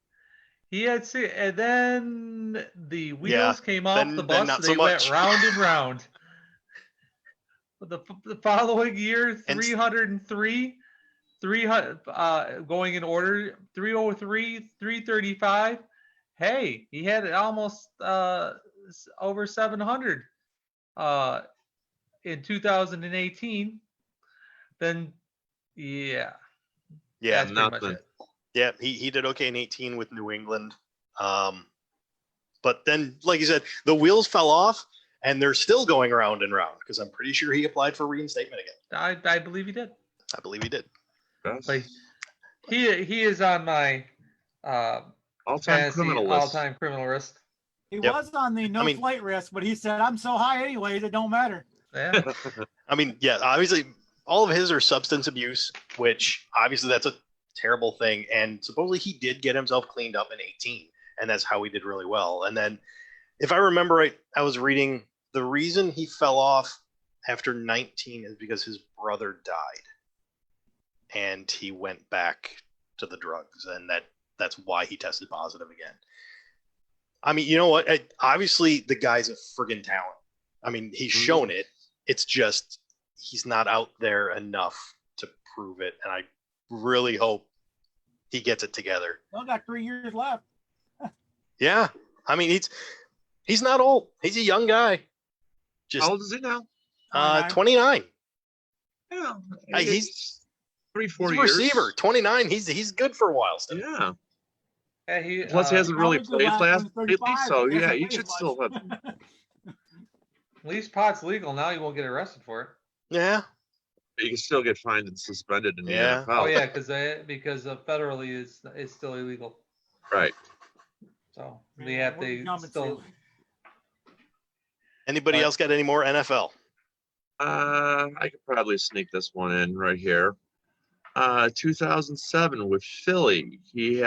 He had and then the wheels came off then- the then bus. not They so went much. round and round. The following year, And- 303, 300 going in order, 303, 335. Hey, he had almost over 700 in 2018. Then, yeah. Yeah. That's pretty much nothing. it. Yeah, he did okay in 18 with New England. But then, like you said, the wheels fell off, and they're still going round and round because I'm pretty sure he applied for reinstatement again. I believe he did. I believe he did. Like, he is on my All-time fantasy criminal list. all-time criminal list. He Yep. was on the no I mean- flight risk, but he said, I'm so high anyways, it don't matter. Yeah. I mean, yeah, obviously all of his are substance abuse, which obviously that's a terrible thing. And supposedly he did get himself cleaned up in 18, and that's how he did really well. And then, if I remember right, I was reading the reason he fell off after 19 is because his brother died, and he went back to the drugs, and that's why he tested positive again. I mean, you know what? Obviously, the guy's a friggin' talent. I mean, he's shown it. It's just he's not out there enough to prove it, and I really hope he gets it together. Still got 3 years left. Yeah, I mean, he's not old. He's a young guy. Just How old is he now? 29. Yeah, He's 3-4 a years. receiver. 29. He's good for a while still. Yeah. Yeah, Plus, he hasn't really Probably played the last one lately, 35, so he yeah, hasn't he played should as still much. have. at least pot's legal now. You won't get arrested for it. Yeah. You can still get fined and suspended in the Yeah. NFL. Oh yeah, because federally it's still illegal. Right. So Man, they what are we jumping still. to? Anybody But- else got any more NFL? I could probably sneak this one in right here. 2007 with Philly, he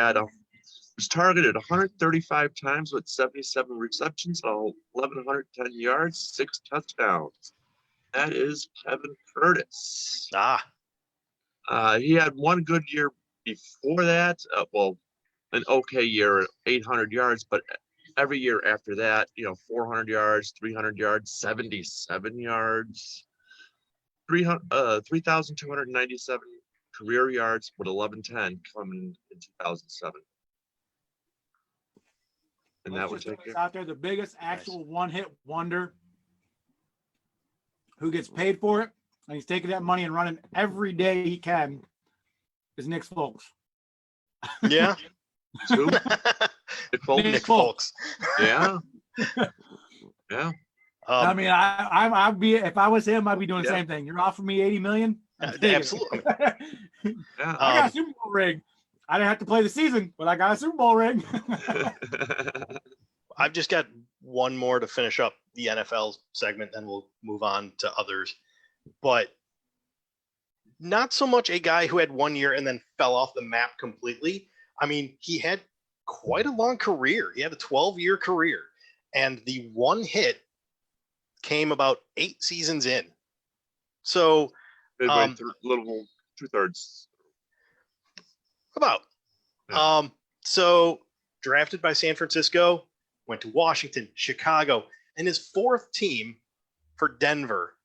was targeted 135 times with 77 receptions, 1,110 yards, 6 touchdowns. That is Kevin Curtis. Ah, He had one good year before that. An okay year, 800 yards, but every year after that, 400 yards, 300 yards, 77 yards, 3,297 career yards with 1110 coming in 2007. And that Let's would just take throw you. this out there. The biggest actual one-hit wonder who gets paid for it, and he's taking that money and running every day he can, is Nick Foles. yeah. Who? Nick Foles? Nick Folks. Yeah. Yeah. I mean, I'd be, if I was him, I'd be doing the Yeah. same thing. You're offering me 80 million. I'm taking it. absolutely. Yeah. I got a Super Bowl ring. I didn't have to play the season, but I got a Super Bowl ring. I've just got one more to finish up the NFL segment, then we'll move on to others. But not so much a guy who had 1 year and then fell off the map completely. I mean, he had quite a long career. He had a 12-year career, and the one hit came about 8 seasons in. So Little 2/3. about. Yeah. So drafted by San Francisco, went to Washington, Chicago, and his 4th team for Denver,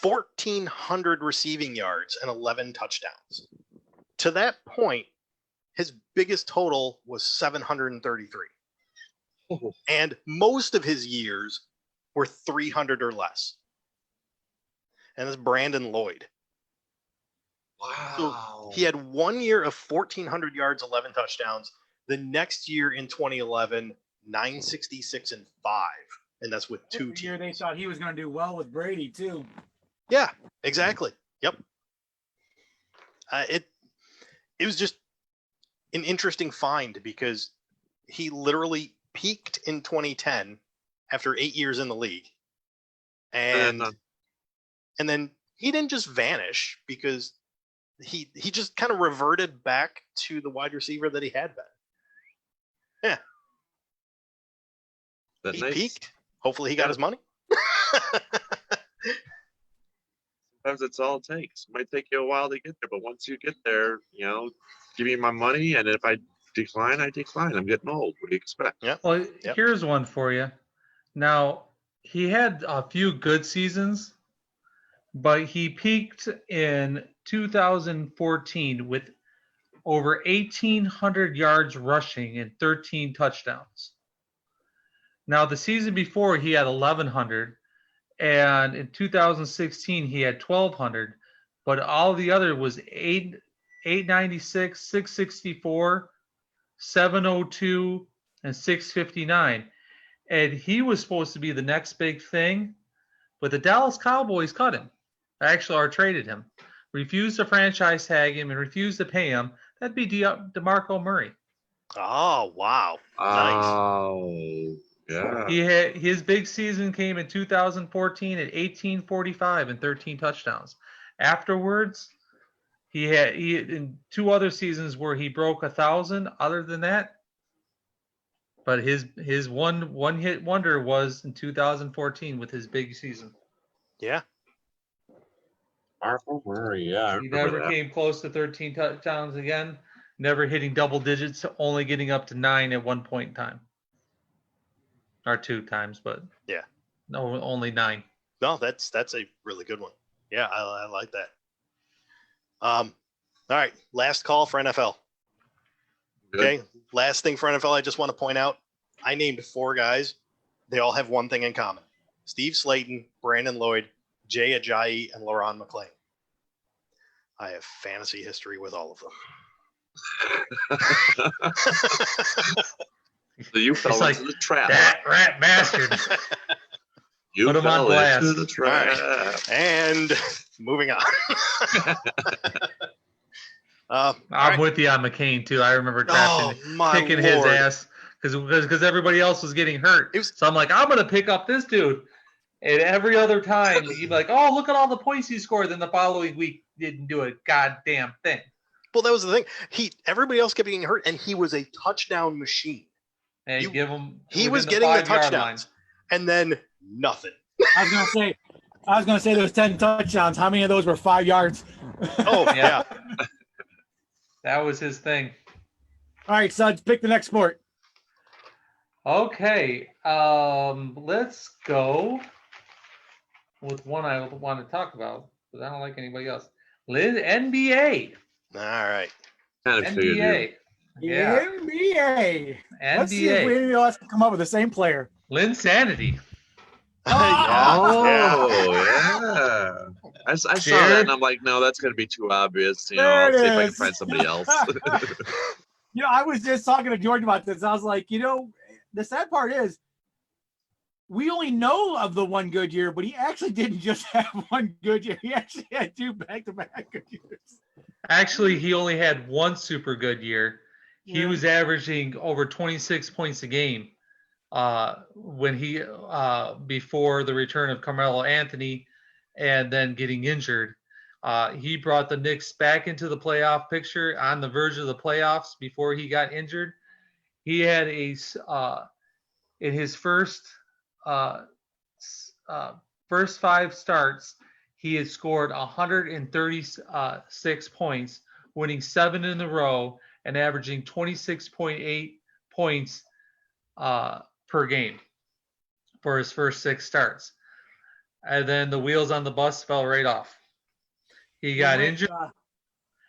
1,400 receiving yards and 11 touchdowns. To that point, his biggest total was 733. Oh. And most of his years were 300 or less. And that's Brandon Lloyd. Wow. He had 1 year of 1,400 yards, 11 touchdowns. The next year in 2011, 966 and 5. And that's with 2 The year they teams. thought he was going to do well with Brady, too. Yeah, exactly. Yep. It was just an interesting find because he literally peaked in 2010 after 8 years in the league. And then he didn't just vanish because he just kind of reverted back to the wide receiver that he had been. Yeah. That's He nice. peaked. Hopefully he got his money. Sometimes that's all it takes. It might take you a while to get there, but once you get there, give me my money, and if I decline, I decline. I'm getting old. What do you expect? Yeah. Well, Yep. here's one for you. Now, he had a few good seasons, but he peaked in 2014 with over 1,800 yards rushing and 13 touchdowns. Now, the season before, he had 1,100, and in 2016, he had 1,200, but all the other was 896, 664, 702, and 659. And he was supposed to be the next big thing, but the Dallas Cowboys cut him, actually, or traded him, refused to franchise tag him and refused to pay him. That'd be DeMarco Murray. Oh, wow. Nice. Oh. Yeah. He had his big season came in 2014 at 1845 and 13 touchdowns. Afterwards, he in 2 other seasons where he broke 1,000. Other than that, but his one hit wonder was in 2014 with his big season. Yeah. Marco Murray, yeah. I He remember never that. came close to 13 touchdowns again. Never hitting double digits, only getting up to 9 at one point in time, or 2 times, but Yeah. no, only 9. No, that's a really good one. Yeah, I like that. All right, last call for NFL. Good. Okay, last thing for NFL, I just want to point out, I named 4 guys. They all have one thing in common: Steve Slayton, Brandon Lloyd, Jay Ajayi, and Laron McClain. I have fantasy history with all of them. So you fell like, into the trap. That rat bastard. You Put him on fell blast. into the trap. And moving on. All I'm right. with you on McCain too. I remember Oh, drafting, my picking his Lord. ass because everybody else was getting hurt. It was- So I'm like, I'm gonna pick up this dude. And every other time he'd be like, oh, look at all the points he scored. Then the following week didn't do a goddamn thing. Well, that was the thing. Everybody else kept getting hurt, and he was a touchdown machine. And You- give him. He within was getting the 5-yard touchdowns, and then nothing. I was gonna say those 10 touchdowns. How many of those were 5 yards? Oh, Yeah. yeah. That was his thing. All right, Suds, pick the next sport. Okay, let's go with one I want to talk about, but I don't like anybody else. NBA. All right. Kind of figured you. NBA. Yeah. NBA. Let's see if NBA. anybody else can come up with the same player. Linsanity. Yeah. Oh, yeah. I saw that Jared? and I'm like, no, that's going to be too obvious. You know, There I'll it see if I can is. find somebody else. You know, I was just talking to George about this. I was like, you know, the sad part is we only know of the one good year, but he actually didn't just have one good year. He actually had 2 back-to-back good years. Actually, he only had one super good year. He Yeah. was averaging over 26 points a game when he before the return of Carmelo Anthony and then getting injured. He brought the Knicks back into the playoff picture on the verge of the playoffs before he got injured. He had in his first 5 starts, he had scored 136 points, winning 7 in a row and averaging 26.8 points per game for his first 6 starts. And then the wheels on the bus fell right off. He got injured.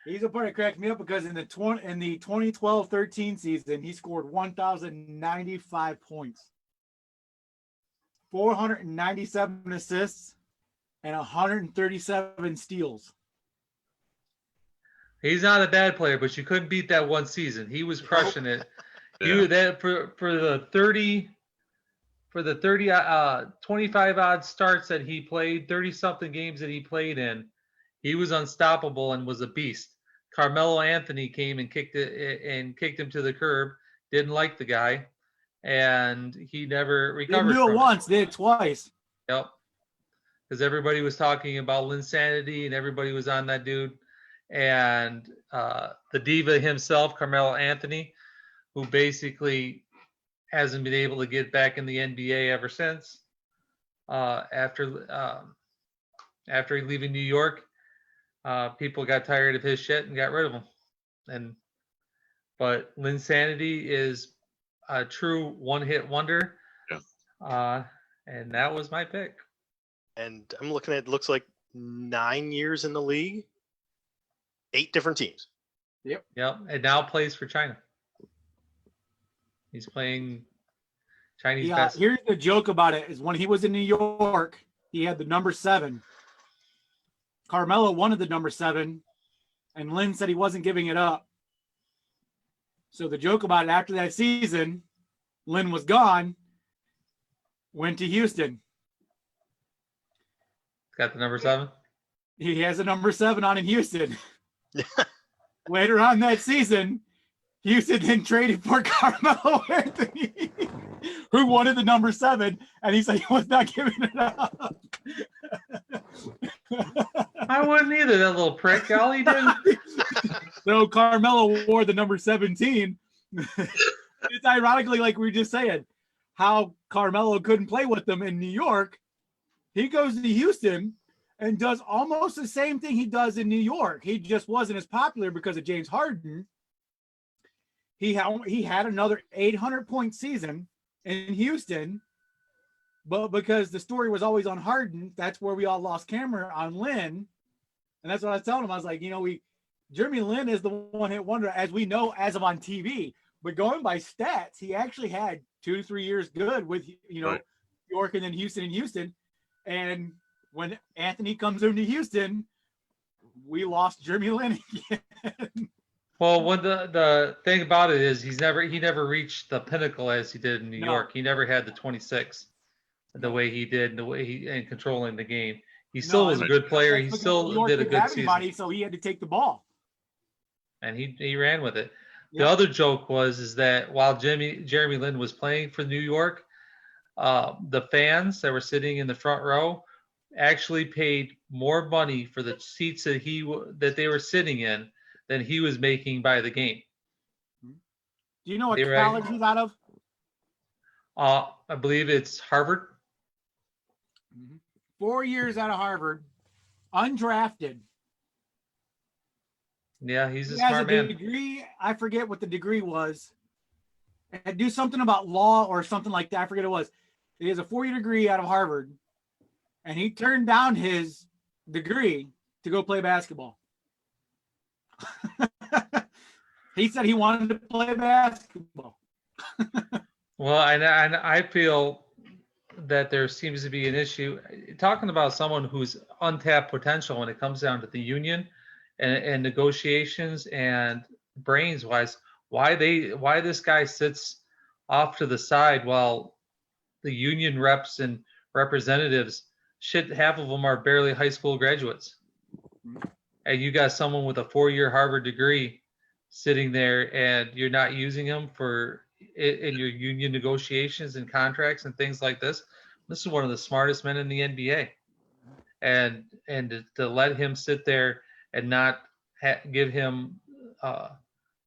He's a part that cracked me up because in the 2012-13 season, he scored 1,095 points, 497 assists, and 137 steals. He's not a bad player, but you couldn't beat that one season. He was crushing it. Yeah. He was that for the 25 odd starts that he played, 30 something games that he played in, he was unstoppable and was a beast. Carmelo Anthony came and kicked him to the curb. Didn't like the guy, and he never recovered. Didn't do from it it. once, did it twice. Yep. Because everybody was talking about Linsanity and everybody was on that dude. And the diva himself, Carmelo Anthony, who basically hasn't been able to get back in the NBA ever since. After leaving New York, people got tired of his shit and got rid of him. But Linsanity is a true one-hit wonder. Yeah. And that was my pick. And I'm looking at, it looks like 9 years in the league, 8 different teams. Yep. And now plays for China. He's playing Chinese Yeah, best. here's the joke about it is when he was in New York, he had the number 7. Carmelo wanted the number 7, and Lynn said he wasn't giving it up. So the joke about it, after that season, Lynn was gone, went to Houston. Got the number 7. He has a number 7 on in Houston. Later on that season, Houston then traded for Carmelo Anthony who wanted the number 7, and he said he was not giving it up. I wouldn't either, that little prick. All he did. So Carmelo wore the number 17. It's ironically, like we were just saying, how Carmelo couldn't play with them in New York. He goes to Houston and does almost the same thing he does in New York. He just wasn't as popular because of James Harden. He had another 800-point season in Houston, but because the story was always on Harden, that's where we all lost camera on Lin. And that's what I was telling him. I was like, Jeremy Lin is the one-hit wonder, as we know, as of on TV. But going by stats, he actually had 2 to 3 years good with, Right. York and then Houston. And when Anthony comes into Houston, we lost Jeremy Lin again. Well, when the thing about it is he never reached the pinnacle as he did in New York. He never had the 26 the way he did, and the way he controlling the game. He still was a good player. He still did a good season. So he had to take the ball. And he ran with it. Yeah. The other joke is that while Jeremy Lin was playing for New York, the fans that were sitting in the front row actually paid more money for the seats that they were sitting in than he was making by the game. Do you know what college he's out of? I believe it's Harvard. 4 years out of Harvard, undrafted. Yeah, he's a He smart has a man. degree. I forget what the degree was. And do something about law or something like that. I forget what it was. He has a 4-year degree out of Harvard, and he turned down his degree to go play basketball. He said he wanted to play basketball. Well, and I feel that there seems to be an issue talking about someone who's untapped potential when it comes down to the union and negotiations and brains wise. Why this guy sits off to the side while the union reps and representatives, half of them are barely high school graduates. And you got someone with a 4-year Harvard degree sitting there, and you're not using him in your union negotiations and contracts and things like this. This is one of the smartest men in the NBA, and to let him sit there and not give him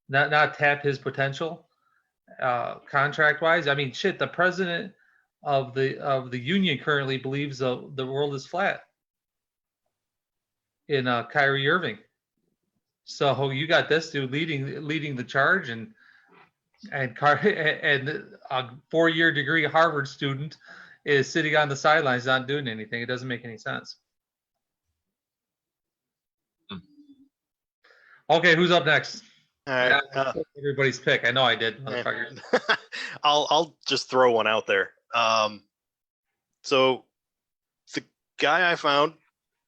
not tap his potential contract wise. I mean, the president of the union currently believes the world is flat in Kyrie Irving. So you got this dude leading the charge, and a 4-year degree Harvard student is sitting on the sidelines not doing anything. It doesn't make any sense. Okay, who's up next? All right. Everybody's pick. I know I did, motherfucker. I'll just throw one out there. So the guy I found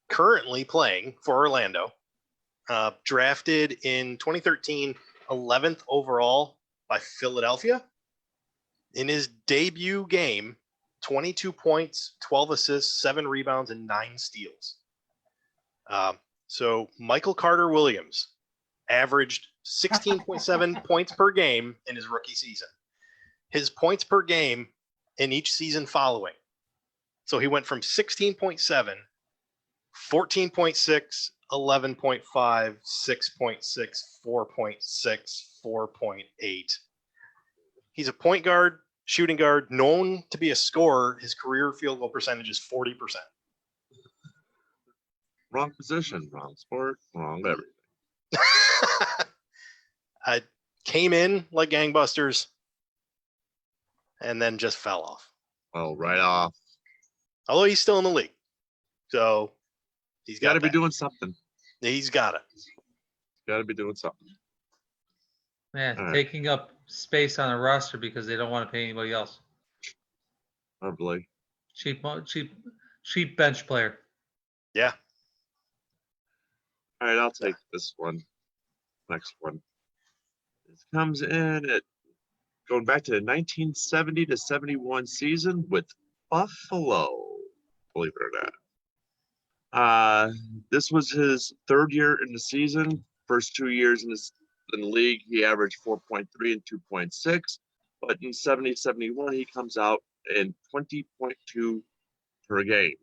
currently playing for Orlando, drafted in 2013, 11th overall by Philadelphia. In his debut game, 22 points, 12 assists, 7 rebounds, and 9 steals. So Michael Carter Williams averaged 16.7 points per game in his rookie season. His points per game in each season following. So he went from 16.7, 14.6, 11.5, 6.6, 4.6, 4.8. He's a point guard, shooting guard, known to be a scorer. His career field goal percentage is 40%. Wrong position, wrong sport, wrong everything. I came in like gangbusters and then just fell off. Well, right off. Although he's still in the league. So he's Got to be that. doing something. He's got it. Got to be doing something. Man, All right. taking up space on a roster because they don't want to pay anybody else. Probably. Cheap bench player. Yeah. All right, I'll take this one. Next one. This comes in at going back to the 1970 to 71 season with Buffalo, believe it or not. This was his 3rd year in the season. First 2 years in the league, he averaged 4.3 and 2.6. but in 70-71, he comes out in 20.2 per game.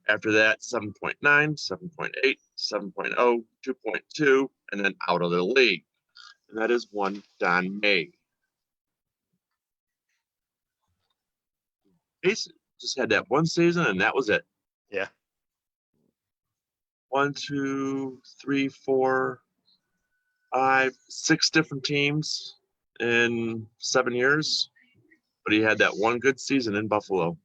After that, 7.9, 7.8, 7.0, 2.2, and then out of the league. And that is one Don May. Ace just had that one season, and that was it. Yeah. 1, 2, 3, 4, 5, 6 different teams in 7 years. But he had that one good season in Buffalo.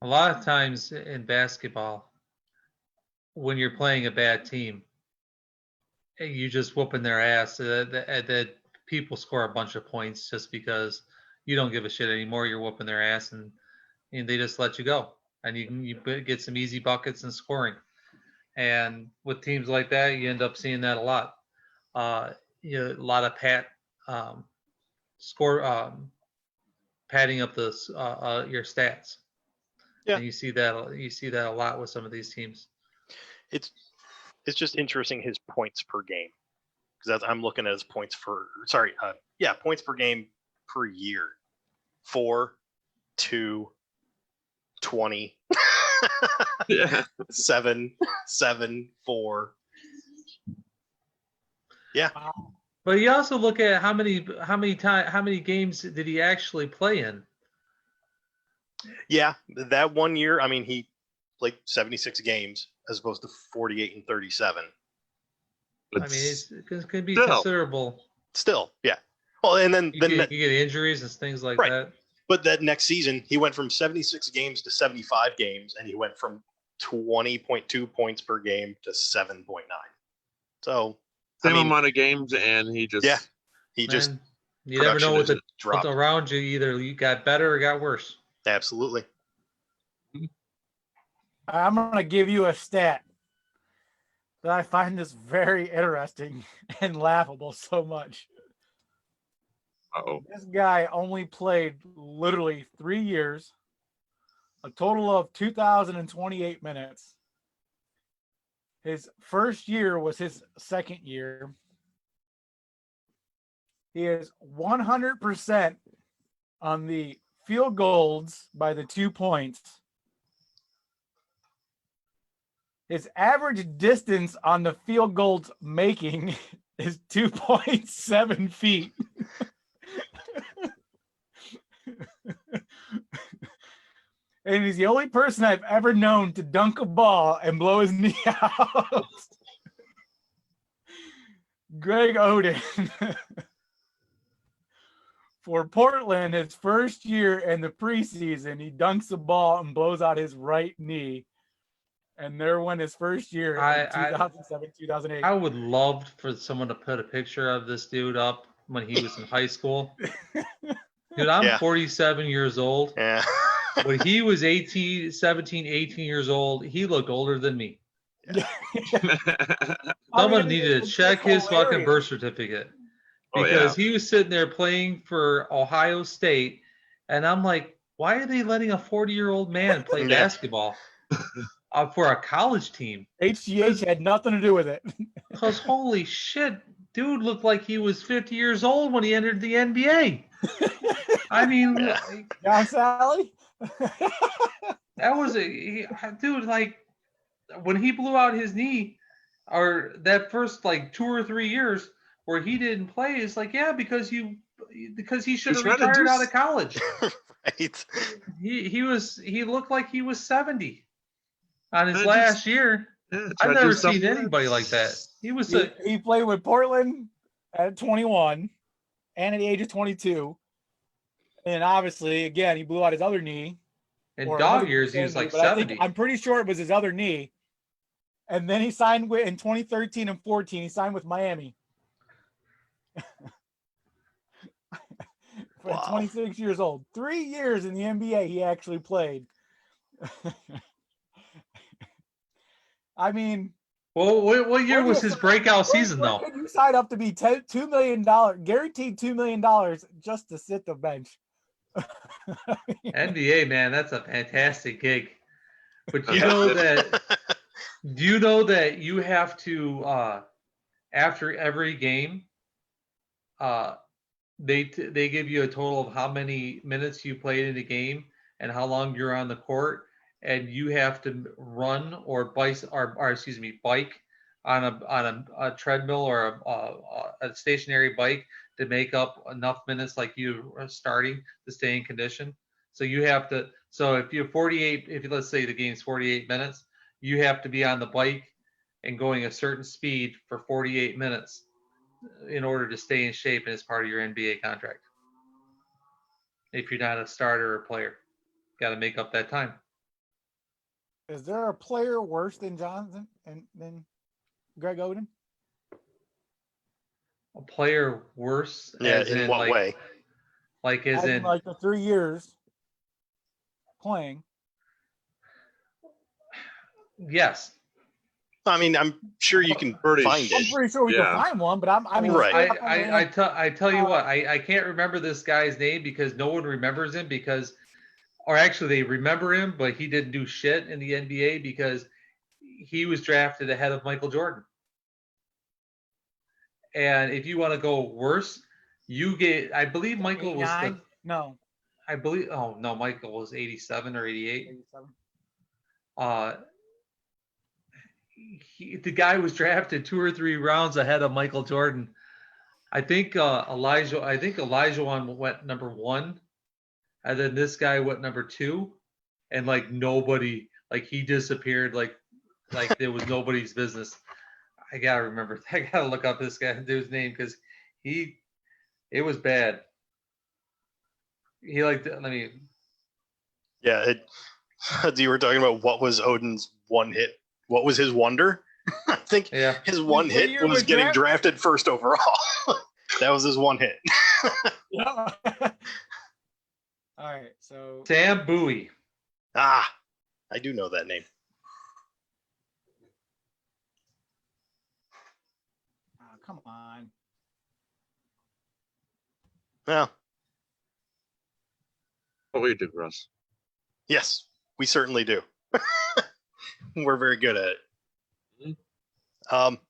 A lot of times in basketball, when you're playing a bad team, you just whooping their ass. That people score a bunch of points just because you don't give a shit anymore. You're whooping their ass, and they just let you go, and you get some easy buckets and scoring. And with teams like that, you end up seeing that a lot. A lot of padding up your stats. Yeah. And you see that a lot with some of these teams. It's just interesting his points per game, because I'm looking at his points points per game per year. 4, 2, 20, Yeah. 7, 4. Yeah. But you also look at how many games did he actually play in? Yeah, that one year, I mean, he played 76 games as opposed to 48 and 37. I mean, it could be Still. considerable. Still, yeah. Well, and then You get injuries and things like Right. that. But that next season, he went from 76 games to 75 games, and he went from 20.2 points per game to 7.9. So, Same amount of games, and he just he just Man, you never know production what's dropped. around you. Either you got better or got worse. Absolutely. I'm going to give you a stat that I find this very interesting and laughable so much. Uh-oh. This guy only played literally 3 years, a total of 2,028 minutes. His first year was his second year. He is 100% on the field goals by the 2 points. His average distance on the field goals making is 2.7 feet. And he's the only person I've ever known to dunk a ball and blow his knee out. Greg Oden. For Portland, his first year in the preseason, he dunks the ball and blows out his right knee. And there went his first year in 2007, 2008. I would love for someone to put a picture of this dude up when he was in high school. Dude, I'm 47 years old. Yeah. When he was 17, 18 years old, he looked older than me. Yeah. Someone needed to check his fucking birth certificate. Because he was sitting there playing for Ohio State, and I'm like, why are they letting a 40-year-old man play basketball for a college team? HGH had nothing to do with it. Because holy shit, dude looked like he was 50 years old when he entered the NBA. I mean, John Sally? that was dude, like, when he blew out his knee, or that first, like, 2 or 3 years, where he didn't play, is like, because he should have retired out of college. Right. He looked like he was 70 on his last year. I've never seen anybody like that. He played with Portland at 21 and at the age of 22. And obviously, again, he blew out his other knee. In dog years, he was like 70. I'm pretty sure it was his other knee. And then he signed in 2013 and 14, he signed with Miami. For 26 years old. 3 years in the NBA he actually played. I mean, well, what year was his breakout season, though? When you signed up to be $2 million, guaranteed $2 million just to sit the bench. NBA, man, that's a fantastic gig. But do you know that you have to, after every game, they give you a total of how many minutes you played in the game and how long you're on the court, and you have to run or bike on a treadmill or a stationary bike to make up enough minutes like you are starting to stay in condition. So you have to. So if you have 48, if let's say the game's 48 minutes, you have to be on the bike and going a certain speed for 48 minutes in order to stay in shape and as part of your NBA contract. If you're not a starter or player, got to make up that time. Is there a player worse than Johnson and than Greg Oden? A player worse? Yeah, as in what like, way? Like as in like the 3 years playing. yes. I mean, I'm sure you can Pretty find I'm it. pretty sure we Yeah. can find one, but I mean, Right. I tell you what, I can't remember this guy's name because no one remembers him or actually they remember him, but he didn't do shit in the NBA because he was drafted ahead of Michael Jordan. And if you want to go worse, I believe Michael was 89? No. Michael was 87 or 88. 87. The guy was drafted 2 or 3 rounds ahead of Michael Jordan. I think Elijah went number 1, and then this guy went number 2, and like nobody, like he disappeared, like it was nobody's business. I gotta look up this dude's name because it was bad. He like let me. Yeah, you were talking about what was Odin's one hit. What was his wonder? I think his one hit was getting drafted first overall. That was his one hit. Yeah. All right, so Sam Bowie. I do know that name. oh, come on. Well, What we do, Russ? yes, we certainly do. We're very good at it.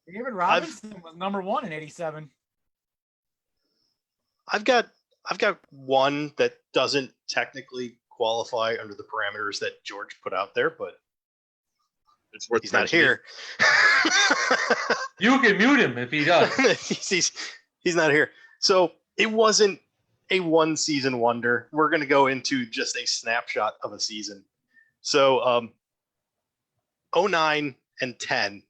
David Robinson was number 1 in 87. I've got one that doesn't technically qualify under the parameters that George put out there, but It's worth he's not mentioning. here. You can mute him if he does. he's not here. So it wasn't a one season wonder. We're going to go into just a snapshot of a season. So 09 and 10,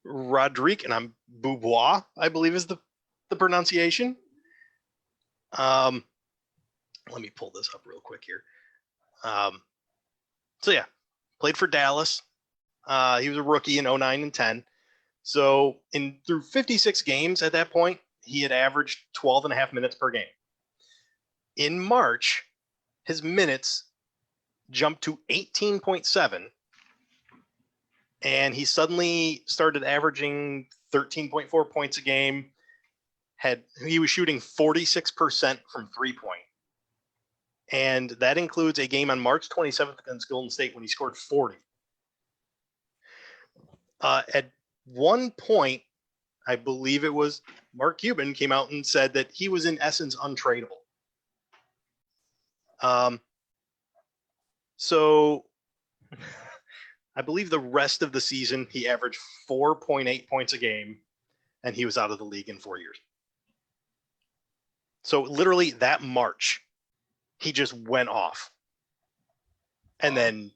Rodrigue, and I'm Boubois, I believe is the pronunciation. Let me pull this up real quick here. So yeah, played for Dallas. He was a rookie in 09 and 10. So through 56 games at that point, he had averaged 12 and a half minutes per game. In March, his minutes jumped to 18.7, and he suddenly started averaging 13.4 points a game. He was shooting 46% from 3-point. And that includes a game on March 27th against Golden State when he scored 40. At one point, I believe it was Mark Cuban came out and said that he was in essence untradeable. So I believe the rest of the season, he averaged 4.8 points a game, and he was out of the league in 4 years. So literally that March, he just went off and then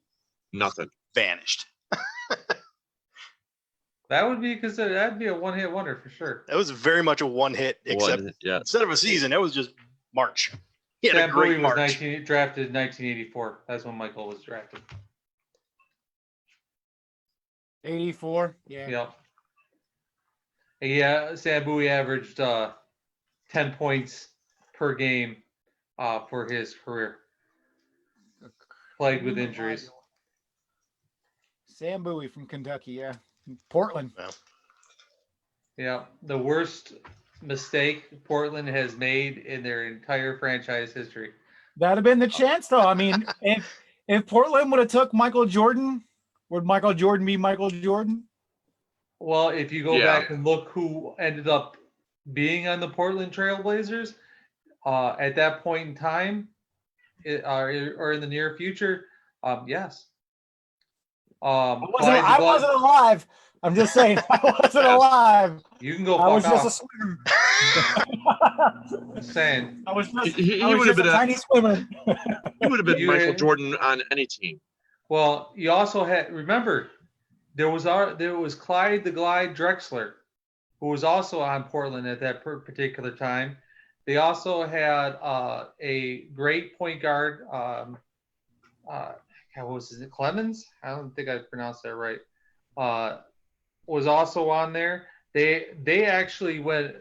Nothing. vanished. That'd be a one-hit wonder for sure. That was very much a one hit, except instead of a season, that was just March. He had Sam a great Bowie was March. drafted in 1984. That's when Michael was drafted. 84. Yeah. Yep. Yeah, Sam Bowie averaged 10 points per game for his career. Plagued with injuries. Sam Bowie from Kentucky, yeah. Portland. Yeah, the worst mistake Portland has made in their entire franchise history. That'd have been the chance, though. I mean, if Portland would have took Michael Jordan, would Michael Jordan be Michael Jordan? Well, if you go back and look who ended up being on the Portland Trailblazers at that point in time, or in the near future, yes. Clyde I DeGla- wasn't alive. I'm just saying, I wasn't alive. You can go I was fuck just a off. swimmer. Just saying. I was just, He I was would have just been a tiny swimmer. he would have been You- Michael Jordan on any team. Well, you also had, remember, there was Clyde the Glide Drexler, who was also on Portland at that particular time. They also had a great point guard. What was his name? Clemens? I don't think I pronounced that right. Was also on there. They actually went.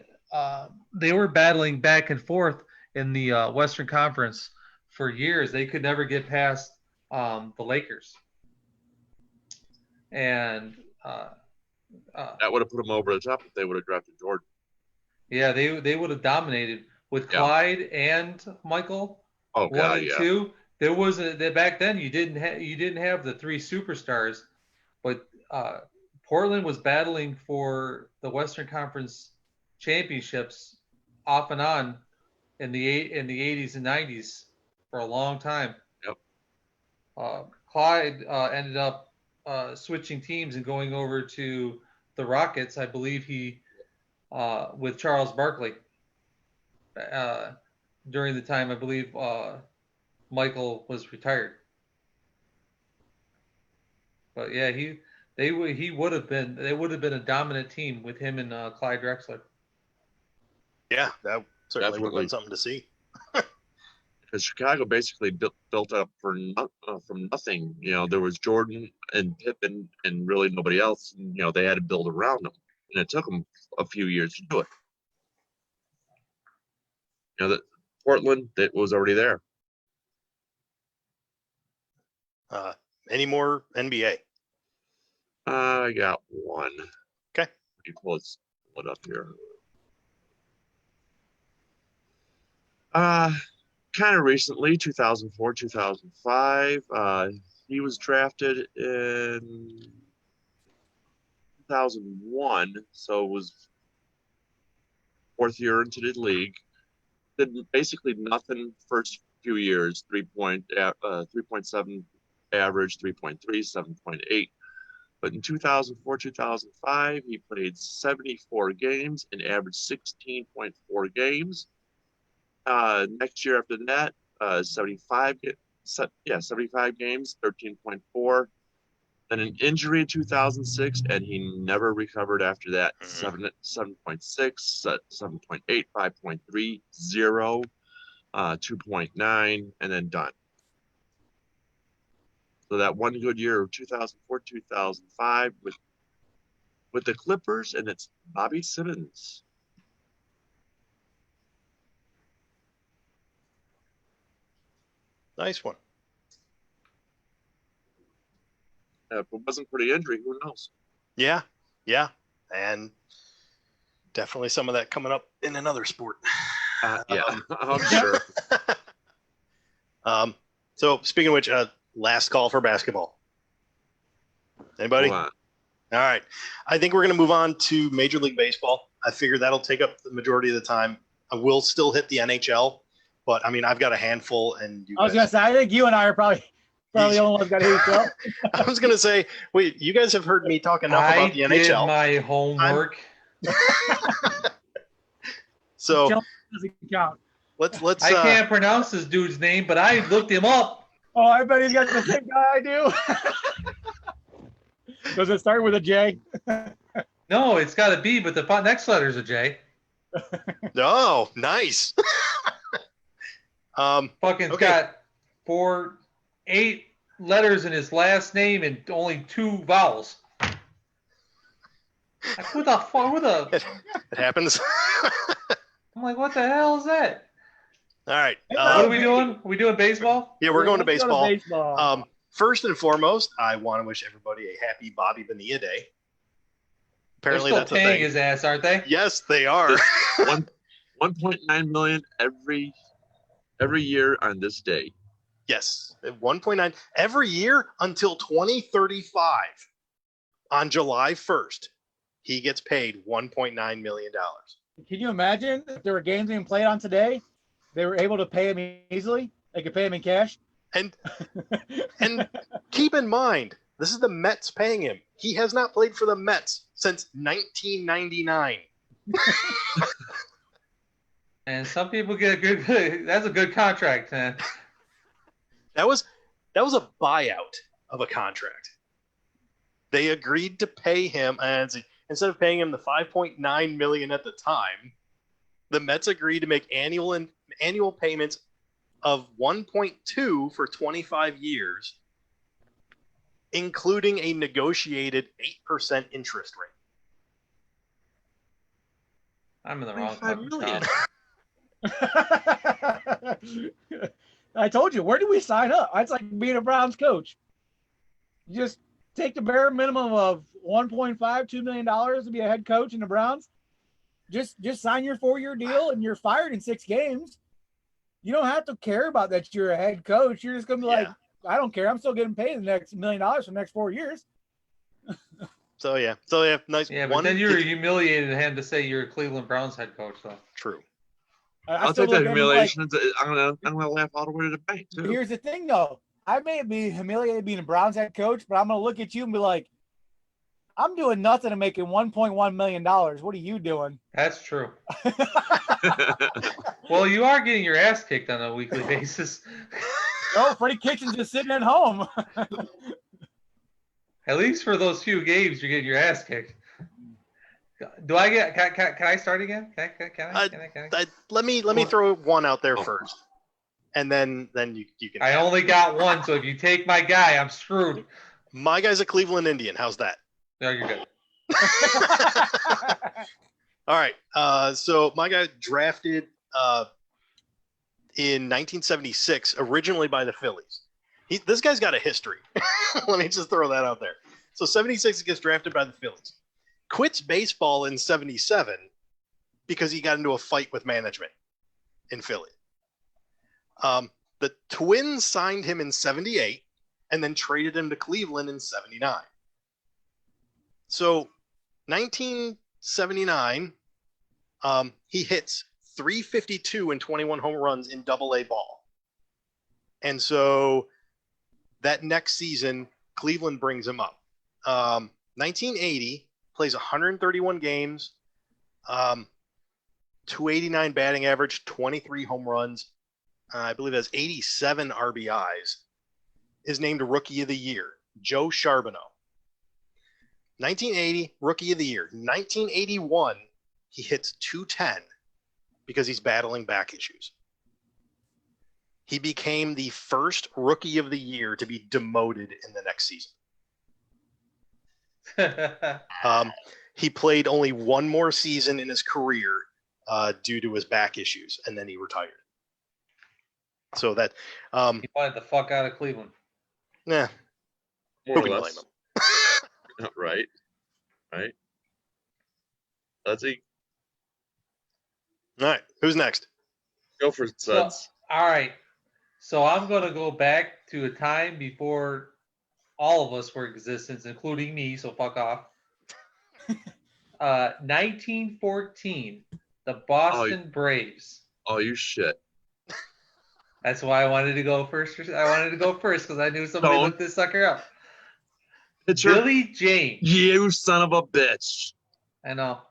They were battling back and forth in the Western Conference for years. They could never get past the Lakers. And That would have put him over the top if they would have drafted Jordan. yeah, they would have dominated with Yeah. Clyde and Michael. Oh 1 God, and yeah. 2. There was back then you didn't have the 3 superstars, but Portland was battling for the Western Conference championships off and on in the 80s and 90s for a long time. Yep. Clyde ended up switching teams and going over to the Rockets. I believe he with Charles Barkley during the time I believe Michael was retired. But yeah, they would have been a dominant team with him and Clyde Drexler. Yeah, that certainly would have Definitely. been something to see. Because Chicago basically built up from nothing. You know, there was Jordan and Pippen and really nobody else. And, you know, they had to build around them, and it took them a few years to do it. You know, that Portland, that was already there. Any more NBA? I got one. Okay. You pull it up here. Kind of recently, 2004, 2005. He was drafted in 2001, so it was 4th year into the league. Did basically nothing first few years. 3.7 average, 3.3, 7.8. But in 2004, 2005, he played 74 games and averaged 16.4 games. Next year after that, 75 games, 13.4. Then an injury in 2006, and he never recovered after that. 7.6, 7.8, 5.3, 0, 2.9, and then done. So that one good year of 2004, 2005 with the Clippers, and it's Bobby Simmons. Nice one. If it wasn't for the injury, who knows? Yeah, and definitely some of that coming up in another sport. Yeah, I'm sure. So speaking of which, last call for basketball. Anybody? Hold on. All right. I think we're going to move on to Major League Baseball. I figure that'll take up the majority of the time. I will still hit the NHL, but I mean, I've got a handful, and you I was gonna say, I think you and I are probably the only ones got hate. I was going to say, wait, you guys have heard me talk enough about the I NHL. did my homework. So Doesn't count. let's. I can't pronounce this dude's name, but I looked him up. Oh, I bet he's got the same guy I do. Does it start with a J? No, it's got a B, but the next letter is a J. Oh, nice. Fucking Okay. got 8 letters in his last name and only 2 vowels. Like, what the fuck? It happens. I'm like, what the hell is that? All right. What are we doing? Are we doing baseball? Yeah, we're going to Let's go baseball. First and foremost, I want to wish everybody a happy Bobby Bonilla Day. Apparently, They're that's still a paying thing. his ass, aren't they? Yes, they are. 1.9 million every year on this day. Yes, 1.9 every year until 2035. On July 1st, he gets paid $1.9 million. Can you imagine if there were games being played on today, they were able to pay him easily? They could pay him in cash. And keep in mind, this is the Mets paying him. He has not played for the Mets since 1999. And some people get a good. That's a good contract, man. That was a buyout of a contract. They agreed to pay him, and instead of paying him the $5.9 million at the time, the Mets agreed to make annual payments of 1.2 for 25 years, including a negotiated 8% interest rate. I'm in the wrong 25 million. I told you, where do we sign up? It's like being a Browns coach. You just take the bare minimum of $1.5–2 million to be a head coach in the Browns. Just sign your 4-year deal and you're fired in 6 games. You don't have to care about that you're a head coach. You're just gonna be like, I don't care. I'm still getting paid the next $1 million for the next 4 years. So yeah, nice. Yeah, but then you were humiliated and had to say you're a Cleveland Browns head coach, though. True. I'll take that humiliation. I'm gonna laugh all the way to the bank too. Here's the thing, though. I may be humiliated being a Browns head coach, but I'm gonna look at you and be like, I'm doing nothing and making $1.1 million. What are you doing? That's true. Well, you are getting your ass kicked on a weekly basis. No, Freddie Kitchens just sitting at home. At least for those few games, you're getting your ass kicked. Do I get? Can I start again? Can I? Let me throw one out there first, and then you can. I only got one, so if you take my guy, I'm screwed. My guy's a Cleveland Indian. How's that? No, you're good. All right. So my guy drafted in 1976, originally by the Phillies. This guy's got a history. Let me just throw that out there. So 76 gets drafted by the Phillies. Quits baseball in 77 because he got into a fight with management in Philly. The Twins signed him in 78 and then traded him to Cleveland in 79. So 1979, he hits 352 and 21 home runs in Double-A ball. And so that next season, Cleveland brings him up. 1980, plays 131 games, 289 batting average, 23 home runs. I believe has 87 RBIs. Is named Rookie of the Year, Joe Charbonneau. 1980, Rookie of the Year. 1981, he hits 210 because he's battling back issues. He became the first Rookie of the Year to be demoted in the next season. He played only one more season in his career due to his back issues, and then he retired. So that he wanted the fuck out of Cleveland. Nah, More who or can less. blame him? Right. Let's see. All right, who's next? Go for it, Suds. All right. So I'm going to go back to a time before all of us were in existence, including me, so fuck off. 1914, the Boston Braves. Oh, you shit. That's why I wanted to go first. I wanted to go first because I knew somebody looked this sucker up. Pitcher. Billy James. You son of a bitch. I know.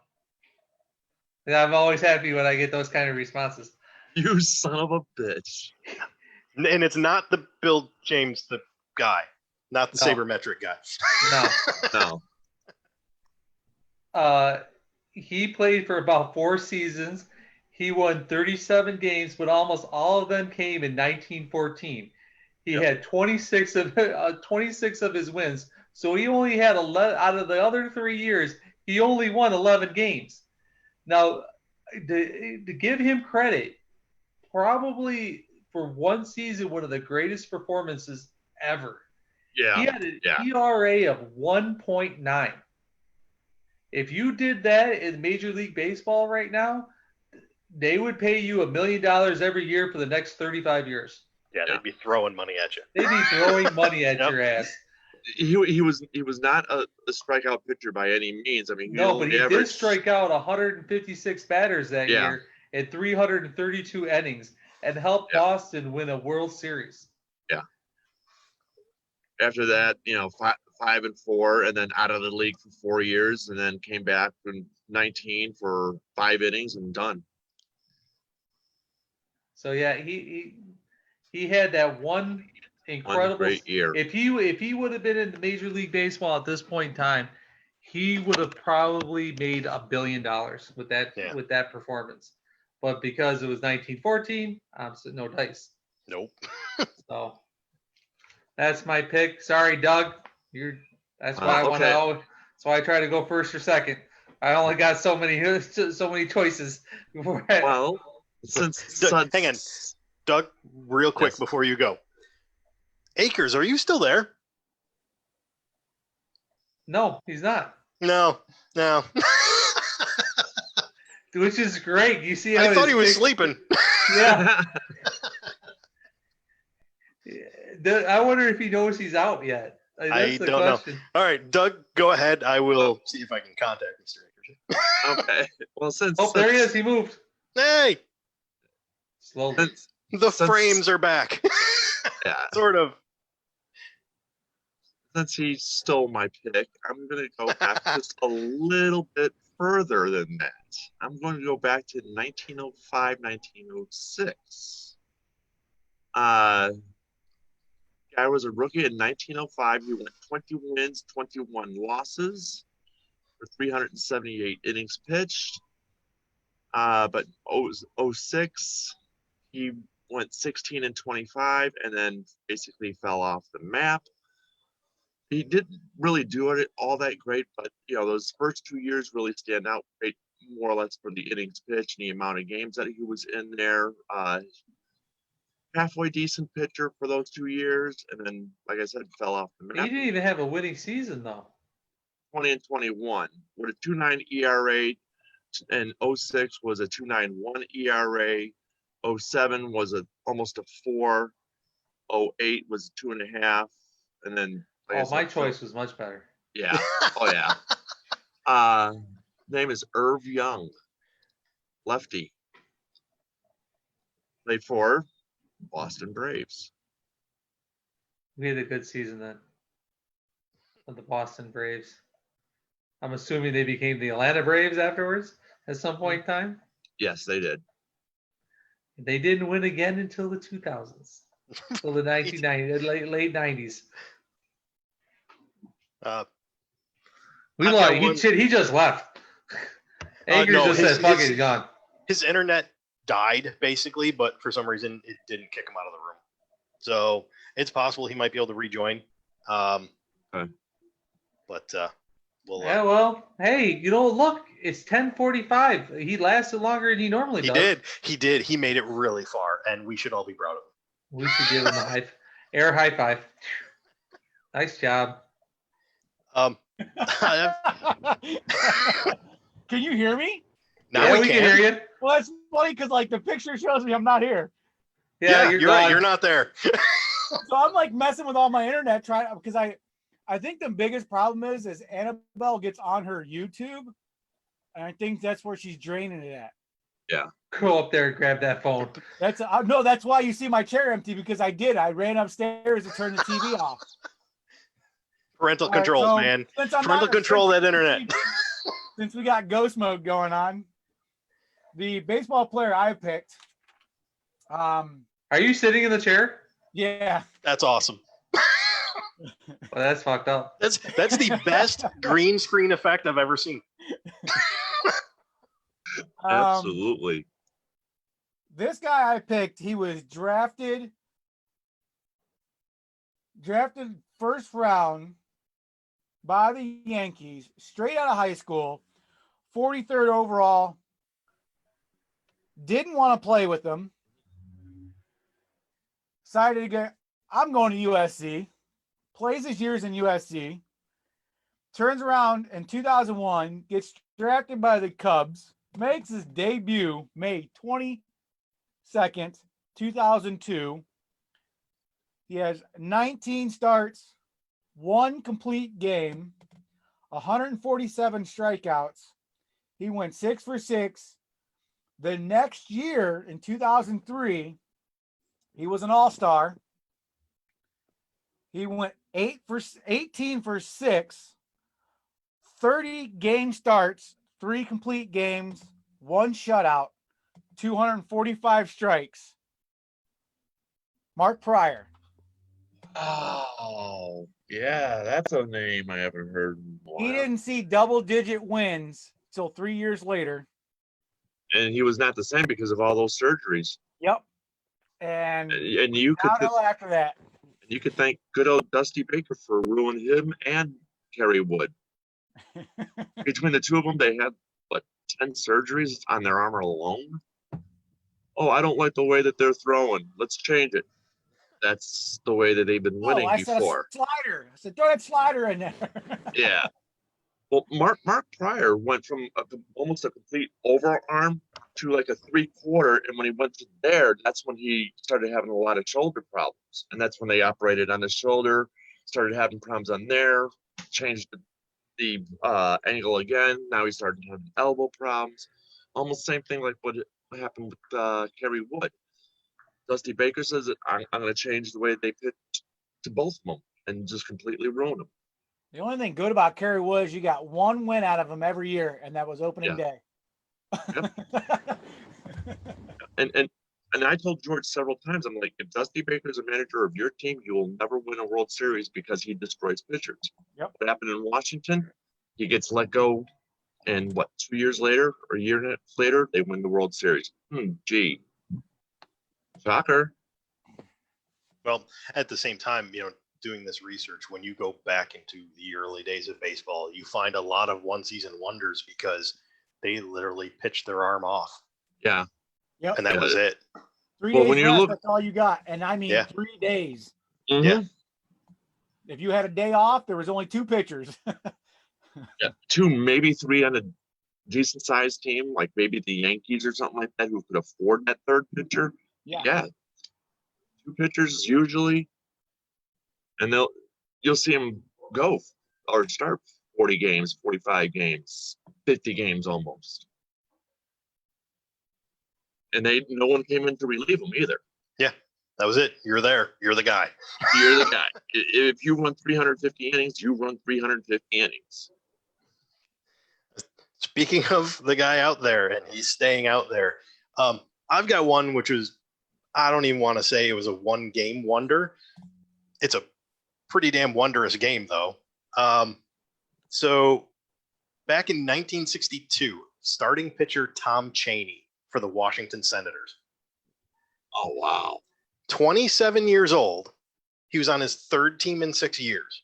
And I'm always happy when I get those kind of responses. You son of a bitch. And it's not the Bill James, the guy, not the sabermetric guy. No. He played for about 4 seasons. He won 37 games, but almost all of them came in 1914. He had 26 of his wins. So he only had 11 out of the other 3 years. He only won 11 games. Now, to give him credit, probably for one season, one of the greatest performances ever. Yeah. He had an ERA of 1.9. If you did that in Major League Baseball right now, they would pay you $1 million every year for the next 35 years. Yeah, they'd be throwing money at you. They'd be throwing money at your ass. he was not a strikeout pitcher by any means. I mean, No, but he did averaged, strike out 156 batters that Yeah. year in 332 innings and helped Yeah. Boston win a World Series. After that, 5-4, and then out of the league for 4 years, and then came back in 19 for 5 innings and done. So yeah, he had that one incredible great year. If he would have been in Major League Baseball at this point in time, he would have probably made $1 billion with that performance. But because it was 1914, no dice. Nope. So that's my pick. Sorry, Doug. That's why I want to. Okay. That's why I try to go first or second. I only got so many choices. Well, Hang on, Doug, real quick Yes. before you go. Akers, are you still there? No, he's not. No. Which is great. You see how I thought he was his pick- sleeping. Yeah. I wonder if he knows he's out yet. That's the don't know. question. All right, Doug, go ahead. I will see if I can contact Mr. Akers. Okay. Well, since Oh, there he is. He moved Hey, slowly. the Since- frames are back. yeah, Sort of. since he stole my pick, I'm going to go back just a little bit further than that. I'm going to go back to 1905, 1906. Guy was a rookie in 1905. He went 20 wins, 21 losses for 378 innings pitched. But 06, he went 16 and 25 and then basically fell off the map. He didn't really do it all that great, but those first 2 years really stand out great, more or less for the innings pitched and the amount of games that he was in there. Halfway decent pitcher for those 2 years, and then, like I said, fell off the He map. didn't even have a winning season though. 20 and 21 with a 2.9 ERA, and 06 was a 2.91 ERA. 07 was almost a 4. 08 was 2.5, and then. like I Oh, my said, choice was much better. Yeah. Oh yeah. Name is Irv Young, lefty. Played for Boston Braves. We had a good season then of the Boston Braves. I'm assuming they became the Atlanta Braves afterwards at some point in time. Yes, they did. They didn't win again until the 2000s, until the 1990s, late 90s. We I've lost. got one- He just left. Akers no, just said, "Fuck it, he's gone." His internet died basically, but for some reason it didn't kick him out of the room. So it's possible he might be able to rejoin. Okay. But we'll. Yeah, well, hey, look, it's 10:45. He lasted longer than he normally He does. did. He did. He made it really far, and we should all be proud of him. We should give him a air high five. Nice job. Can you hear me? Now Yeah, we can hear you. Well, that's funny because the picture shows me I'm not here. Yeah, you're right. gone. You're not there. So I'm messing with all my internet trying because I think the biggest problem is Annabelle gets on her YouTube, and I think that's where she's draining it at. Go up there and grab that phone. That's why you see my chair empty because I ran upstairs to turn the TV off. Parental All right, controls, so man. since I'm Parental not- control that internet. Since we got ghost mode going on, the baseball player I picked, Are you sitting in the chair? yeah, That's awesome. Well, that's fucked up. That's the best green screen effect I've ever seen. Absolutely. This guy I picked, he was drafted first round by the Yankees, straight out of high school, 43rd overall. Didn't want to play with them. Decided to get, I'm going to USC. Plays his years in USC. Turns around in 2001, gets drafted by the Cubs, makes his debut May 22nd, 2002. He has 19 starts, 1 complete game, 147 strikeouts. He went 6 for 6. The next year in 2003, he was an all-star. He went 18 for 6, 30 game starts, 3 complete games, 1 shutout, 245 strikes. Mark Pryor. Oh, yeah, that's a name I haven't heard in a He while. didn't see double-digit wins till 3 years later. And he was not the same because of all those surgeries. Yep. And you could downhill after that. you could thank good old Dusty Baker for ruining him and Kerry Wood. Between the two of them, they had what 10 surgeries on their arm alone. Oh, I don't like the way that they're throwing. Let's change it. That's the way that they've been winning I said before. a slider. I said, throw that slider in there. Yeah. Well, Mark Pryor went from almost a complete overarm to like a 3/4, and when he went to there, that's when he started having a lot of shoulder problems, and that's when they operated on his shoulder, started having problems on there, changed the angle again. Now he started having elbow problems. Almost same thing like what happened with Kerry Wood. Dusty Baker says that I'm going to change the way they pitch to both of them and just completely ruin them. The only thing good about Kerry was you got 1 win out of him every year, and that was opening day. Yep. And I told George several times, I'm like, if Dusty Baker's a manager of your team, you will never win a World Series because he destroys pitchers. Yep. What happened in Washington? He gets let go, and what, 2 years later or a year and a half later, they win the World Series. Gee. Shocker. Well, at the same time, doing this research, when you go back into the early days of baseball, you find a lot of one-season wonders because they literally pitched their arm off, Yeah. Yep. and that was it. 3 Well, days when you rest, look- that's all you got. And I mean, Yeah. 3 days. Mhm. Yeah. If you had a day off, there was only 2 pitchers. Yeah. 2, maybe 3 on a decent sized team, like maybe the Yankees or something like that, who could afford that third pitcher. Yeah. 2 pitchers usually, and you'll see them go or start 40 games, 45 games, 50 games almost, and no one came in to relieve them either. Yeah, that was it. You're there. You're the guy. You're the guy. If you run 350 innings, you run 350 innings. Speaking of the guy out there, and he's staying out there, I've got one which was, I don't even want to say it was a 1-game wonder. It's a pretty damn wondrous game, though. So back in 1962, starting pitcher Tom Chaney for the Washington Senators. Oh, wow. 27 years old. He was on his 3rd team in 6 years.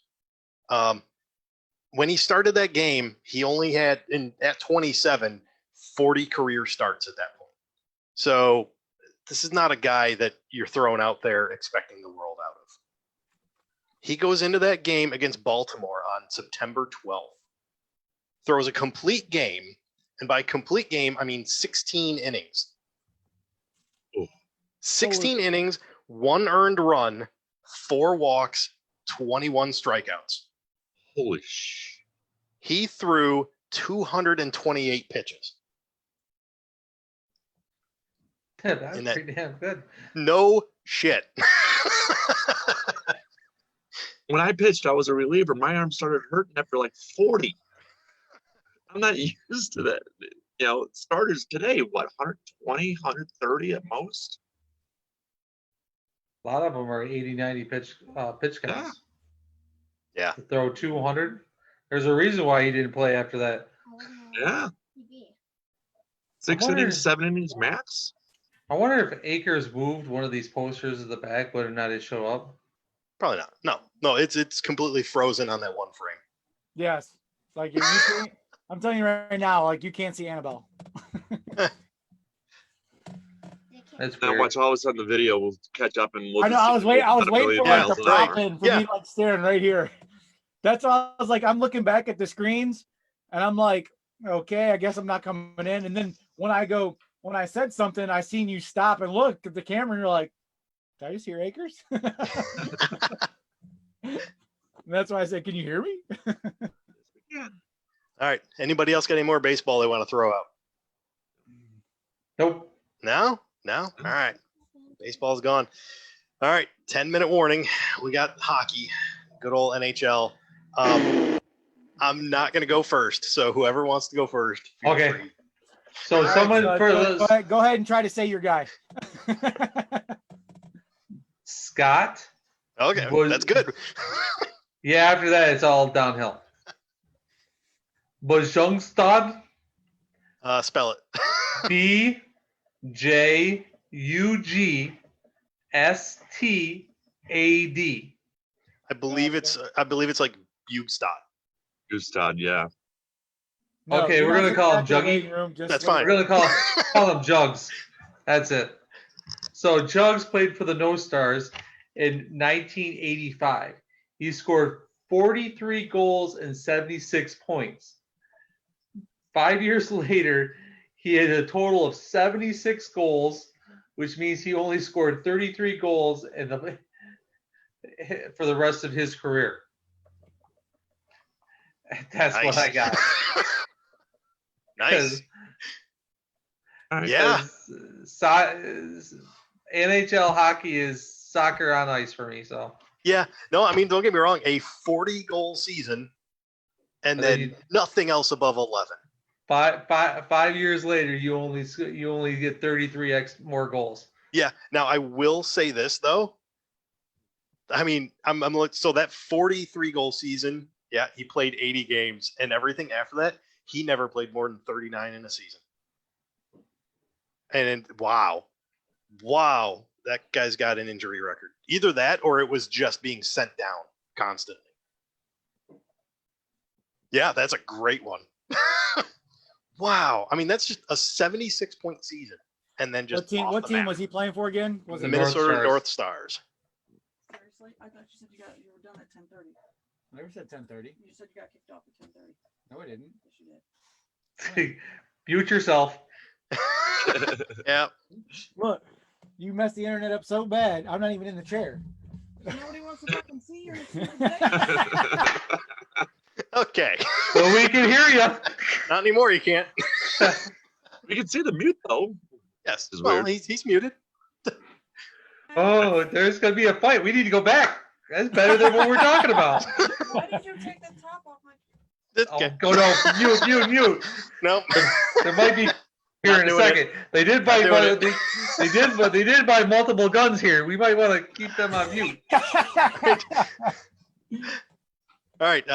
When he started that game, he only had, at 27, 40 career starts at that point. So this is not a guy that you're throwing out there expecting the world out of. He goes into that game against Baltimore on September 12th, throws a complete game, and by complete game, I mean 16 innings. Ooh. 16 innings, 1 earned run, 4 walks, 21 strikeouts. Holy sh! He threw 228 pitches. Yeah, that's And that- pretty damn good. No shit. When I pitched, I was a reliever. My arm started hurting after like 40. I'm not used to that. Starters today, what, 120, 130 at most? A lot of them are 80, 90 pitch counts. Yeah. To throw 200. There's a reason why he didn't play after that. Yeah. 6 wonder- innings, 7 innings max? I wonder if Akers moved one of these posters at the back, whether or not it showed up. Probably not. No, it's completely frozen on that one frame. Yes. Like, you can't, I'm telling you right now, like, you can't see Annabelle. That's Now weird. watch, all of a sudden the video will catch up and we'll I know. just I see was it waiting. I was at a waiting million for like miles the an hour. pop in for Yeah. me, like staring right here. That's why I was like, I'm looking back at the screens, and I'm like, okay, I guess I'm not coming in. And then when I said something, I seen you stop and look at the camera, and you're like, did I just hear Akers? That's why I said, can you hear me? All right. Anybody else got any more baseball they want to throw out? Nope. No? All right. Baseball's gone. All right. 10-minute warning. We got hockey. Good old NHL. I'm not going to go first. So whoever wants to go first. feel Okay. free. So All right, someone so for go ahead and try to say your guy. Scott. Okay. Was- That's good. Yeah, after that it's all downhill. Bajungstad. Spell it. BJUGSTAD. I believe it's like Bugstad. Gustad, yeah. Okay, do we're not gonna sit call back him in the Juggy. waiting room, just That's wait. fine. We're gonna call him Jugs. That's it. So Jugs played for the No Stars in 1985. He scored 43 goals and 76 points. 5 years later, he had a total of 76 goals, which means he only scored 33 goals for the rest of his career. That's what I got. Nice. Because NHL hockey is soccer on ice for me. So Yeah. No, I mean, don't get me wrong. A 40-goal season and But then then you- nothing else above 11. 5 years later, you only get 33 more goals. Yeah. Now I will say this though. I mean, I'm like, so that 43-goal season. Yeah, he played 80 games, and everything after that, he never played more than 39 in a season. And wow, that guy's got an injury record. Either that, or it was just being sent down constantly. Yeah, that's a great one. Wow, I mean, that's just a 76-point season, and then just What team was he playing for again? Was The it Minnesota North North Stars. Seriously? I thought you said you were done at 10:30. I never said 10:30. You said you got kicked off at 10:30. No, I didn't. Yes, you did. Mute yourself. Yeah. Look, you messed the internet up so bad. I'm not even in the chair. Nobody wants to fucking see you. Okay. Well, we can hear you. Not anymore. You can't. We can see the mute though. Yes. It's Well, weird. he's muted. Oh, there's gonna be a fight. We need to go back. That's better than what we're talking about. Why did you take the top off my? Oh, go no, mute. Nope. There might be here Not in a doing second. They did buy Not doing they did buy multiple guns here. We might want to keep them on mute. All right,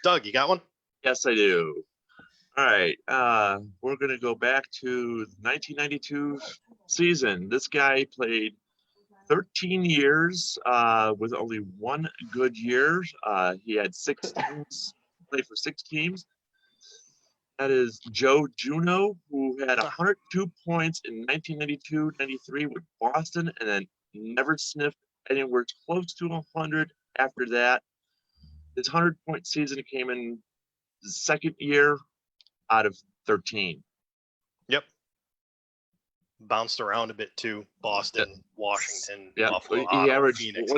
Doug, you got one? Yes, I do. All right. We're going to go back to the 1992 season. This guy played 13 years with only one good year. He had 6 teams, played for 6 teams. That is Joe Juno, who had 102 points in 1992-93 with Boston, and then never sniffed anywhere close to 100 after that. His 100-point season came in the second year out of 13. Yep. Bounced around a bit too. Boston, Washington, Yeah, Buffalo, he Ottawa, averaged Phoenix.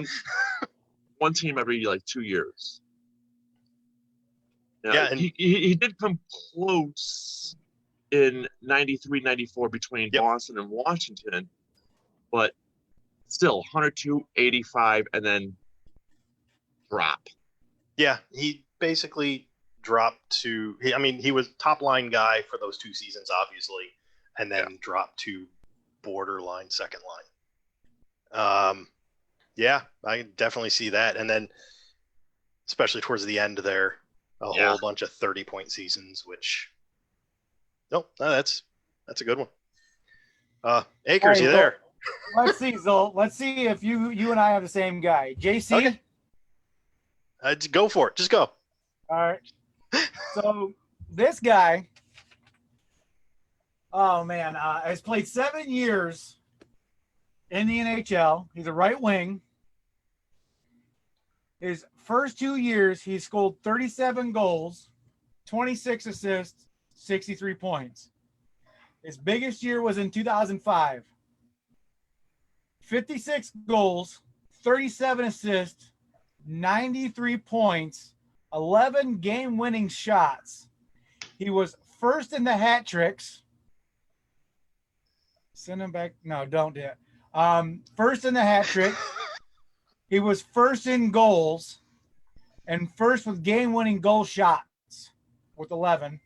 one team every like 2 years. Yeah, Yeah, and- he did come close in 93-94 between Yep. Boston and Washington, but still 102, 85, and then drop. Yeah, he basically dropped to. He was top line guy for those 2 seasons, obviously, and then dropped to borderline second line. Yeah, I can definitely see that, and then especially towards the end there, a Yeah. whole bunch of 30-point seasons, which. No, that's a good one. Akers, All right, you so- there? Let's see, Zol. Let's see if you and I have the same guy. JC. Okay. Go for it. Just go. All right. So this guy, oh man, has played 7 years in the NHL. He's a right wing. His first 2 years, he scored 37 goals, 26 assists, 63 points. His biggest year was in 2005. 56 goals, 37 assists, 93 points, 11 game-winning shots. He was first in the hat tricks. Send him back. No, don't do it. First in the hat trick. He was first in goals and first with game-winning goal shots with 11.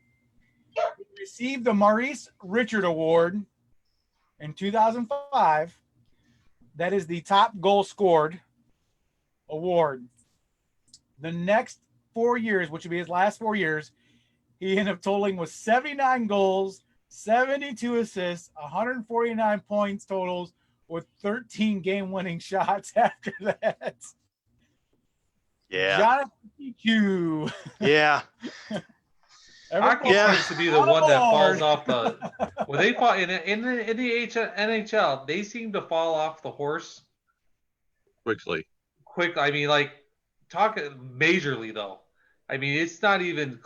He received the Maurice Richard Award in 2005. That is the top goal scored award. The next 4 years, which would be his last 4 years, he ended up totaling with 79 goals, 72 assists, 149 points totals with 13 game-winning shots after that. Yeah. Jonathan Q. Yeah. Hockey seems to be the one that falls off the. When they fall in the NHL, they seem to fall off the horse quickly. quick. I mean, like talking majorly though. I mean, it's not even.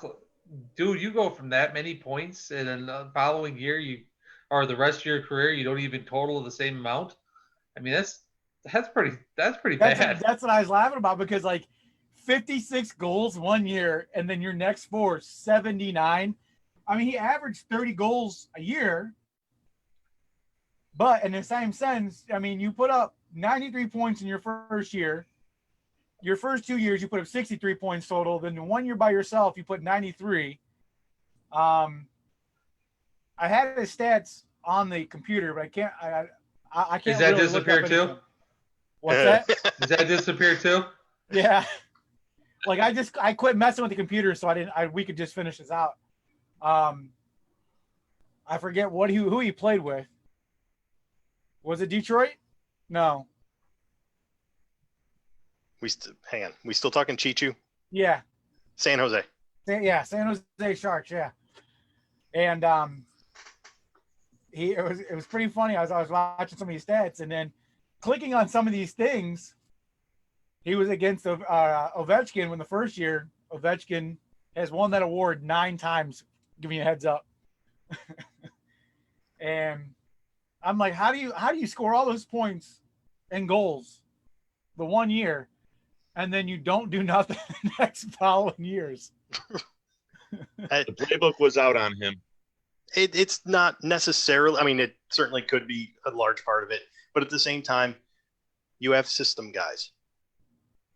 Dude, you go from that many points, and then the following year or the rest of your career, you don't even total the same amount. I mean, that's pretty bad. That's what I was laughing about, because like 56 goals 1 year, and then your next 4 79. I mean, he averaged 30 goals a year, but in the same sense, I mean, you put up 93 points in your first year. Your first 2 years, you put up 63 points total. Then 1 year by yourself, you put 93. I had his stats on the computer, but I can't. I can't. Is that really disappear too? What's that? Does that disappear too? Yeah. Like I quit messing with the computer, so we could just finish this out. I forget who he played with. Was it Detroit? No. Hang on. We still talking Chichu? Yeah. San Jose. Yeah, San Jose Sharks. Yeah. And it was pretty funny. I was watching some of these stats, and then clicking on some of these things. He was against Ovechkin when the first year. Ovechkin has won that award 9 times. Give me a heads up. And I'm like, how do you score all those points and goals the 1 year, and then you don't do nothing the next following years? The playbook was out on him. It's not necessarily. I mean, it certainly could be a large part of it, but at the same time, you have system guys.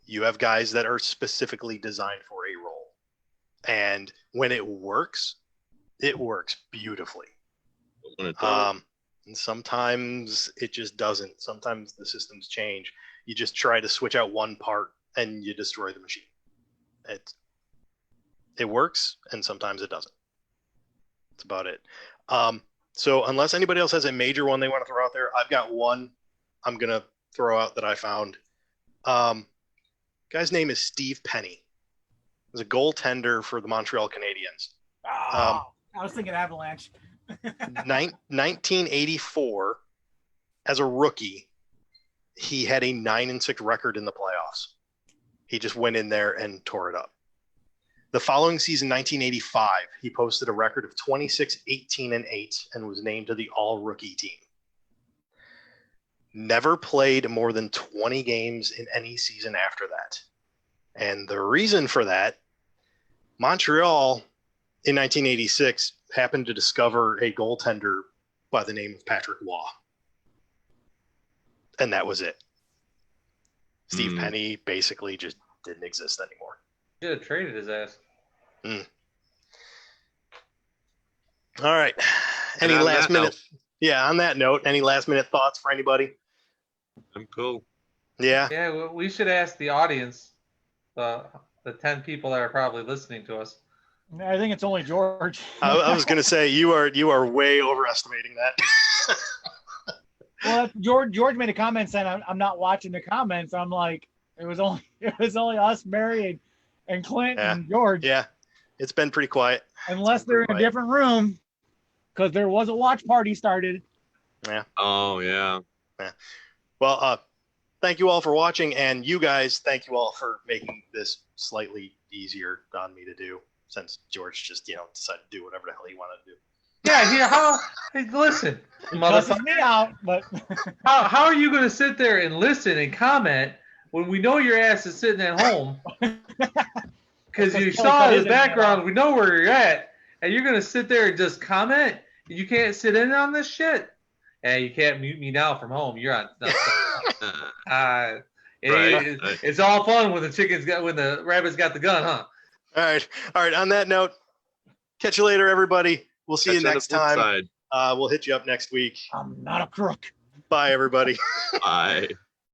You have guys that are specifically designed for a role, and when it works beautifully. When it does. And sometimes it just doesn't. Sometimes the systems change. You just try to switch out one part and you destroy the machine. It works, and sometimes it doesn't. That's about it. So unless anybody else has a major one they want to throw out there, I've got one I'm going to throw out that I found. Guy's name is Steve Penny. He's a goaltender for the Montreal Canadiens. I was thinking Avalanche. 1984, as a rookie, he had a 9-6 record in the playoffs. He just went in there and tore it up. The following season, 1985, he posted a record of 26-18-8 and was named to the all-rookie team. Never played more than 20 games in any season after that. And the reason for that, Montreal in 1986 happened to discover a goaltender by the name of Patrick Waugh. And that was it. Steve Penny basically just didn't exist anymore. Should have traded his ass. All right. Any last minute? Yeah, on that note, any last minute thoughts for anybody? I'm cool. Yeah. Yeah, we should ask the audience, the 10 people that are probably listening to us. I think it's only George. I was going to say you are way overestimating that. Well, George made a comment saying I'm not watching the comments. I'm like, it was only us, Mary, and Clint and George. Yeah, it's been pretty quiet. Unless they're in a different room, because there was a watch party started. Yeah. Oh yeah. Well, thank you all for watching, and you guys, thank you all for making this slightly easier on me to do, since George just decided to do whatever the hell he wanted to do. Yeah, listen, Cusses me out, but how are you going to sit there and listen and comment when we know your ass is sitting at home because you Kelly saw cut the in there. background, we know where you're at, and you're gonna sit there and just comment. You can't sit in on this shit, and you can't mute me now from home. You're on. It's all fun when the rabbit's got the gun, huh? All right. On that note, catch you later, everybody. We'll see you Catch on the next flip time. side. We'll hit you up next week. I'm not a crook. Bye, everybody. Bye.